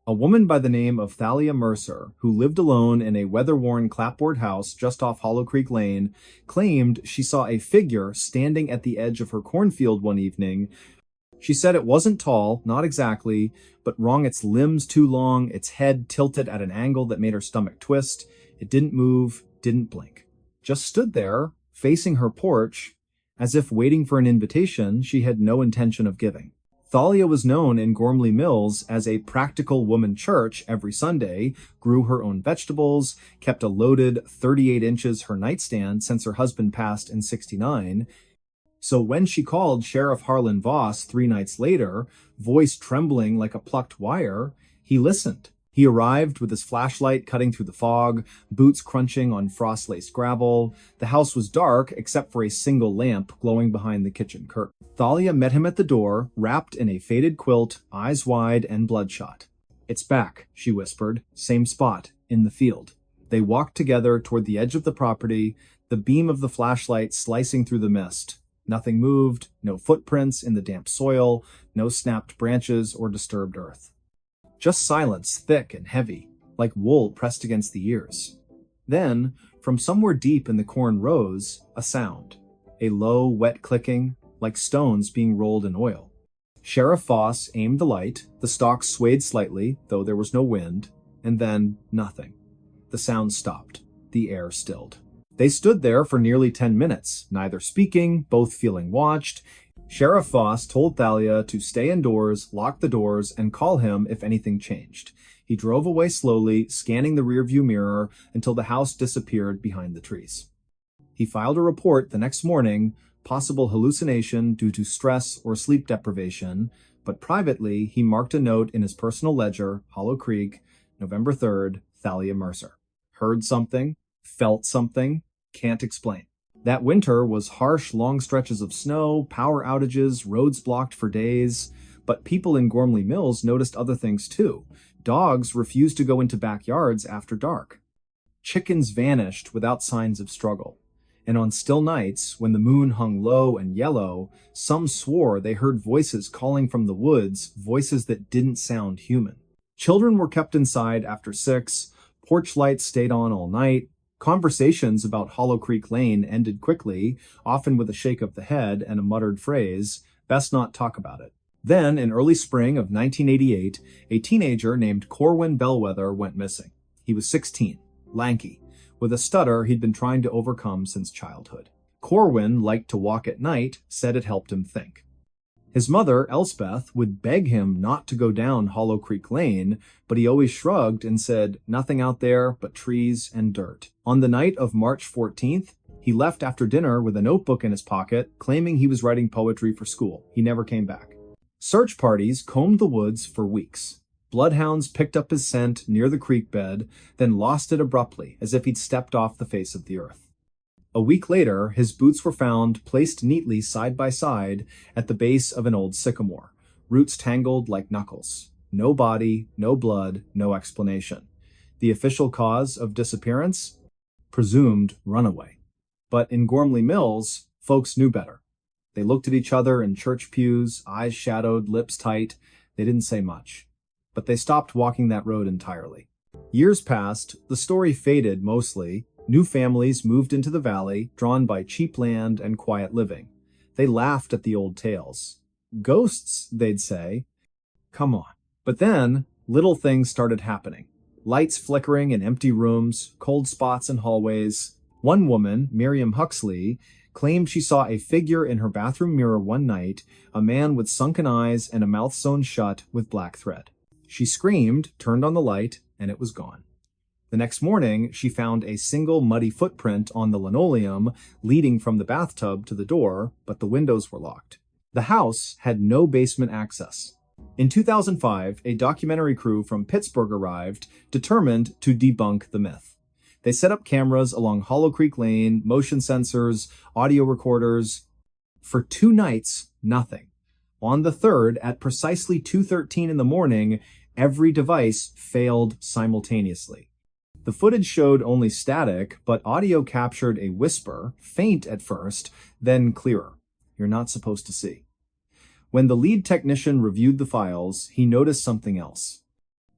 A woman by the name of Thalia Mercer, who lived alone in a weather-worn clapboard house just off Hollow Creek Lane, claimed she saw a figure standing at the edge of her cornfield one evening. She said it wasn't tall, not exactly, but wrong its limbs too long, its head tilted at an angle that made her stomach twist. It didn't move, didn't blink. Just stood there, facing her porch, as if waiting for an invitation she had no intention of giving. Thalia was known in Gormley Mills as a practical woman church every Sunday, grew her own vegetables, kept a loaded 38 inches her nightstand since her husband passed in '69. So when she called Sheriff Harlan Voss 3 nights later, voice trembling like a plucked wire, he listened. He arrived with his flashlight cutting through the fog, boots crunching on frost-laced gravel. The house was dark except for a single lamp glowing behind the kitchen curtain. Thalia met him at the door, wrapped in a faded quilt, eyes wide and bloodshot. "It's back," she whispered. "Same spot, in the field." They walked together toward the edge of the property, the beam of the flashlight slicing through the mist. Nothing moved, no footprints in the damp soil, no snapped branches or disturbed earth. Just silence, thick and heavy, like wool pressed against the ears. Then, from somewhere deep in the corn rows, a sound. A low, wet clicking, like stones being rolled in oil. Sheriff Voss aimed the light, the stalks swayed slightly, though there was no wind, and then nothing. The sound stopped. The air stilled. They stood there for nearly 10 minutes, neither speaking, both feeling watched. Sheriff Voss told Thalia to stay indoors, lock the doors, and call him if anything changed. He drove away slowly, scanning the rearview mirror until the house disappeared behind the trees. He filed a report the next morning, possible hallucination due to stress or sleep deprivation, but privately he marked a note in his personal ledger, Hollow Creek, November 3rd, Thalia Mercer. Heard something, felt something, can't explain. That winter was harsh, long stretches of snow, power outages, roads blocked for days. But people in Gormley Mills noticed other things too. Dogs refused to go into backyards after dark. Chickens vanished without signs of struggle. And on still nights, when the moon hung low and yellow, some swore they heard voices calling from the woods, voices that didn't sound human. Children were kept inside after 6, porch lights stayed on all night, conversations about Hollow Creek Lane ended quickly, often with a shake of the head and a muttered phrase, "Best not talk about it." Then, in early spring of 1988, a teenager named Corwin Bellwether went missing. He was 16, lanky, with a stutter he'd been trying to overcome since childhood. Corwin liked to walk at night, said it helped him think. His mother, Elspeth, would beg him not to go down Hollow Creek Lane, but he always shrugged and said, "Nothing out there but trees and dirt." On the night of March 14th, he left after dinner with a notebook in his pocket, claiming he was writing poetry for school. He never came back. Search parties combed the woods for weeks. Bloodhounds picked up his scent near the creek bed, then lost it abruptly, as if he'd stepped off the face of the earth. A week later, his boots were found placed neatly side by side at the base of an old sycamore, roots tangled like knuckles. No body, no blood, no explanation. The official cause of disappearance? Presumed runaway. But in Gormley Mills, folks knew better. They looked at each other in church pews, eyes shadowed, lips tight. They didn't say much. But they stopped walking that road entirely. Years passed, the story faded mostly. New families moved into the valley, drawn by cheap land and quiet living. They laughed at the old tales. Ghosts, they'd say. Come on. But then, little things started happening. Lights flickering in empty rooms, cold spots in hallways. One woman, Miriam Huxley, claimed she saw a figure in her bathroom mirror one night, a man with sunken eyes and a mouth sewn shut with black thread. She screamed, turned on the light, and it was gone. The next morning, she found a single muddy footprint on the linoleum leading from the bathtub to the door, but the windows were locked. The house had no basement access. In 2005, a documentary crew from Pittsburgh arrived, determined to debunk the myth. They set up cameras along Hollow Creek Lane, motion sensors, audio recorders. For 2 nights, nothing. On the 3rd, at precisely 2:13 in the morning, every device failed simultaneously. The footage showed only static, but audio captured a whisper, faint at first, then clearer. You're not supposed to see. When the lead technician reviewed the files, he noticed something else.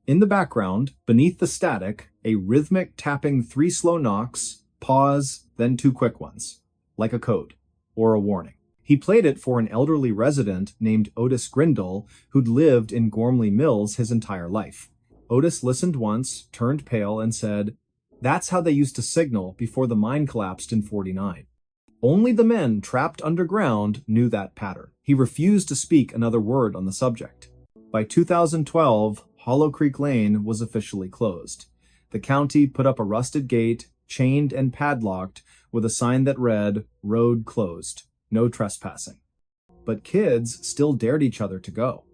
In the background, beneath the static, a rhythmic tapping 3 slow knocks, pause, then 2 quick ones, like a code or a warning. He played it for an elderly resident named Otis Grindle, who'd lived in Gormley Mills his entire life. Otis listened once, turned pale, and said, "That's how they used to signal before the mine collapsed in '49. Only the men trapped underground knew that pattern." He refused to speak another word on the subject. By 2012, Hollow Creek Lane was officially closed. The county put up a rusted gate, chained and padlocked, with a sign that read, "Road closed, no trespassing." But kids still dared each other to go.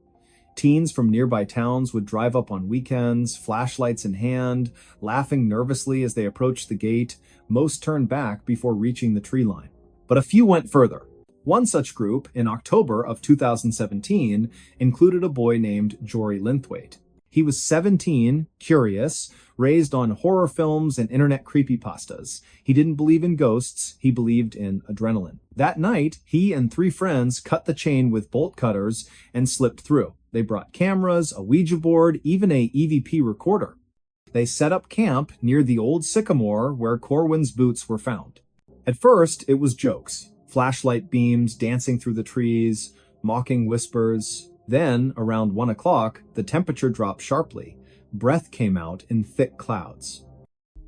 Teens from nearby towns would drive up on weekends, flashlights in hand, laughing nervously as they approached the gate. Most turned back before reaching the tree line. But a few went further. One such group, in October of 2017, included a boy named Jory Linthwaite. He was 17, curious, raised on horror films and internet creepypastas. He didn't believe in ghosts, he believed in adrenaline. That night, he and 3 friends cut the chain with bolt cutters and slipped through. They brought cameras, a Ouija board, even a EVP recorder. They set up camp near the old sycamore where Corwin's boots were found. At first, it was jokes. Flashlight beams dancing through the trees, mocking whispers. Then, around 1 o'clock, the temperature dropped sharply. Breath came out in thick clouds.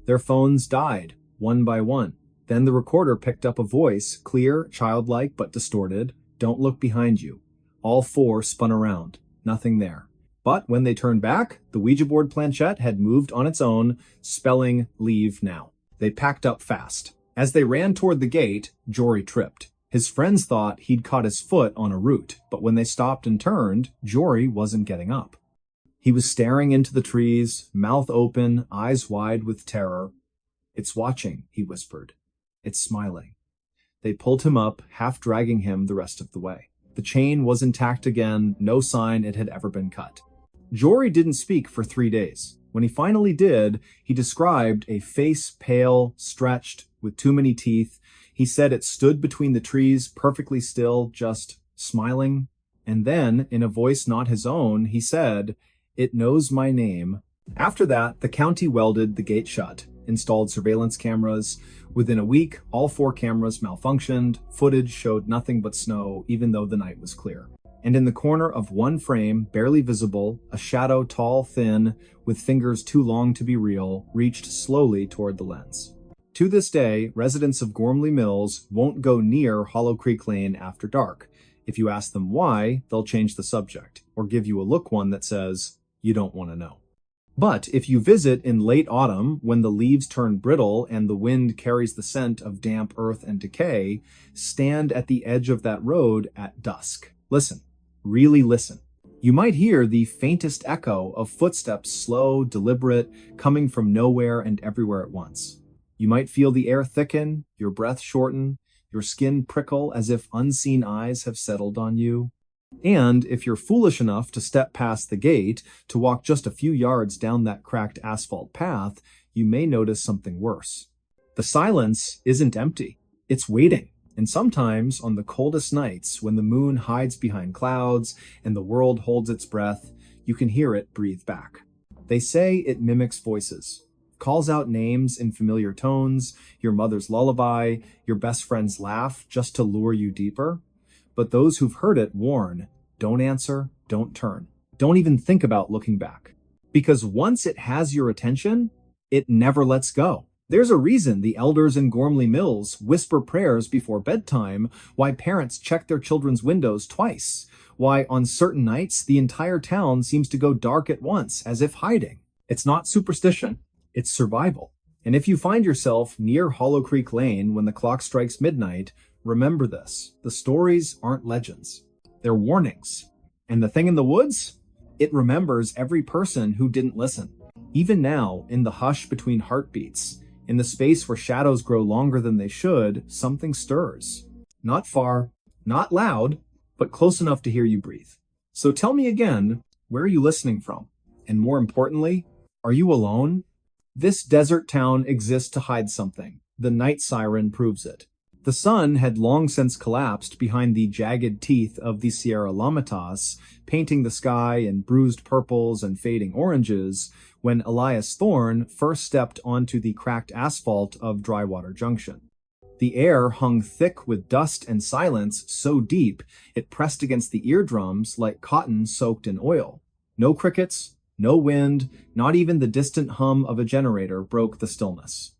Their phones died, one by one. Then the recorder picked up a voice, clear, childlike, but distorted. "Don't look behind you." All 4 spun around. Nothing there. But when they turned back, the Ouija board planchette had moved on its own, spelling "Leave now." They packed up fast. As they ran toward the gate, Jory tripped. His friends thought he'd caught his foot on a root, but when they stopped and turned, Jory wasn't getting up. He was staring into the trees, mouth open, eyes wide with terror. "It's watching," he whispered. "It's smiling." They pulled him up, half dragging him the rest of the way. The chain was intact again, no sign it had ever been cut. Jory didn't speak for 3 days. When he finally did, he described a face pale, stretched, with too many teeth. He said it stood between the trees, perfectly still, just smiling. And then, in a voice not his own, he said, "It knows my name." After that, the county welded the gate shut, installed surveillance cameras. Within a week, all 4 cameras malfunctioned. Footage showed nothing but snow, even though the night was clear. And in the corner of one frame, barely visible, a shadow tall, thin, with fingers too long to be real, reached slowly toward the lens. To this day, residents of Gormley Mills won't go near Hollow Creek Lane after dark. If you ask them why, they'll change the subject, or give you a look one that says, "You don't want to know." But if you visit in late autumn, when the leaves turn brittle and the wind carries the scent of damp earth and decay, stand at the edge of that road at dusk. Listen. Really listen. You might hear the faintest echo of footsteps, slow, deliberate, coming from nowhere and everywhere at once. You might feel the air thicken, your breath shorten, your skin prickle as if unseen eyes have settled on you. And if you're foolish enough to step past the gate, to walk just a few yards down that cracked asphalt path, you may notice something worse. The silence isn't empty. It's waiting. And sometimes, on the coldest nights, when the moon hides behind clouds and the world holds its breath, you can hear it breathe back. They say it mimics voices, calls out names in familiar tones, your mother's lullaby, your best friend's laugh, just to lure you deeper. But those who've heard it warn, don't answer, don't turn. Don't even think about looking back. Because once it has your attention, it never lets go. There's a reason the elders in Gormley Mills whisper prayers before bedtime, why parents check their children's windows twice, why on certain nights the entire town seems to go dark at once, as if hiding. It's not superstition, it's survival. And if you find yourself near Hollow Creek Lane when the clock strikes midnight, remember this. The stories aren't legends. They're warnings. And the thing in the woods? It remembers every person who didn't listen. Even now, in the hush between heartbeats, in the space where shadows grow longer than they should, something stirs. Not far, not loud, but close enough to hear you breathe. So tell me again, where are you listening from? And more importantly, are you alone? This desert town exists to hide something. The night siren proves it. The sun had long since collapsed behind the jagged teeth of the Sierra Lamitas, painting the sky in bruised purples and fading oranges, when Elias Thorne first stepped onto the cracked asphalt of Drywater Junction. The air hung thick with dust and silence so deep it pressed against the eardrums like cotton soaked in oil. No crickets, no wind, not even the distant hum of a generator broke the stillness.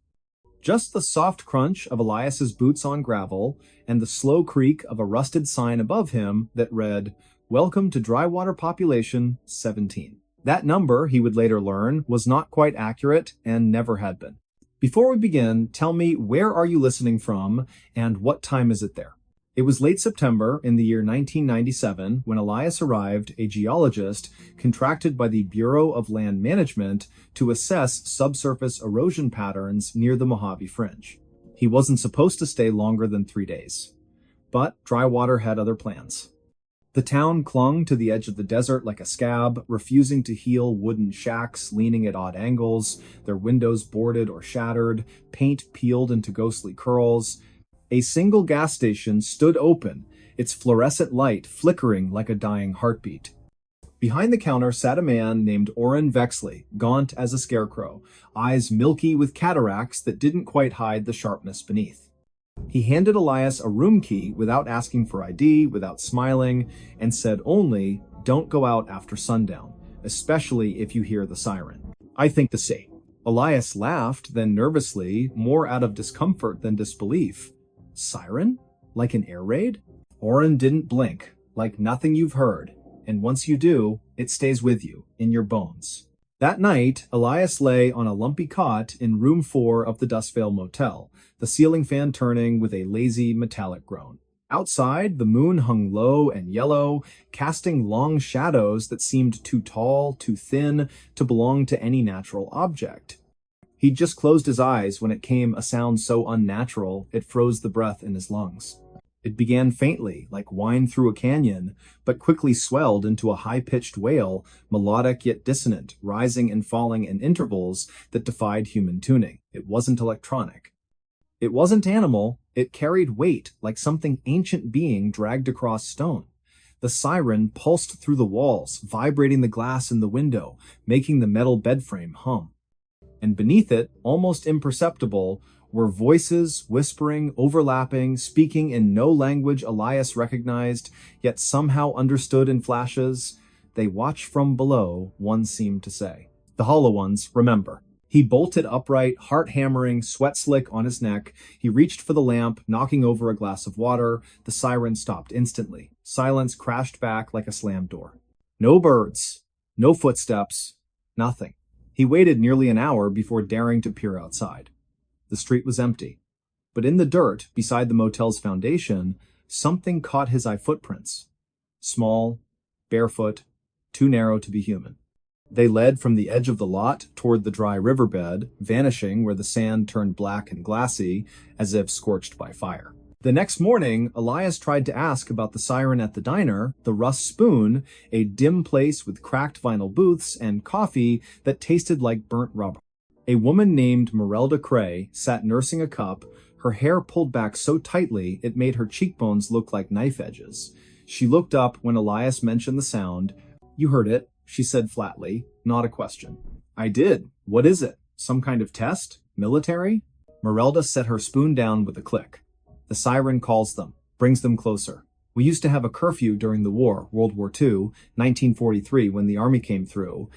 Just the soft crunch of Elias's boots on gravel and the slow creak of a rusted sign above him that read, "Welcome to Drywater Population 17." That number, he would later learn, was not quite accurate and never had been. Before we begin, tell me, where are you listening from and what time is it there? It was late September in the year 1997 when Elias arrived, a geologist contracted by the Bureau of Land Management to assess subsurface erosion patterns near the Mojave Fringe. He wasn't supposed to stay longer than 3 days. But Drywater had other plans. The town clung to the edge of the desert like a scab, refusing to heal wooden shacks leaning at odd angles, their windows boarded or shattered, paint peeled into ghostly curls. A single gas station stood open, its fluorescent light flickering like a dying heartbeat. Behind the counter sat a man named Orrin Vexley, gaunt as a scarecrow, eyes milky with cataracts that didn't quite hide the sharpness beneath. He handed Elias a room key without asking for ID, without smiling, and said only, "Don't go out after sundown, especially if you hear the siren." "I think the same." Elias laughed, then nervously, more out of discomfort than disbelief. "Siren? Like an air raid?" Orrin didn't blink, like nothing you've heard, and once you do, it stays with you, in your bones. That night, Elias lay on a lumpy cot in room 4 of the Dustvale Motel, the ceiling fan turning with a lazy metallic groan. Outside, the moon hung low and yellow, casting long shadows that seemed too tall, too thin to belong to any natural object. He'd just closed his eyes when it came a sound so unnatural it froze the breath in his lungs. It began faintly, like whine through a canyon, but quickly swelled into a high-pitched wail, melodic yet dissonant, rising and falling in intervals that defied human tuning. It wasn't electronic. It wasn't animal. It carried weight, like something ancient being dragged across stone. The siren pulsed through the walls, vibrating the glass in the window, making the metal bedframe hum. And beneath it, almost imperceptible, were voices whispering, overlapping, speaking in no language Elias recognized, yet somehow understood in flashes. "They watch from below," one seemed to say. The hollow ones, remember. He bolted upright, heart hammering, sweat slick on his neck. He reached for the lamp, knocking over a glass of water. The siren stopped instantly. Silence crashed back like a slammed door. No birds, no footsteps, nothing. He waited nearly an hour before daring to peer outside. The street was empty, but in the dirt beside the motel's foundation, something caught his eye: footprints. Small, barefoot, too narrow to be human. They led from the edge of the lot toward the dry riverbed, vanishing where the sand turned black and glassy, as if scorched by fire. The next morning, Elias tried to ask about the siren at the diner, the Rust Spoon, a dim place with cracked vinyl booths and coffee that tasted like burnt rubber. A woman named Merelda Cray sat nursing a cup, her hair pulled back so tightly it made her cheekbones look like knife edges. She looked up when Elias mentioned the sound. "You heard it," she said flatly, not a question. "I did. What is it? Some kind of test? Military?" Merelda set her spoon down with a click. "The siren calls them, brings them closer. We used to have a curfew during the war, World War II, 1943, when the army came through.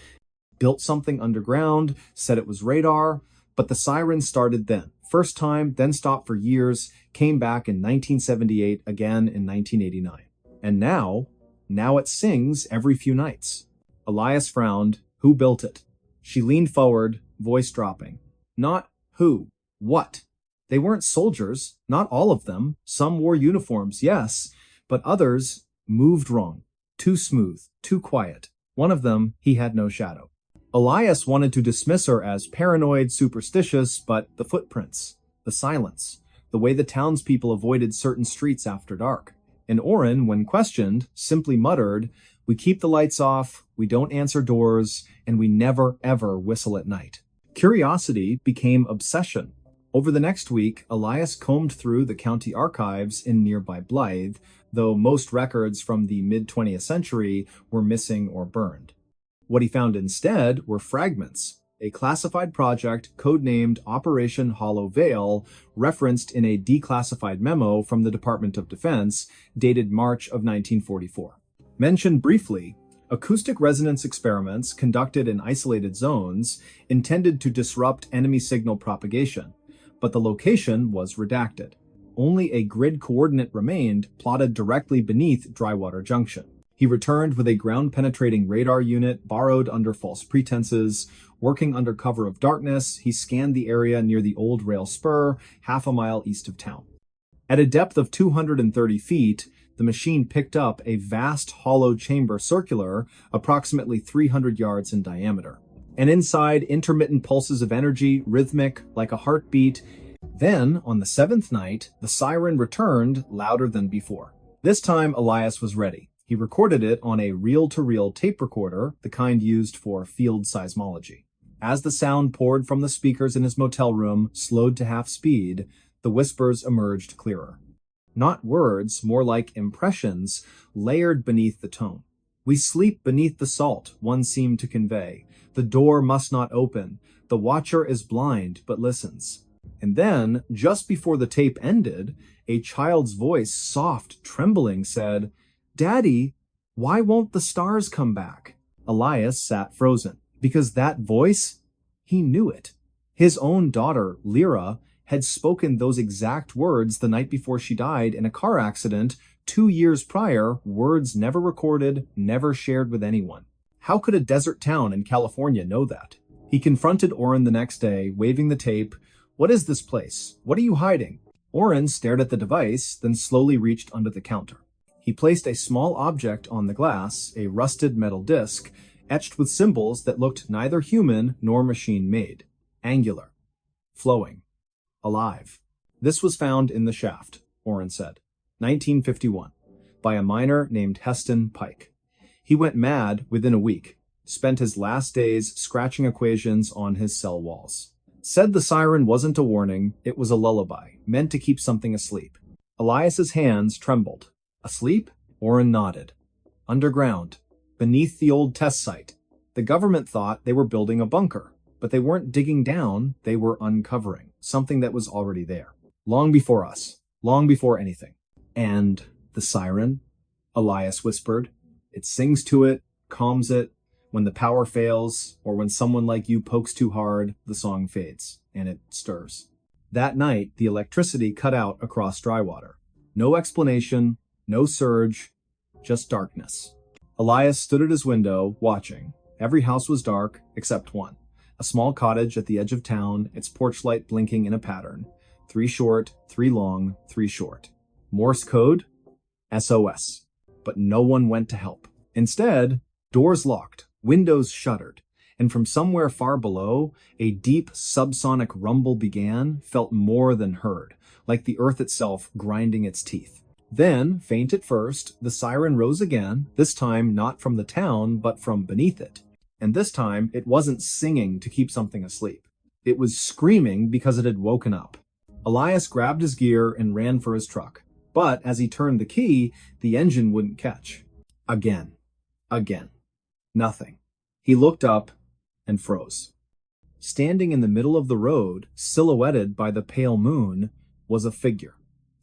Built something underground, said it was radar, but the siren started then. First time, then stopped for years, came back in 1978, again in 1989. And now it sings every few nights." Elias frowned. "Who built it?" She leaned forward, voice dropping. "Not who, what? They weren't soldiers, not all of them. Some wore uniforms, yes, but others moved wrong. Too smooth, too quiet. One of them, he had no shadow." Elias wanted to dismiss her as paranoid, superstitious, but the footprints, the silence, the way the townspeople avoided certain streets after dark. And Oren, when questioned, simply muttered, "We keep the lights off, we don't answer doors, and we never ever whistle at night." Curiosity became obsession. Over the next week, Elias combed through the county archives in nearby Blythe, though most records from the mid-20th century were missing or burned. What he found instead were fragments, a classified project codenamed Operation Hollow Veil, referenced in a declassified memo from the Department of Defense dated March of 1944. Mentioned briefly, acoustic resonance experiments conducted in isolated zones intended to disrupt enemy signal propagation, but the location was redacted. Only a grid coordinate remained, plotted directly beneath Drywater Junction. He returned with a ground-penetrating radar unit borrowed under false pretenses. Working under cover of darkness, he scanned the area near the old rail spur, half a mile east of town. At a depth of 230 feet, the machine picked up a vast hollow chamber circular, approximately 300 yards in diameter. And inside, intermittent pulses of energy, rhythmic, like a heartbeat. Then, on the seventh night, the siren returned, louder than before. This time, Elias was ready. He recorded it on a reel-to-reel tape recorder, the kind used for field seismology. As the sound poured from the speakers in his motel room, slowed to half speed, the whispers emerged clearer. Not words, more like impressions, layered beneath the tone. "We sleep beneath the salt," one seemed to convey. "The door must not open. The watcher is blind, but listens." And then, just before the tape ended, a child's voice, soft, trembling, said, "Daddy, why won't the stars come back?" Elias sat frozen, because that voice, he knew it. His own daughter, Lyra, had spoken those exact words the night before she died in a car accident 2 years prior, words never recorded, never shared with anyone. How could a desert town in California know that? He confronted Oren the next day, waving the tape. "What is this place? What are you hiding?" Oren stared at the device, then slowly reached under the counter. He placed a small object on the glass, a rusted metal disc, etched with symbols that looked neither human nor machine-made. Angular, flowing, alive. This was found in the shaft, Orrin said, 1951, by a miner named Heston Pike. He went mad within a week, spent his last days scratching equations on his cell walls. Said the siren wasn't a warning, it was a lullaby, meant to keep something asleep. Elias's hands trembled. Asleep? Orrin nodded. Underground, beneath the old test site. The government thought they were building a bunker, but they weren't digging down, they were uncovering something that was already there. Long before us, long before anything. And the siren? Elias whispered. It sings to it, calms it. When the power fails, or when someone like you pokes too hard, the song fades, and it stirs. That night, the electricity cut out across Drywater. No explanation, no surge, just darkness. Elias stood at his window, watching. Every house was dark, except one. A small cottage at the edge of town, its porch light blinking in a pattern. 3 short, 3 long, 3 short. Morse code? SOS. But no one went to help. Instead, doors locked, windows shuttered, and from somewhere far below, a deep subsonic rumble began, felt more than heard, like the earth itself grinding its teeth. Then, faint at first, the siren rose again, this time not from the town, but from beneath it. And this time, it wasn't singing to keep something asleep. It was screaming because it had woken up. Elias grabbed his gear and ran for his truck. But as he turned the key, the engine wouldn't catch. Again. Nothing. He looked up and froze. Standing in the middle of the road, silhouetted by the pale moon, was a figure.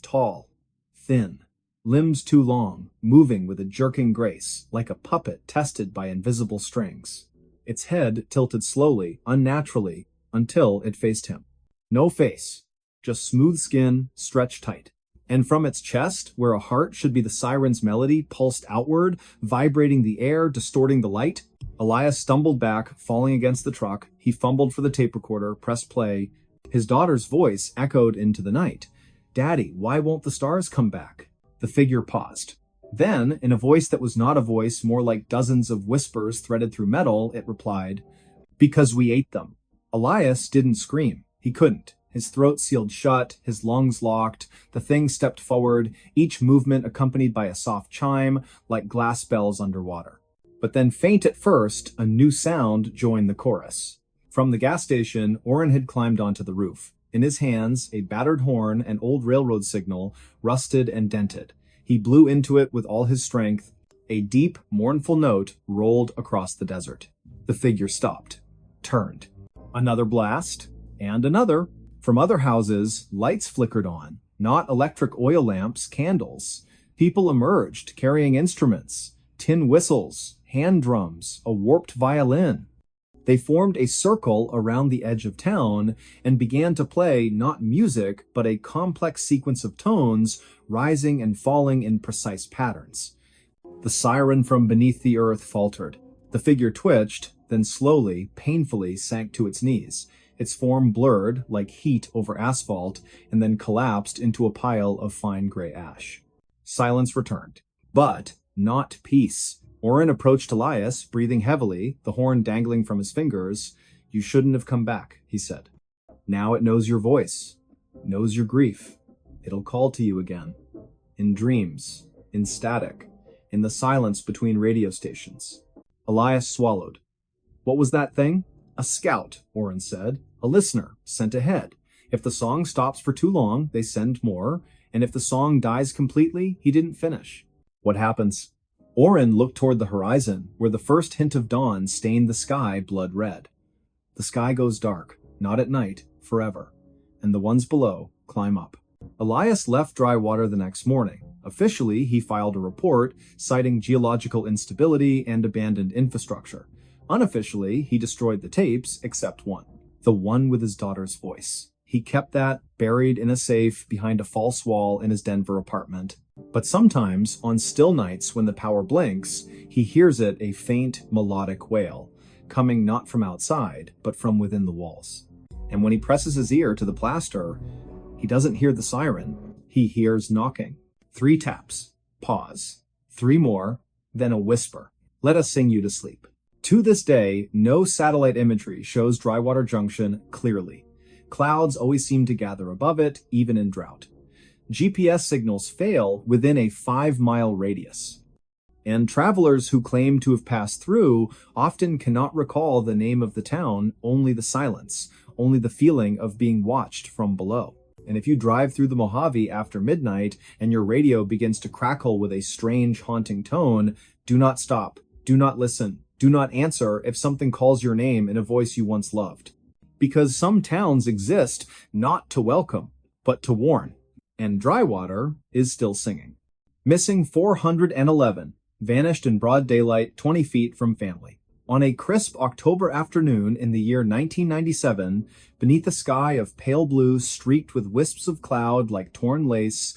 Tall, thin, limbs too long, moving with a jerking grace, like a puppet tested by invisible strings. Its head tilted slowly, unnaturally, until it faced him. No face, just smooth skin, stretched tight. And from its chest, where a heart should be the siren's melody, pulsed outward, vibrating the air, distorting the light. Elias stumbled back, falling against the truck. He fumbled for the tape recorder, pressed play. His daughter's voice echoed into the night. "Daddy, why won't the stars come back?" The figure paused. Then, in a voice that was not a voice, more like dozens of whispers threaded through metal, it replied, "Because we ate them." Elias didn't scream. He couldn't. His throat sealed shut, his lungs locked. The thing stepped forward, each movement accompanied by a soft chime, like glass bells underwater. But then, faint at first, a new sound joined the chorus. From the gas station, Orrin had climbed onto the roof. In his hands, a battered horn, an old railroad signal, rusted and dented. He blew into it with all his strength. A deep, mournful note rolled across the desert. The figure stopped, turned. Another blast, and another. From other houses, lights flickered on, not electric oil lamps, candles. People emerged, carrying instruments, tin whistles, hand drums, a warped violin. They formed a circle around the edge of town and began to play not music, but a complex sequence of tones, rising and falling in precise patterns. The siren from beneath the earth faltered. The figure twitched, then slowly, painfully sank to its knees. Its form blurred, like heat over asphalt, and then collapsed into a pile of fine gray ash. Silence returned. But not peace. Orrin approached Elias, breathing heavily, the horn dangling from his fingers. "You shouldn't have come back," he said. "Now it knows your voice, knows your grief. It'll call to you again. In dreams, in static, in the silence between radio stations." Elias swallowed. "What was that thing?" "A scout," Orrin said. "A listener, sent ahead. If the song stops for too long, they send more, and if the song dies completely, he didn't finish." "What happens?" Orrin looked toward the horizon, where the first hint of dawn stained the sky blood red. "The sky goes dark, not at night, forever, and the ones below climb up." Elias left Drywater the next morning. Officially, he filed a report citing geological instability and abandoned infrastructure. Unofficially, he destroyed the tapes, except one. The one with his daughter's voice. He kept that buried in a safe behind a false wall in his Denver apartment. But sometimes, on still nights when the power blinks, he hears it, a faint, melodic wail, coming not from outside, but from within the walls. And when he presses his ear to the plaster, he doesn't hear the siren. He hears knocking. 3 taps. Pause. 3 more. Then a whisper. "Let us sing you to sleep." To this day, no satellite imagery shows Drywater Junction clearly. Clouds always seem to gather above it, even in drought. GPS signals fail within a 5-mile radius. And travelers who claim to have passed through often cannot recall the name of the town, only the silence, only the feeling of being watched from below. And if you drive through the Mojave after midnight and your radio begins to crackle with a strange, haunting tone, do not stop, do not listen, do not answer if something calls your name in a voice you once loved. Because some towns exist not to welcome, but to warn. And Drywater is still singing. Missing 411. Vanished in broad daylight 20 feet from family. On a crisp October afternoon in the year 1997, beneath a sky of pale blue streaked with wisps of cloud like torn lace,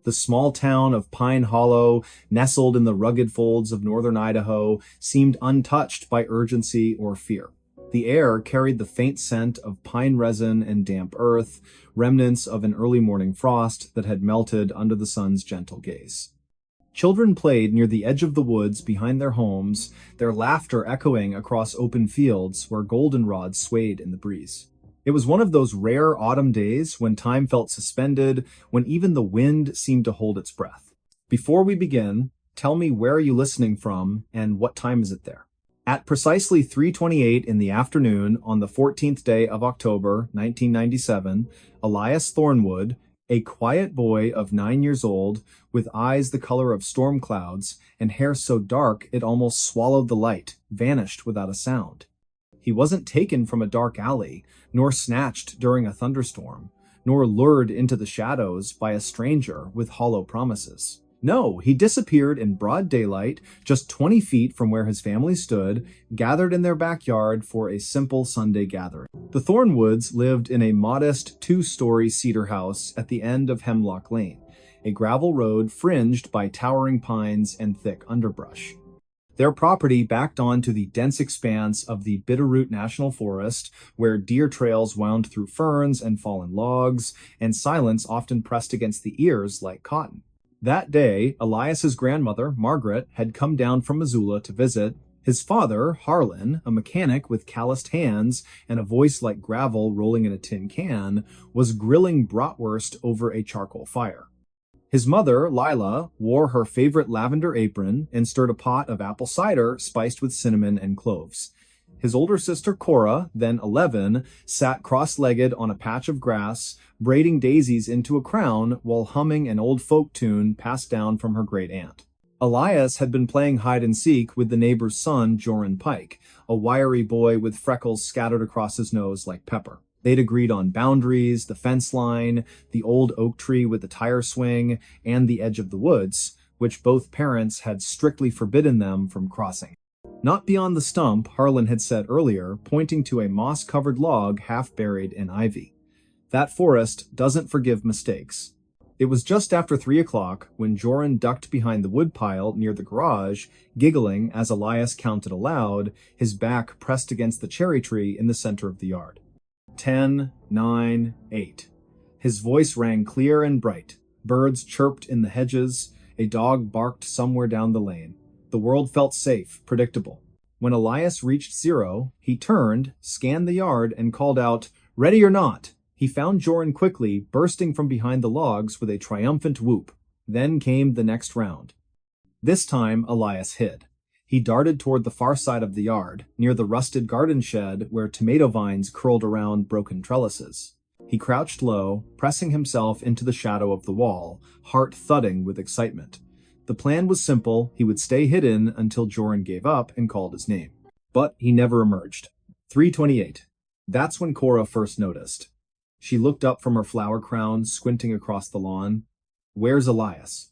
the small town of Pine Hollow, nestled in the rugged folds of northern Idaho, seemed untouched by urgency or fear. The air carried the faint scent of pine resin and damp earth, remnants of an early morning frost that had melted under the sun's gentle gaze. Children played near the edge of the woods behind their homes, their laughter echoing across open fields where goldenrod swayed in the breeze. It was one of those rare autumn days when time felt suspended, when even the wind seemed to hold its breath. Before we begin, tell me where are you listening from and what time is it there? At precisely 3:28 in the afternoon on the 14th day of October, 1997, Elias Thornwood, a quiet boy of 9 years old, with eyes the color of storm clouds and hair so dark it almost swallowed the light, vanished without a sound. He wasn't taken from a dark alley, nor snatched during a thunderstorm, nor lured into the shadows by a stranger with hollow promises. No, he disappeared in broad daylight, just 20 feet from where his family stood, gathered in their backyard for a simple Sunday gathering. The Thornwoods lived in a modest 2-story cedar house at the end of Hemlock Lane, a gravel road fringed by towering pines and thick underbrush. Their property backed onto the dense expanse of the Bitterroot National Forest, where deer trails wound through ferns and fallen logs, and silence often pressed against the ears like cotton. That day, Elias's grandmother, Margaret, had come down from Missoula to visit. His father, Harlan, a mechanic with calloused hands and a voice like gravel rolling in a tin can, was grilling bratwurst over a charcoal fire. His mother, Lila, wore her favorite lavender apron and stirred a pot of apple cider spiced with cinnamon and cloves. His older sister, Cora, then 11, sat cross-legged on a patch of grass, braiding daisies into a crown while humming an old folk tune passed down from her great-aunt. Elias had been playing hide-and-seek with the neighbor's son, Joran Pike, a wiry boy with freckles scattered across his nose like pepper. They'd agreed on boundaries, the fence line, the old oak tree with the tire swing, and the edge of the woods, which both parents had strictly forbidden them from crossing. Not beyond the stump, Harlan had said earlier, pointing to a moss-covered log half buried in ivy. That forest doesn't forgive mistakes. It was just after 3 o'clock when Joran ducked behind the woodpile near the garage, giggling as Elias counted aloud, his back pressed against the cherry tree in the center of the yard. 10, 9, 8. His voice rang clear and bright. Birds chirped in the hedges. A dog barked somewhere down the lane. The world felt safe, predictable. When Elias reached 0, he turned, scanned the yard, and called out, "Ready or not?" He found Joran quickly, bursting from behind the logs with a triumphant whoop. Then came the next round. This time, Elias hid. He darted toward the far side of the yard, near the rusted garden shed where tomato vines curled around broken trellises. He crouched low, pressing himself into the shadow of the wall, heart thudding with excitement. The plan was simple. He would stay hidden until Joran gave up and called his name. But he never emerged. 3:28. That's when Cora first noticed. She looked up from her flower crown, squinting across the lawn. "Where's Elias?"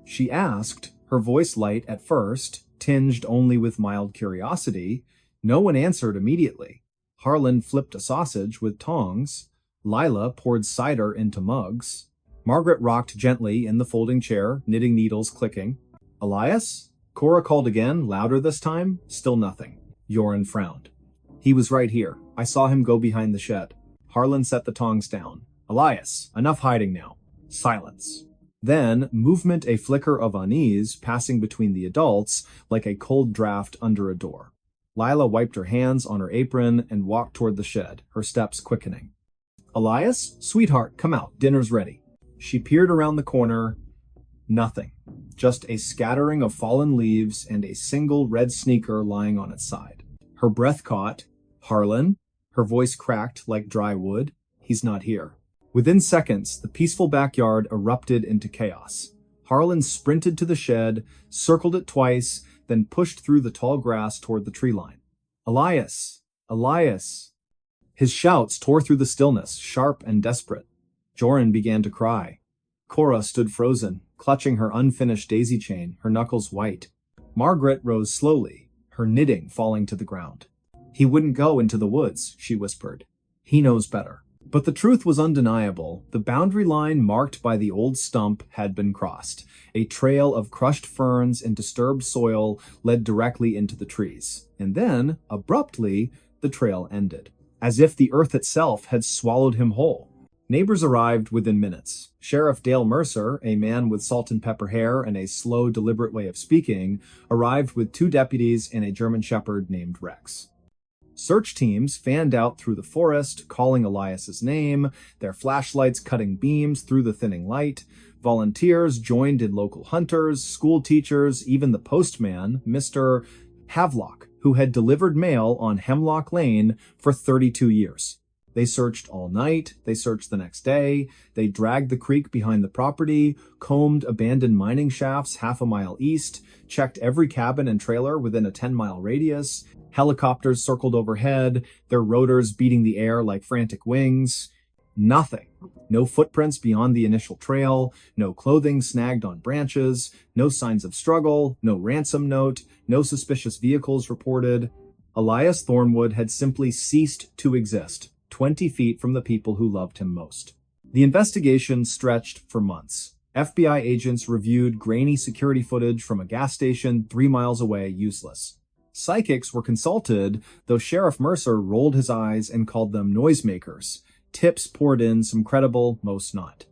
She asked, her voice light at first, tinged only with mild curiosity. No one answered immediately. Harlan flipped a sausage with tongs. Lila poured cider into mugs. Margaret rocked gently in the folding chair, knitting needles clicking. "Elias?" Cora called again, louder this time. Still nothing. Joran frowned. "He was right here. I saw him go behind the shed." Harlan set the tongs down. "Elias, enough hiding now." Silence. Then, movement, a flicker of unease passing between the adults like a cold draft under a door. Lila wiped her hands on her apron and walked toward the shed, her steps quickening. Elias? Sweetheart, come out. Dinner's ready. She peered around the corner. Nothing. Just a scattering of fallen leaves and a single red sneaker lying on its side. Her breath caught. Harlan? Her voice cracked like dry wood. He's not here. Within seconds, the peaceful backyard erupted into chaos. Harlan sprinted to the shed, circled it twice, then pushed through the tall grass toward the tree line. Elias! Elias! His shouts tore through the stillness, sharp and desperate. Joran began to cry. Cora stood frozen, clutching her unfinished daisy chain, her knuckles white. Margaret rose slowly, her knitting falling to the ground. He wouldn't go into the woods, she whispered. He knows better. But the truth was undeniable. The boundary line marked by the old stump had been crossed. A trail of crushed ferns and disturbed soil led directly into the trees. And then, abruptly, the trail ended, as if the earth itself had swallowed him whole. Neighbors arrived within minutes. Sheriff Dale Mercer, a man with salt and pepper hair and a slow, deliberate way of speaking, arrived with 2 deputies and a German shepherd named Rex. Search teams fanned out through the forest, calling Elias's name, their flashlights cutting beams through the thinning light. Volunteers joined in local hunters, school teachers, even the postman, Mr. Havelock, who had delivered mail on Hemlock Lane for 32 years. They searched all night, they searched the next day, they dragged the creek behind the property, combed abandoned mining shafts half a mile east, checked every cabin and trailer within a 10-mile radius. Helicopters circled overhead, their rotors beating the air like frantic wings. Nothing. No footprints beyond the initial trail, no clothing snagged on branches, no signs of struggle, no ransom note, no suspicious vehicles reported. Elias Thornwood had simply ceased to exist, 20 feet from the people who loved him most. The investigation stretched for months. FBI agents reviewed grainy security footage from a gas station 3 miles away useless. Psychics were consulted, though Sheriff Mercer rolled his eyes and called them noisemakers. Tips poured in, some credible, most not.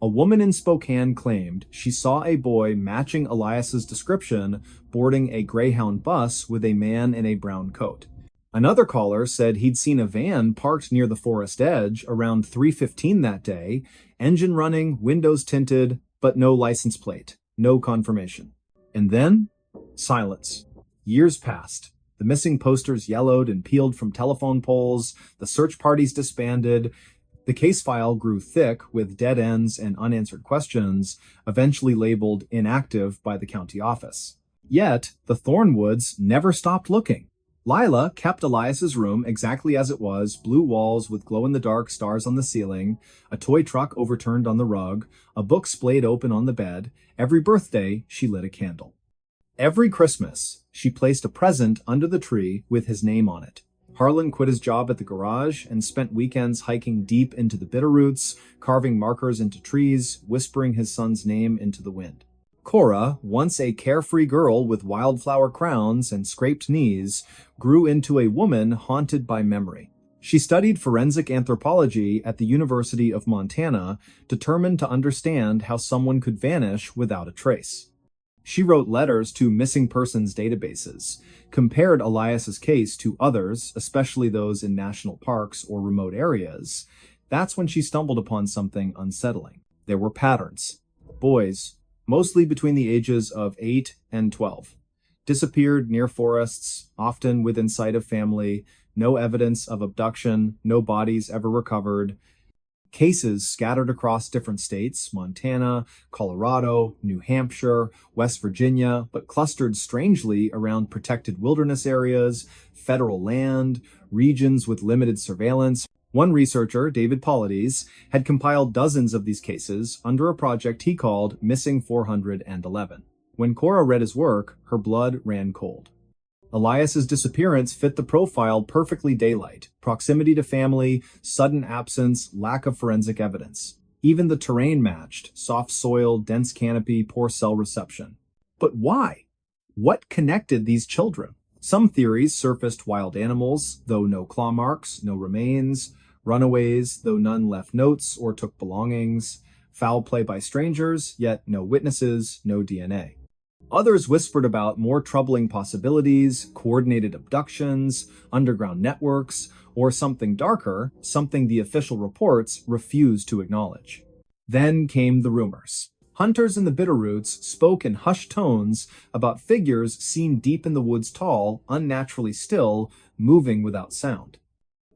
A woman in Spokane claimed she saw a boy matching Elias's description boarding a Greyhound bus with a man in a brown coat. Another caller said he'd seen a van parked near the forest edge around 3:15 that day, engine running, windows tinted, but no license plate, no confirmation. And then, silence. Years passed. The missing posters yellowed and peeled from telephone poles, the search parties disbanded. The case file grew thick with dead ends and unanswered questions, eventually labeled inactive by the county office. Yet, the Thornwoods never stopped looking. Lila kept Elias's room exactly as it was, blue walls with glow-in-the-dark stars on the ceiling, a toy truck overturned on the rug, a book splayed open on the bed. Every birthday, she lit a candle. Every Christmas, she placed a present under the tree with his name on it. Harlan quit his job at the garage and spent weekends hiking deep into the bitterroots, carving markers into trees, whispering his son's name into the wind. Cora, once a carefree girl with wildflower crowns and scraped knees, grew into a woman haunted by memory. She studied forensic anthropology at the University of Montana, determined to understand how someone could vanish without a trace. She wrote letters to missing persons databases, compared Elias's case to others, especially those in national parks or remote areas. That's when she stumbled upon something unsettling. There were patterns. Boys, mostly between the ages of 8 and 12, disappeared near forests, often within sight of family, no evidence of abduction, no bodies ever recovered. Cases scattered across different states, Montana, Colorado, New Hampshire, West Virginia, but clustered strangely around protected wilderness areas, federal land, regions with limited surveillance. One researcher, David Paulides, had compiled dozens of these cases under a project he called Missing 411. When Cora read his work, her blood ran cold. Elias's disappearance fit the profile perfectly: daylight, proximity to family, sudden absence, lack of forensic evidence. Even the terrain matched: soft soil, dense canopy, poor cell reception. But why? What connected these children? Some theories surfaced: wild animals, though no claw marks, no remains; runaways, though none left notes or took belongings; foul play by strangers, yet no witnesses, no DNA. Others whispered about more troubling possibilities, coordinated abductions, underground networks, or something darker, something the official reports refused to acknowledge. Then came the rumors. Hunters in the Bitterroots spoke in hushed tones about figures seen deep in the woods tall, unnaturally still, moving without sound.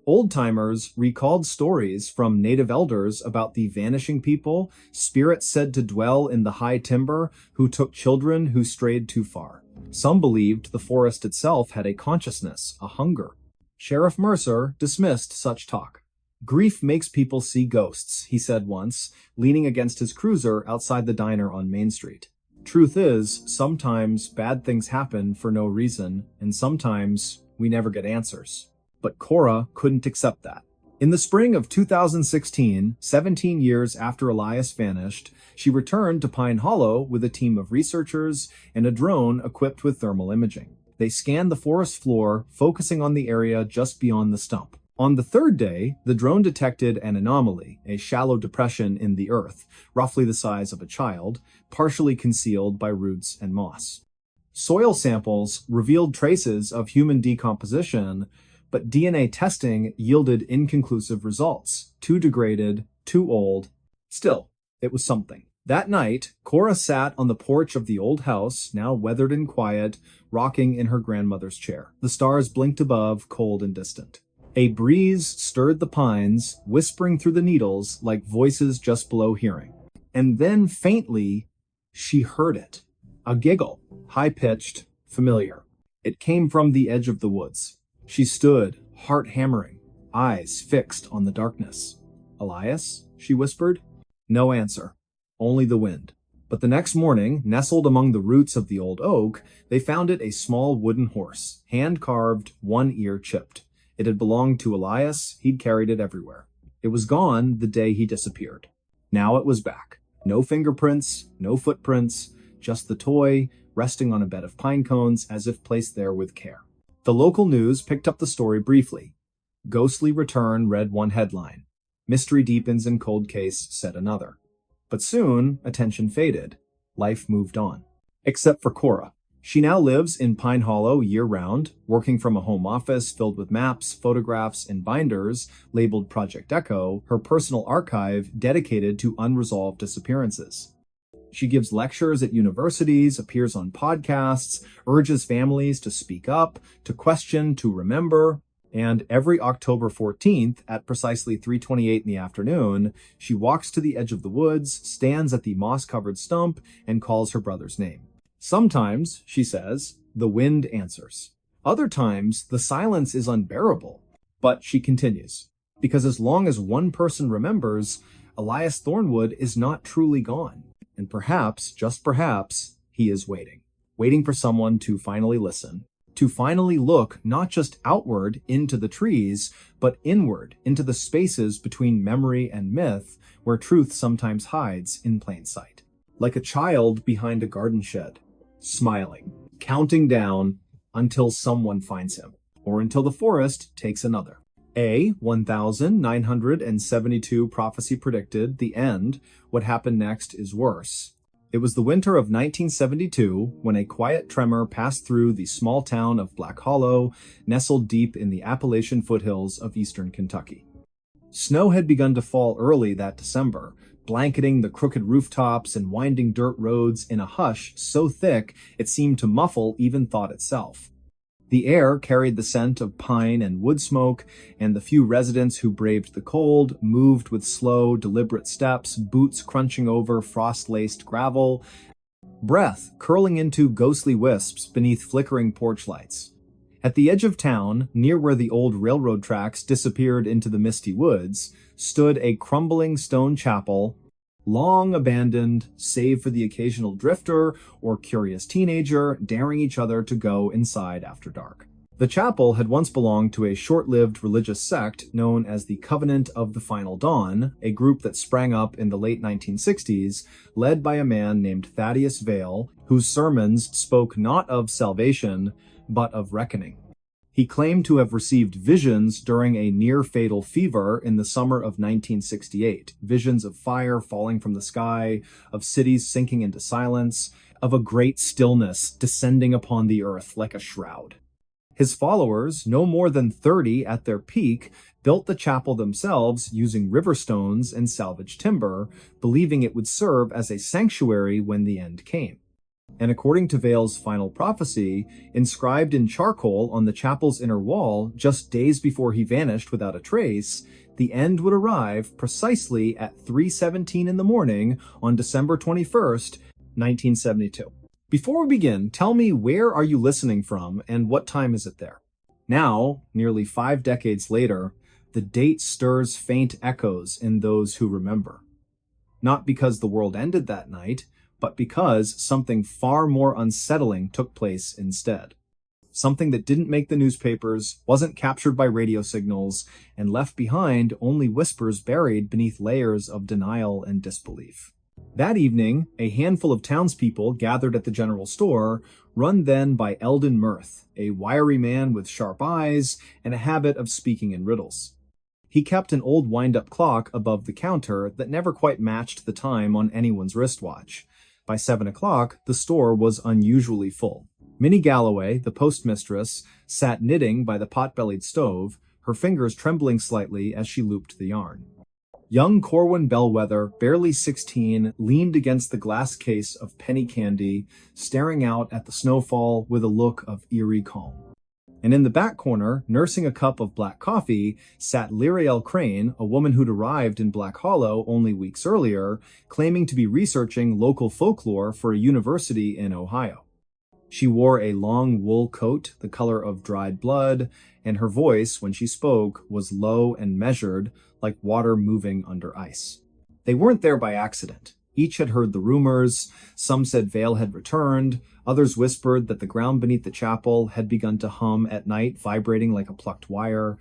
Old-timers recalled stories from native elders about the vanishing people, spirits said to dwell in the high timber, who took children who strayed too far. Some believed the forest itself had a consciousness, a hunger. Sheriff Mercer dismissed such talk. "Grief makes people see ghosts," he said once, leaning against his cruiser outside the diner on Main Street. "Truth is, sometimes bad things happen for no reason, and sometimes we never get answers." But Cora couldn't accept that. In the spring of 2016, 17 years after Elias vanished, she returned to Pine Hollow with a team of researchers and a drone equipped with thermal imaging. They scanned the forest floor, focusing on the area just beyond the stump. On the third day, the drone detected an anomaly, a shallow depression in the earth, roughly the size of a child, partially concealed by roots and moss. Soil samples revealed traces of human decomposition, but DNA testing yielded inconclusive results. Too degraded, too old. Still, it was something. That night, Cora sat on the porch of the old house, now weathered and quiet, rocking in her grandmother's chair. The stars blinked above, cold and distant. A breeze stirred the pines, whispering through the needles like voices just below hearing. And then, faintly, she heard it. A giggle, high-pitched, familiar. It came from the edge of the woods. She stood, heart hammering, eyes fixed on the darkness. "Elias?" she whispered. No answer, only the wind. But the next morning, nestled among the roots of the old oak, they found it a small wooden horse, hand-carved, one ear chipped. It had belonged to Elias, he'd carried it everywhere. It was gone the day he disappeared. Now it was back. No fingerprints, no footprints, just the toy, resting on a bed of pine cones as if placed there with care. The local news picked up the story briefly. Ghostly return read one headline. Mystery deepens in cold case, said another. But soon, attention faded. Life moved on. Except for Cora. She now lives in Pine Hollow year-round, working from a home office filled with maps, photographs, and binders labeled Project Echo, her personal archive dedicated to unresolved disappearances. She gives lectures at universities, appears on podcasts, urges families to speak up, to question, to remember, and every October 14th at precisely 3:28 in the afternoon, she walks to the edge of the woods, stands at the moss-covered stump, and calls her brother's name. Sometimes, she says, the wind answers. Other times, the silence is unbearable. But she continues, because as long as one person remembers, Elias Thornwood is not truly gone. And perhaps, just perhaps, he is waiting. Waiting for someone to finally listen. To finally look not just outward into the trees, but inward into the spaces between memory and myth, where truth sometimes hides in plain sight. Like a child behind a garden shed, smiling, counting down until someone finds him, or until the forest takes another. 1972 prophecy predicted the end. What happened next is worse. It was the winter of 1972 when a quiet tremor passed through the small town of Black Hollow, nestled deep in the Appalachian foothills of eastern Kentucky. Snow had begun to fall early that December, blanketing the crooked rooftops and winding dirt roads in a hush so thick it seemed to muffle even thought itself. The air carried the scent of pine and wood smoke, and the few residents who braved the cold moved with slow, deliberate steps, boots crunching over frost-laced gravel, breath curling into ghostly wisps beneath flickering porch lights. At the edge of town, near where the old railroad tracks disappeared into the misty woods, stood a crumbling stone chapel, long abandoned, save for the occasional drifter or curious teenager daring each other to go inside after dark. The chapel had once belonged to a short-lived religious sect known as the Covenant of the Final Dawn, a group that sprang up in the late 1960s, led by a man named Thaddeus Vale, whose sermons spoke not of salvation, but of reckoning. He claimed to have received visions during a near-fatal fever in the summer of 1968. Visions of fire falling from the sky, of cities sinking into silence, of a great stillness descending upon the earth like a shroud. His followers, no more than 30 at their peak, built the chapel themselves using river stones and salvaged timber, believing it would serve as a sanctuary when the end came. And according to Vale's final prophecy, inscribed in charcoal on the chapel's inner wall just days before he vanished without a trace, the end would arrive precisely at 3:17 in the morning on December 21st, 1972. Before we begin, tell me, where are you listening from and what time is it there? Now, nearly 5 decades later, the date stirs faint echoes in those who remember. Not because the world ended that night, but because something far more unsettling took place instead. Something that didn't make the newspapers, wasn't captured by radio signals, and left behind only whispers buried beneath layers of denial and disbelief. That evening, a handful of townspeople gathered at the general store, run then by Eldon Mirth, a wiry man with sharp eyes and a habit of speaking in riddles. He kept an old wind-up clock above the counter that never quite matched the time on anyone's wristwatch. By 7 o'clock, the store was unusually full. Minnie Galloway, the postmistress, sat knitting by the pot-bellied stove, her fingers trembling slightly as she looped the yarn. Young Corwin Bellwether, barely 16, leaned against the glass case of penny candy, staring out at the snowfall with a look of eerie calm. And in the back corner, nursing a cup of black coffee, sat Lyrael Crane, a woman who'd arrived in Black Hollow only weeks earlier, claiming to be researching local folklore for a university in Ohio. She wore a long wool coat, the color of dried blood, and her voice, when she spoke, was low and measured, like water moving under ice. They weren't there by accident. Each had heard the rumors. Some said Vale had returned. Others whispered that the ground beneath the chapel had begun to hum at night, vibrating like a plucked wire.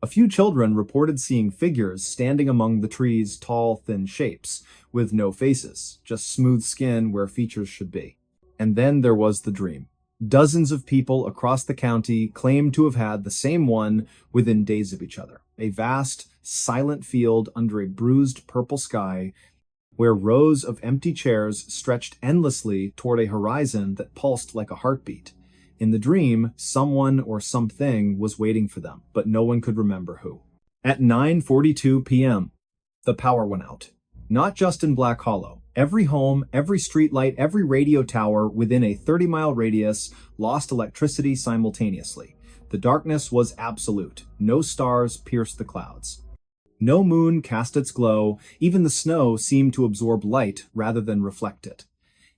A few children reported seeing figures standing among the trees' tall, thin shapes, with no faces, just smooth skin where features should be. And then there was the dream. Dozens of people across the county claimed to have had the same one within days of each other. A vast, silent field under a bruised purple sky, where rows of empty chairs stretched endlessly toward a horizon that pulsed like a heartbeat. In the dream, someone or something was waiting for them, but no one could remember who. At 9:42 p.m., the power went out. Not just in Black Hollow. Every home, every streetlight, every radio tower within a 30-mile radius lost electricity simultaneously. The darkness was absolute. No stars pierced the clouds. No moon cast its glow. Even the snow seemed to absorb light rather than reflect it.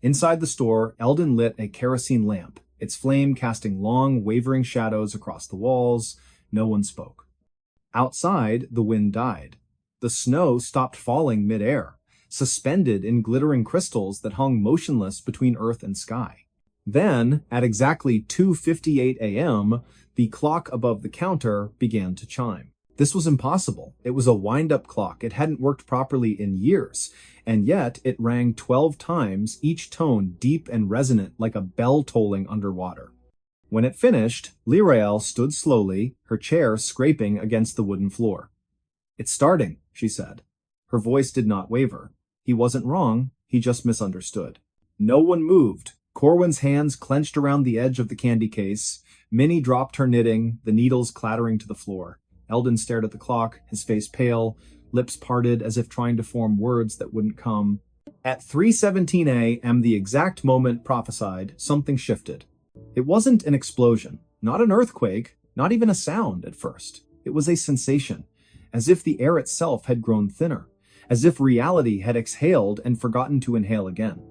Inside the store, Eldon lit a kerosene lamp, its flame casting long, wavering shadows across the walls. No one spoke. Outside, the wind died. The snow stopped falling mid-air, suspended in glittering crystals that hung motionless between earth and sky. Then, at exactly 2:58 a.m., the clock above the counter began to chime. This was impossible. It was a wind-up clock. It hadn't worked properly in years, and yet it rang 12 times, each tone deep and resonant like a bell tolling underwater. When it finished, Lyrael stood slowly, her chair scraping against the wooden floor. "It's starting," she said. Her voice did not waver. He wasn't wrong, he just misunderstood. No one moved. Corwin's hands clenched around the edge of the candy case. Minnie dropped her knitting, the needles clattering to the floor. Eldon stared at the clock, his face pale, lips parted as if trying to form words that wouldn't come. At 3:17 a.m., the exact moment prophesied, something shifted. It wasn't an explosion, not an earthquake, not even a sound at first. It was a sensation, as if the air itself had grown thinner, as if reality had exhaled and forgotten to inhale again.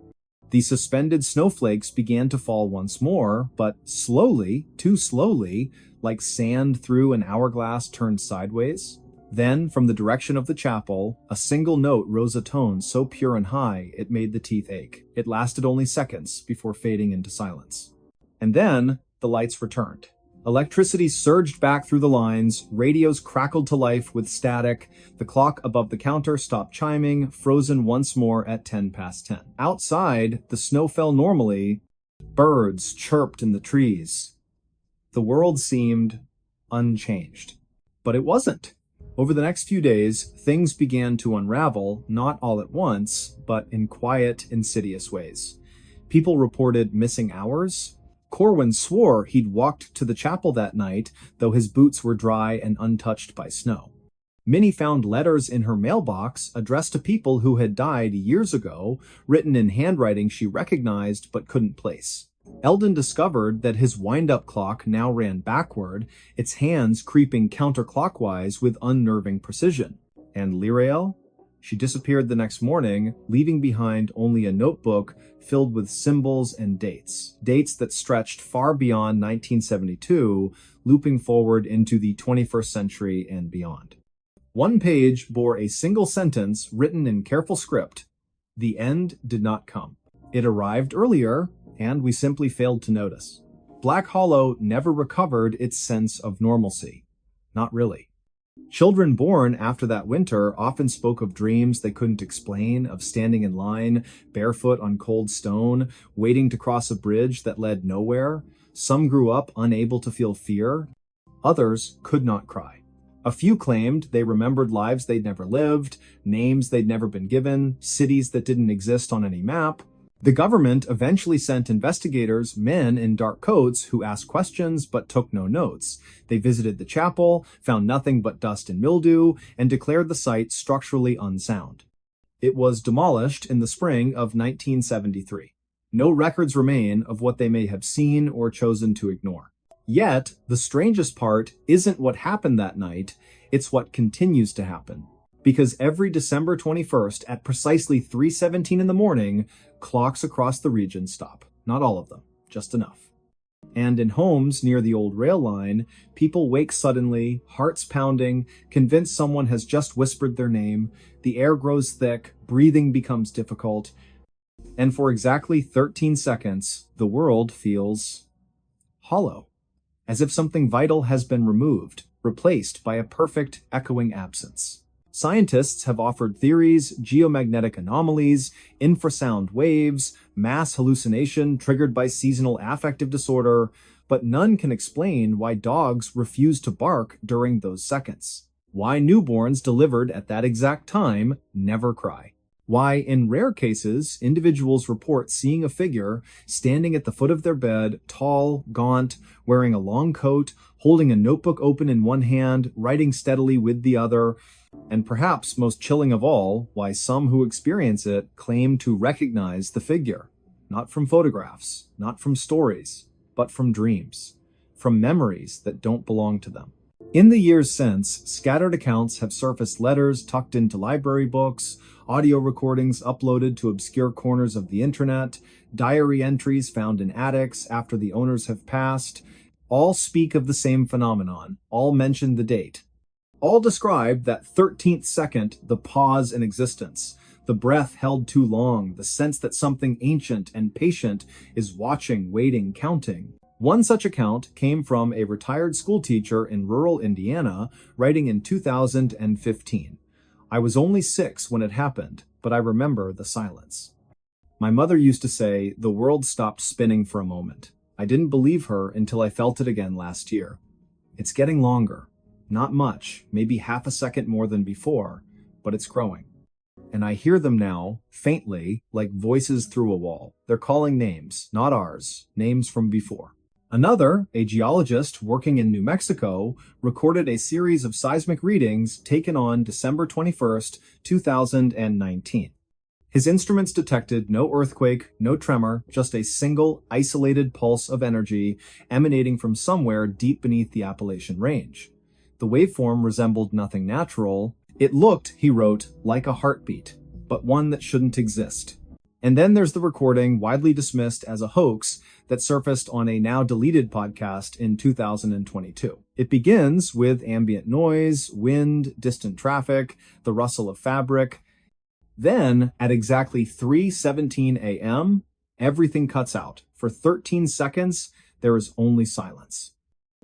The suspended snowflakes began to fall once more, but slowly, too slowly, like sand through an hourglass turned sideways. Then, from the direction of the chapel, a single note rose a tone so pure and high it made the teeth ache. It lasted only seconds before fading into silence. And then, the lights returned. Electricity surged back through the lines, radios crackled to life with static, the clock above the counter stopped chiming, frozen once more at 10 past 10. Outside, the snow fell normally, birds chirped in the trees. The world seemed unchanged. But it wasn't. Over the next few days, things began to unravel, not all at once, but in quiet, insidious ways. People reported missing hours. Corwin swore he'd walked to the chapel that night, though his boots were dry and untouched by snow. Minnie found letters in her mailbox addressed to people who had died years ago, written in handwriting she recognized but couldn't place. Eldon discovered that his wind-up clock now ran backward, its hands creeping counterclockwise with unnerving precision. And Lirael? She disappeared the next morning, leaving behind only a notebook filled with symbols and dates. Dates that stretched far beyond 1972, looping forward into the 21st century and beyond. One page bore a single sentence written in careful script. The end did not come. It arrived earlier, and we simply failed to notice. Black Hollow never recovered its sense of normalcy. Not really. Children born after that winter often spoke of dreams they couldn't explain, of standing in line, barefoot on cold stone, waiting to cross a bridge that led nowhere. Some grew up unable to feel fear. Others could not cry. A few claimed they remembered lives they'd never lived, names they'd never been given, cities that didn't exist on any map. The government eventually sent investigators, men in dark coats, who asked questions but took no notes. They visited the chapel, found nothing but dust and mildew, and declared the site structurally unsound. It was demolished in the spring of 1973. No records remain of what they may have seen or chosen to ignore. Yet, the strangest part isn't what happened that night, it's what continues to happen. Because every December 21st at precisely 3:17 in the morning, clocks across the region stop. Not all of them, just enough. And in homes near the old rail line, people wake suddenly, hearts pounding, convinced someone has just whispered their name, the air grows thick, breathing becomes difficult, and for exactly 13 seconds, the world feels hollow. As if something vital has been removed, replaced by a perfect, echoing absence. Scientists have offered theories, geomagnetic anomalies, infrasound waves, mass hallucination triggered by seasonal affective disorder, but none can explain why dogs refuse to bark during those seconds. Why newborns delivered at that exact time never cry. Why, in rare cases, individuals report seeing a figure standing at the foot of their bed, tall, gaunt, wearing a long coat, holding a notebook open in one hand, writing steadily with the other, and perhaps most chilling of all, why some who experience it claim to recognize the figure. Not from photographs, not from stories, but from dreams, from memories that don't belong to them. In the years since, scattered accounts have surfaced, letters tucked into library books, audio recordings uploaded to obscure corners of the internet, diary entries found in attics after the owners have passed. All speak of the same phenomenon, all mention the date. All describe that 13th second, the pause in existence, the breath held too long, the sense that something ancient and patient is watching, waiting, counting. One such account came from a retired schoolteacher in rural Indiana, writing in 2015. I was only 6 when it happened, but I remember the silence. My mother used to say, the world stopped spinning for a moment. I didn't believe her until I felt it again last year. It's getting longer. Not much, maybe half a second more than before, but it's growing. And I hear them now, faintly, like voices through a wall. They're calling names, not ours, names from before. Another, a geologist working in New Mexico, recorded a series of seismic readings taken on December 21st, 2019. His instruments detected no earthquake, no tremor, just a single, isolated pulse of energy emanating from somewhere deep beneath the Appalachian Range. The waveform resembled nothing natural. It looked, he wrote, like a heartbeat, but one that shouldn't exist. And then there's the recording, widely dismissed as a hoax, that surfaced on a now-deleted podcast in 2022. It begins with ambient noise, wind, distant traffic, the rustle of fabric. Then, at exactly 3:17 a.m., everything cuts out. For 13 seconds, there is only silence.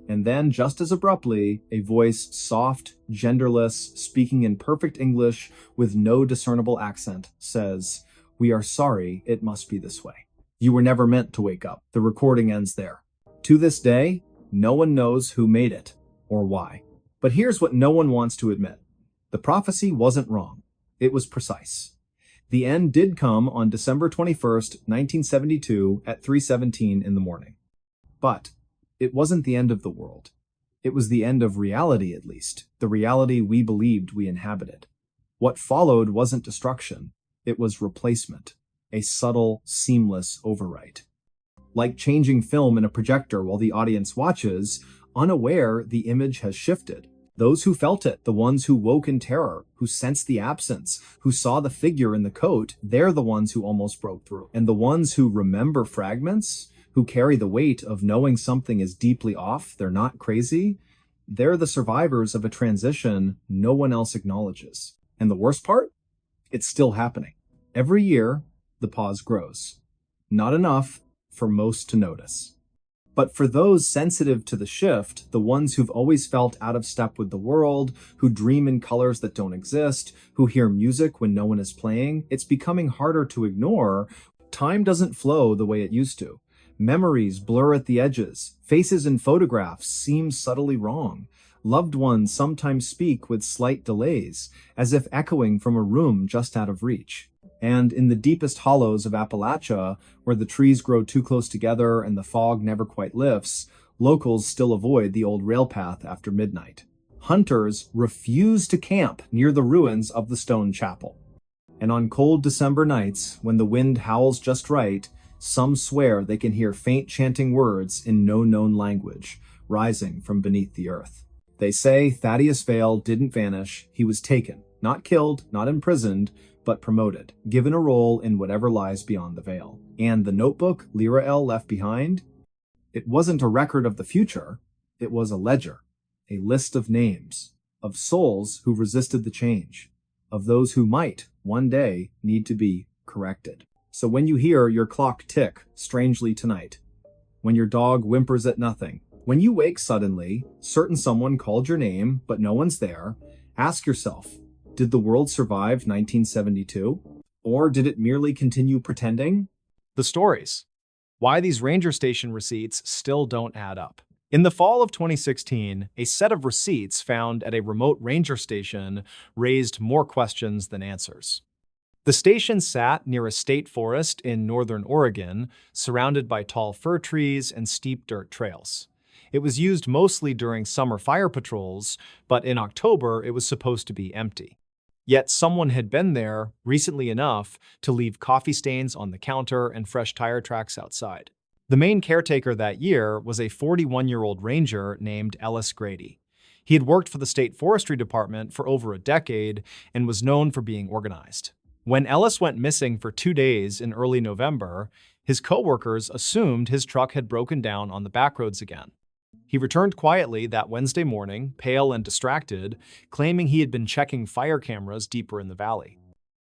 And then, just as abruptly, a voice, soft, genderless, speaking in perfect English with no discernible accent, says, "We are sorry, it must be this way. You were never meant to wake up." The recording ends there. To this day, no one knows who made it or why. But here's what no one wants to admit. The prophecy wasn't wrong. It was precise. The end did come on December 21st, 1972 at 3:17 in the morning. But it wasn't the end of the world. It was the end of reality, at least, the reality we believed we inhabited. What followed wasn't destruction, it was replacement, a subtle, seamless overwrite. Like changing film in a projector while the audience watches, unaware the image has shifted. Those who felt it, the ones who woke in terror, who sensed the absence, who saw the figure in the coat, they're the ones who almost broke through. And the ones who remember fragments, who carry the weight of knowing something is deeply off, they're not crazy, they're the survivors of a transition no one else acknowledges. And the worst part? It's still happening. Every year, the pause grows. Not enough for most to notice. But for those sensitive to the shift, the ones who've always felt out of step with the world, who dream in colors that don't exist, who hear music when no one is playing, it's becoming harder to ignore. Time doesn't flow the way it used to. Memories blur at the edges. Faces in photographs seem subtly wrong. Loved ones sometimes speak with slight delays, as if echoing from a room just out of reach. And in the deepest hollows of Appalachia, where the trees grow too close together and the fog never quite lifts, locals still avoid the old rail path after midnight. Hunters refuse to camp near the ruins of the stone chapel. And on cold December nights, when the wind howls just right, some swear they can hear faint chanting words in no known language, rising from beneath the earth. They say Thaddeus Vale didn't vanish, he was taken, not killed, not imprisoned, but promoted, given a role in whatever lies beyond the veil. And the notebook Lirael left behind? It wasn't a record of the future, it was a ledger, a list of names, of souls who resisted the change, of those who might, one day, need to be corrected. So when you hear your clock tick strangely tonight, when your dog whimpers at nothing, when you wake suddenly, certain someone called your name, but no one's there, ask yourself, did the world survive 1972? Or did it merely continue pretending? The stories. Why these ranger station receipts still don't add up. In the fall of 2016, a set of receipts found at a remote ranger station raised more questions than answers. The station sat near a state forest in northern Oregon, surrounded by tall fir trees and steep dirt trails. It was used mostly during summer fire patrols, but in October it was supposed to be empty. Yet someone had been there recently enough to leave coffee stains on the counter and fresh tire tracks outside. The main caretaker that year was a 41-year-old ranger named Ellis Grady. He had worked for the state forestry department for over a decade and was known for being organized. When Ellis went missing for 2 days in early November, his coworkers assumed his truck had broken down on the backroads again. He returned quietly that Wednesday morning, pale and distracted, claiming he had been checking fire cameras deeper in the valley.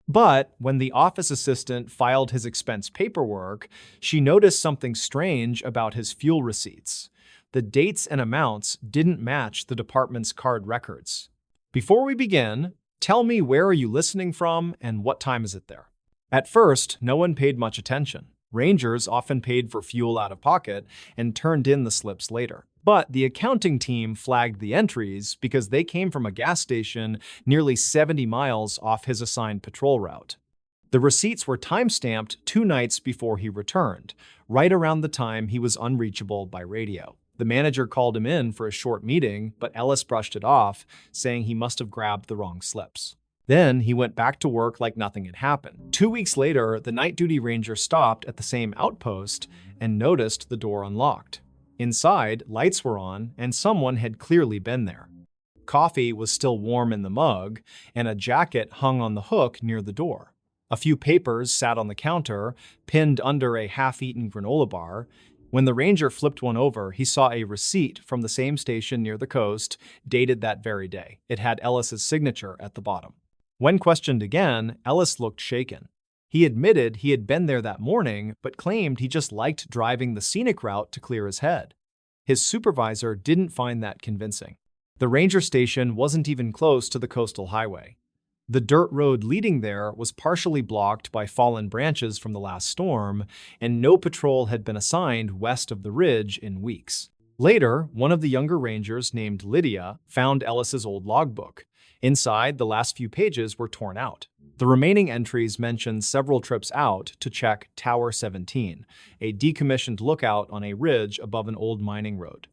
But when the office assistant filed his expense paperwork, she noticed something strange about his fuel receipts. The dates and amounts didn't match the department's card records. Before we begin, tell me, where are you listening from and what time is it there? At first, no one paid much attention. Rangers often paid for fuel out of pocket and turned in the slips later. But the accounting team flagged the entries because they came from a gas station nearly 70 miles off his assigned patrol route. The receipts were time-stamped 2 nights before he returned, right around the time he was unreachable by radio. The manager called him in for a short meeting, but Ellis brushed it off, saying he must have grabbed the wrong slips. Then he went back to work like nothing had happened. 2 weeks later, the night duty ranger stopped at the same outpost and noticed the door unlocked. Inside, lights were on, and someone had clearly been there. Coffee was still warm in the mug, and a jacket hung on the hook near the door. A few papers sat on the counter, pinned under a half-eaten granola bar. When the ranger flipped one over, he saw a receipt from the same station near the coast, dated that very day. It had Ellis's signature at the bottom. When questioned again, Ellis looked shaken. He admitted he had been there that morning, but claimed he just liked driving the scenic route to clear his head. His supervisor didn't find that convincing. The ranger station wasn't even close to the coastal highway. The dirt road leading there was partially blocked by fallen branches from the last storm, and no patrol had been assigned west of the ridge in weeks. Later, one of the younger rangers named Lydia found Ellis's old logbook. Inside, the last few pages were torn out. The remaining entries mention several trips out to check Tower 17, a decommissioned lookout on a ridge above an old mining road.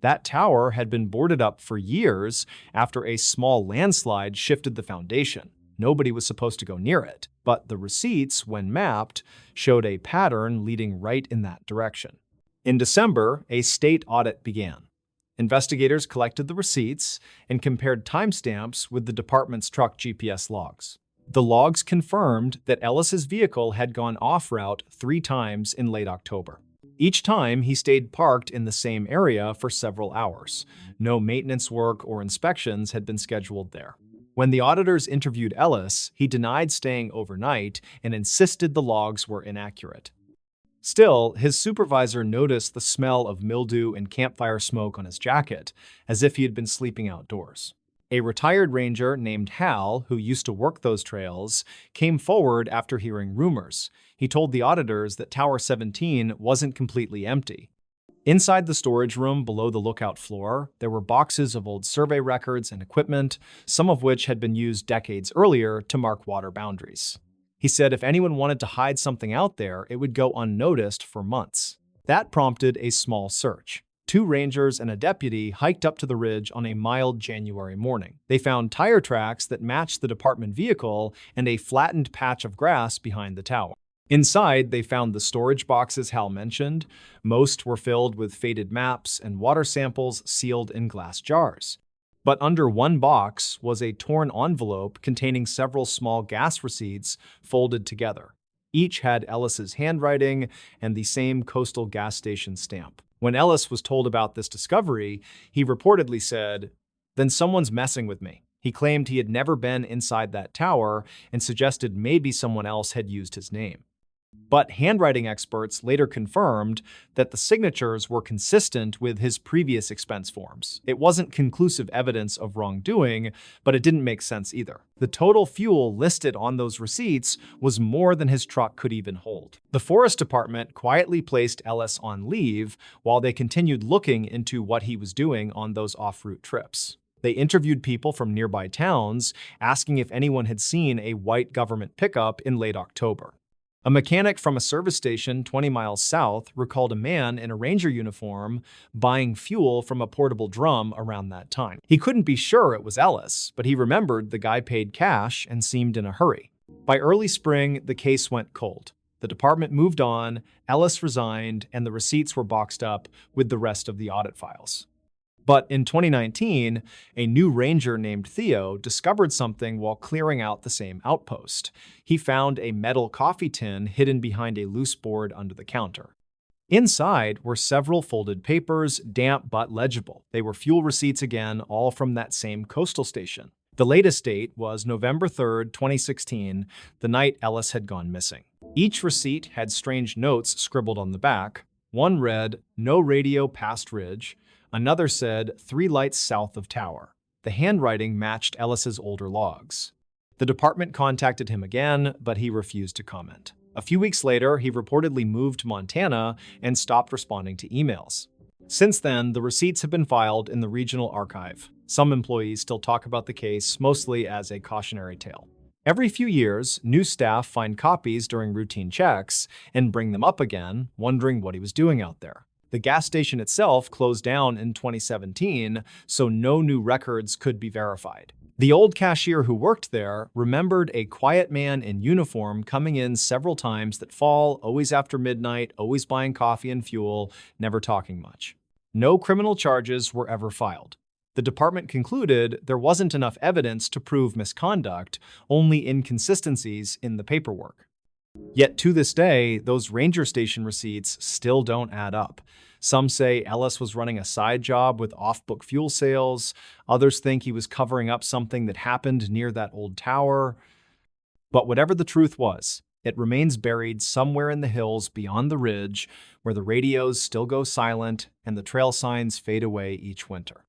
That tower had been boarded up for years after a small landslide shifted the foundation. Nobody was supposed to go near it, but the receipts, when mapped, showed a pattern leading right in that direction. In December, a state audit began. Investigators collected the receipts and compared timestamps with the department's truck GPS logs. The logs confirmed that Ellis's vehicle had gone off-route 3 times in late October. Each time, he stayed parked in the same area for several hours. No maintenance work or inspections had been scheduled there. When the auditors interviewed Ellis, he denied staying overnight and insisted the logs were inaccurate. Still, his supervisor noticed the smell of mildew and campfire smoke on his jacket, as if he had been sleeping outdoors. A retired ranger named Hal, who used to work those trails, came forward after hearing rumors. He told the auditors that Tower 17 wasn't completely empty. Inside the storage room below the lookout floor, there were boxes of old survey records and equipment, some of which had been used decades earlier to mark water boundaries. He said if anyone wanted to hide something out there, it would go unnoticed for months. That prompted a small search. 2 rangers and a deputy hiked up to the ridge on a mild January morning. They found tire tracks that matched the department vehicle and a flattened patch of grass behind the tower. Inside, they found the storage boxes Hal mentioned. Most were filled with faded maps and water samples sealed in glass jars. But under one box was a torn envelope containing several small gas receipts folded together. Each had Ellis's handwriting and the same coastal gas station stamp. When Ellis was told about this discovery, he reportedly said, "Then someone's messing with me." He claimed he had never been inside that tower and suggested maybe someone else had used his name. But handwriting experts later confirmed that the signatures were consistent with his previous expense forms. It wasn't conclusive evidence of wrongdoing, but it didn't make sense either. The total fuel listed on those receipts was more than his truck could even hold. The Forest Department quietly placed Ellis on leave while they continued looking into what he was doing on those off-route trips. They interviewed people from nearby towns, asking if anyone had seen a white government pickup in late October. A mechanic from a service station 20 miles south recalled a man in a ranger uniform buying fuel from a portable drum around that time. He couldn't be sure it was Ellis, but he remembered the guy paid cash and seemed in a hurry. By early spring, the case went cold. The department moved on, Ellis resigned, and the receipts were boxed up with the rest of the audit files. But in 2019, a new ranger named Theo discovered something while clearing out the same outpost. He found a metal coffee tin hidden behind a loose board under the counter. Inside were several folded papers, damp but legible. They were fuel receipts again, all from that same coastal station. The latest date was November 3rd, 2016, the night Ellis had gone missing. Each receipt had strange notes scribbled on the back. One read, "No radio past ridge." Another said, "3 lights south of tower." The handwriting matched Ellis's older logs. The department contacted him again, but he refused to comment. A few weeks later, he reportedly moved to Montana and stopped responding to emails. Since then, the receipts have been filed in the regional archive. Some employees still talk about the case, mostly as a cautionary tale. Every few years, new staff find copies during routine checks and bring them up again, wondering what he was doing out there. The gas station itself closed down in 2017, so no new records could be verified. The old cashier who worked there remembered a quiet man in uniform coming in several times that fall, always after midnight, always buying coffee and fuel, never talking much. No criminal charges were ever filed. The department concluded there wasn't enough evidence to prove misconduct, only inconsistencies in the paperwork. Yet to this day, those ranger station receipts still don't add up. Some say Ellis was running a side job with off-book fuel sales. Others think he was covering up something that happened near that old tower. But whatever the truth was, it remains buried somewhere in the hills beyond the ridge, where the radios still go silent and the trail signs fade away each winter.